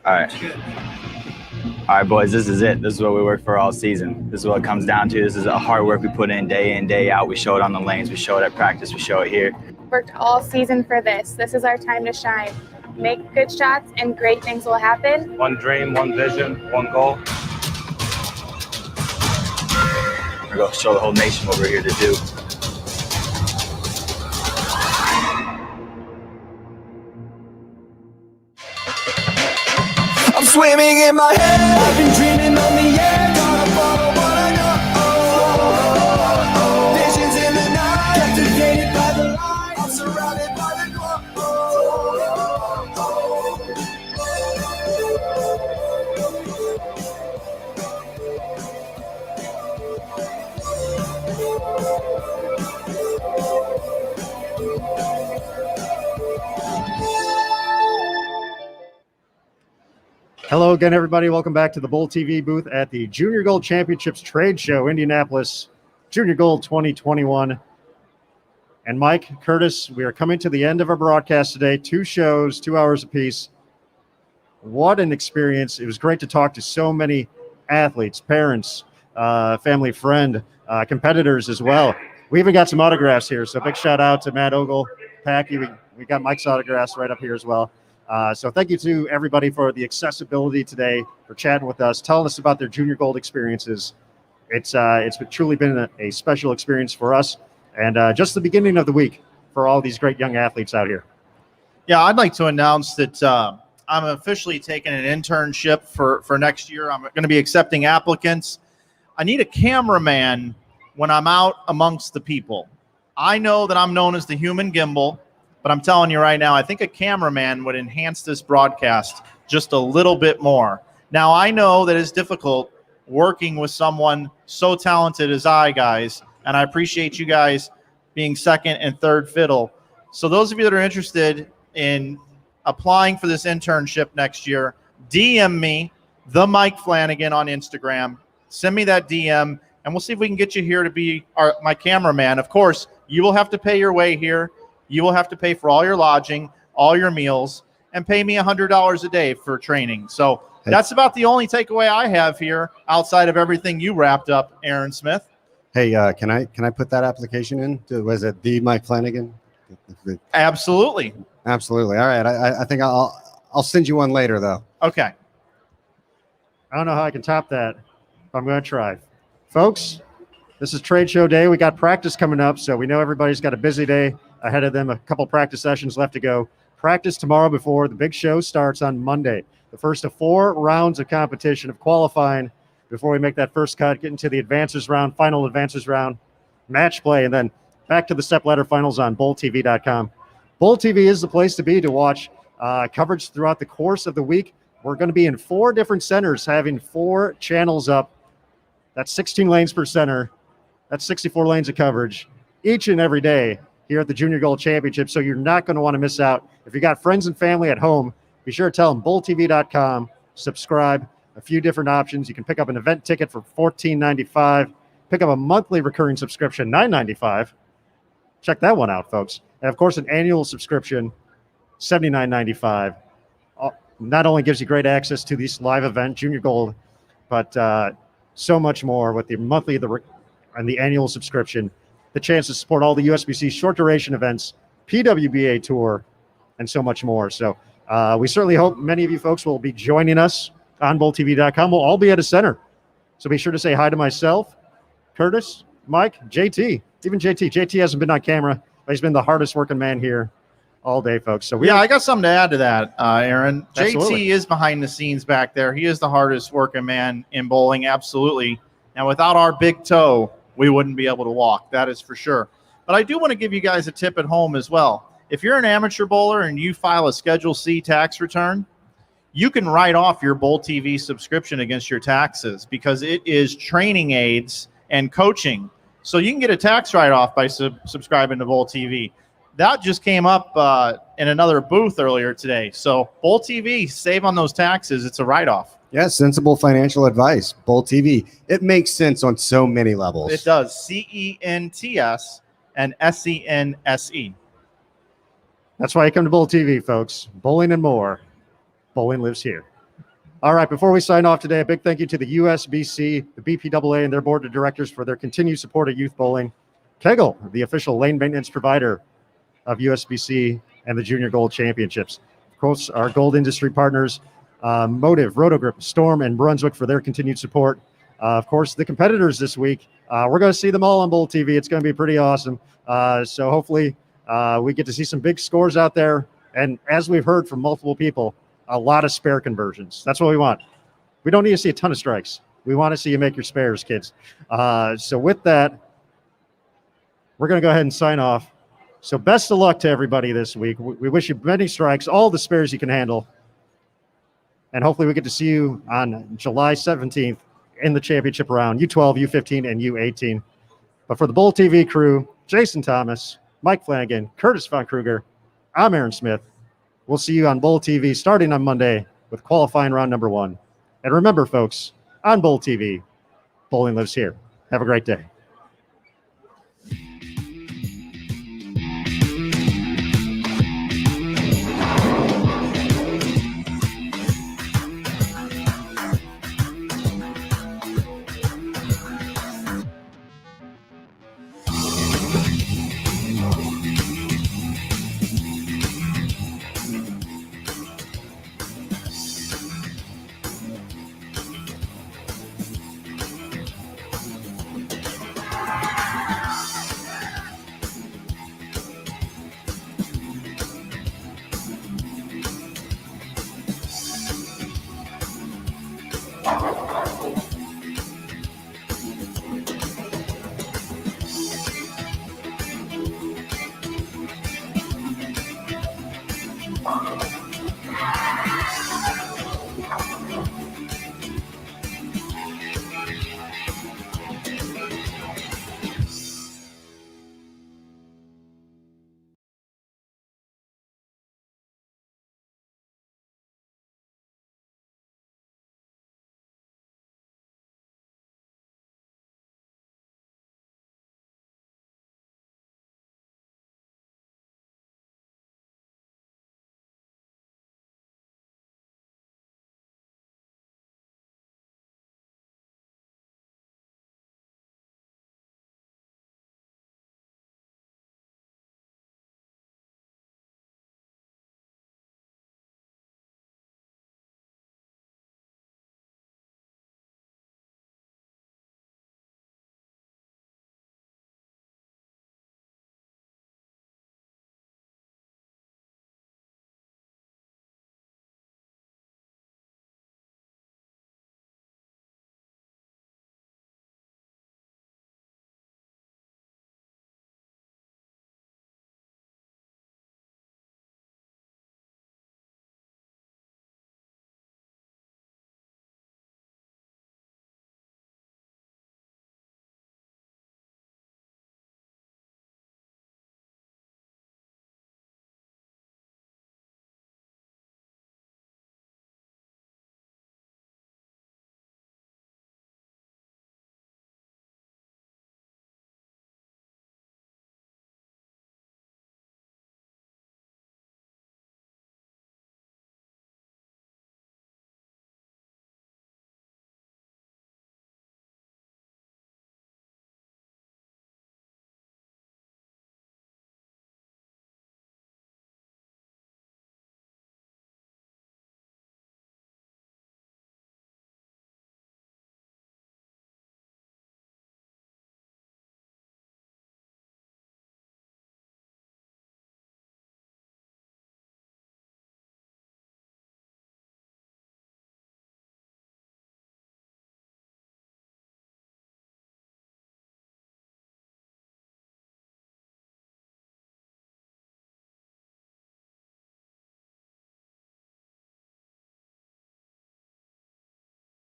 Speaker 4: All right. All right, boys, this is it. This is what we worked for all season. This is what it comes down to. This is the hard work we put in, day out. We show it on the lanes. We show it at practice. We show it here.
Speaker 5: Worked all season for this. This is our time to shine. Make good shots and great things will happen.
Speaker 6: One dream, one vision, one goal.
Speaker 4: We're going to show the whole nation what we're here to do.
Speaker 7: I'm swimming in my head. I've been dreaming on the air. Gotta follow what I know. Visions in the night, captivated by the light. I'm surrounded by the glow.
Speaker 1: Hello again, everybody. Welcome back to the Bowl TV booth at the Junior Gold Championships Trade Show, Indianapolis, Junior Gold 2021. And Mike, Curtis, we are coming to the end of our broadcast today. 2 shows, 2 hours apiece. What an experience. It was great to talk to so many athletes, parents, family, friend, competitors as well. We even got some autographs here, so big shout out to Matt Ogle, Packy. We got Mike's autographs right up here as well. So thank you to everybody for the accessibility today, for chatting with us, telling us about their Junior Gold experiences. It's truly been a special experience for us, and just the beginning of the week for all these great young athletes out here.
Speaker 3: Yeah, I'd like to announce that I'm officially taking an internship for next year. I'm going to be accepting applicants. I need a cameraman when I'm out amongst the people. I know that I'm known as the human gimbal, but I'm telling you right now, I think a cameraman would enhance this broadcast just a little bit more. Now, I know that it's difficult working with someone so talented as guys, and I appreciate you guys being second and third fiddle. So those of you that are interested in applying for this internship next year, DM me, the Mike Flanagan on Instagram. Send me that DM, and we'll see if we can get you here to be my cameraman. Of course, you will have to pay your way here. You will have to pay for all your lodging, all your meals, and pay me $100 a day for training. So that's about the only takeaway I have here outside of everything you wrapped up, Aaron Smith.
Speaker 2: Hey, can I put that application in? Was it the Mike Flanagan?
Speaker 3: Absolutely.
Speaker 2: Absolutely. All right. I think I'll send you one later though.
Speaker 3: Okay.
Speaker 1: I don't know how I can top that, but I'm going to try. Folks, this is trade show day. We got practice coming up, so we know everybody's got a busy day ahead of them, a couple practice sessions left to go. Practice tomorrow before the big show starts on Monday. The first of 4 rounds of competition of qualifying before we make that first cut, get into the advances round, final advances round, match play, and then back to the step-ladder finals on BowlTV.com. Bowl TV is the place to be to watch coverage throughout the course of the week. We're going to be in 4 different centers, having 4 channels up. That's 16 lanes per center. That's 64 lanes of coverage each and every day here at the Junior Gold Championship, so you're not going to want to miss out. If you got friends and family at home, be sure to tell them BowlTV.com, subscribe, a few different options. You can pick up an event ticket for $14.95, pick up a monthly recurring subscription, $9.95. Check that one out, folks. And, of course, an annual subscription, $79.95. Not only gives you great access to this live event, Junior Gold, but so much more with the monthly and the annual subscription. The chance to support all the USBC short duration events, PWBA Tour, and so much more. So we certainly hope many of you folks will be joining us on BowlTV.com. We'll all be at a center. So be sure to say hi to myself, Curtis, Mike, JT, even JT. JT hasn't been on camera, but he's been the hardest working man here all day, folks. So
Speaker 3: I got something to add to that, Aaron.
Speaker 1: Absolutely.
Speaker 3: JT is behind the scenes back there. He is the hardest working man in bowling, absolutely. And without our big toe, we wouldn't be able to walk. That is for sure. But I do want to give you guys a tip at home as well. If you're an amateur bowler and you file a Schedule C tax return, you can write off your Bowl TV subscription against your taxes because it is training aids and coaching. So you can get a tax write-off by subscribing to Bowl TV. That just came up in another booth earlier today. So Bowl TV, save on those taxes. It's a write-off.
Speaker 2: Yeah, sensible financial advice. Bowl TV. It makes sense on so many levels.
Speaker 3: It does. CENTS and SENSE.
Speaker 1: That's why you come to Bowl TV, folks. Bowling and more. Bowling lives here. All right, before we sign off today, a big thank you to the USBC, the BPAA, and their board of directors for their continued support of youth bowling. Kegel, the official lane maintenance provider of USBC and the Junior Gold Championships. Of course, our gold industry partners, Motive, Roto Grip, Storm, and Brunswick for their continued support. Of course, the competitors this week, we're going to see them all on Bowl TV. It's going to be pretty awesome. So hopefully we get to see some big scores out there. And as we've heard from multiple people, a lot of spare conversions. That's what we want. We don't need to see a ton of strikes. We want to see you make your spares, kids. So with that, we're going to go ahead and sign off. So best of luck to everybody this week. We wish you many strikes, all the spares you can handle. And hopefully we get to see you on July 17th in the championship round, U12, U15, and U18. But for the Bowl TV crew, Jason Thomas, Mike Flanagan, Curtis Von Kruger, I'm Aaron Smith. We'll see you on Bowl TV starting on Monday with qualifying round number 1. And remember, folks, on Bowl TV, bowling lives here. Have a great day.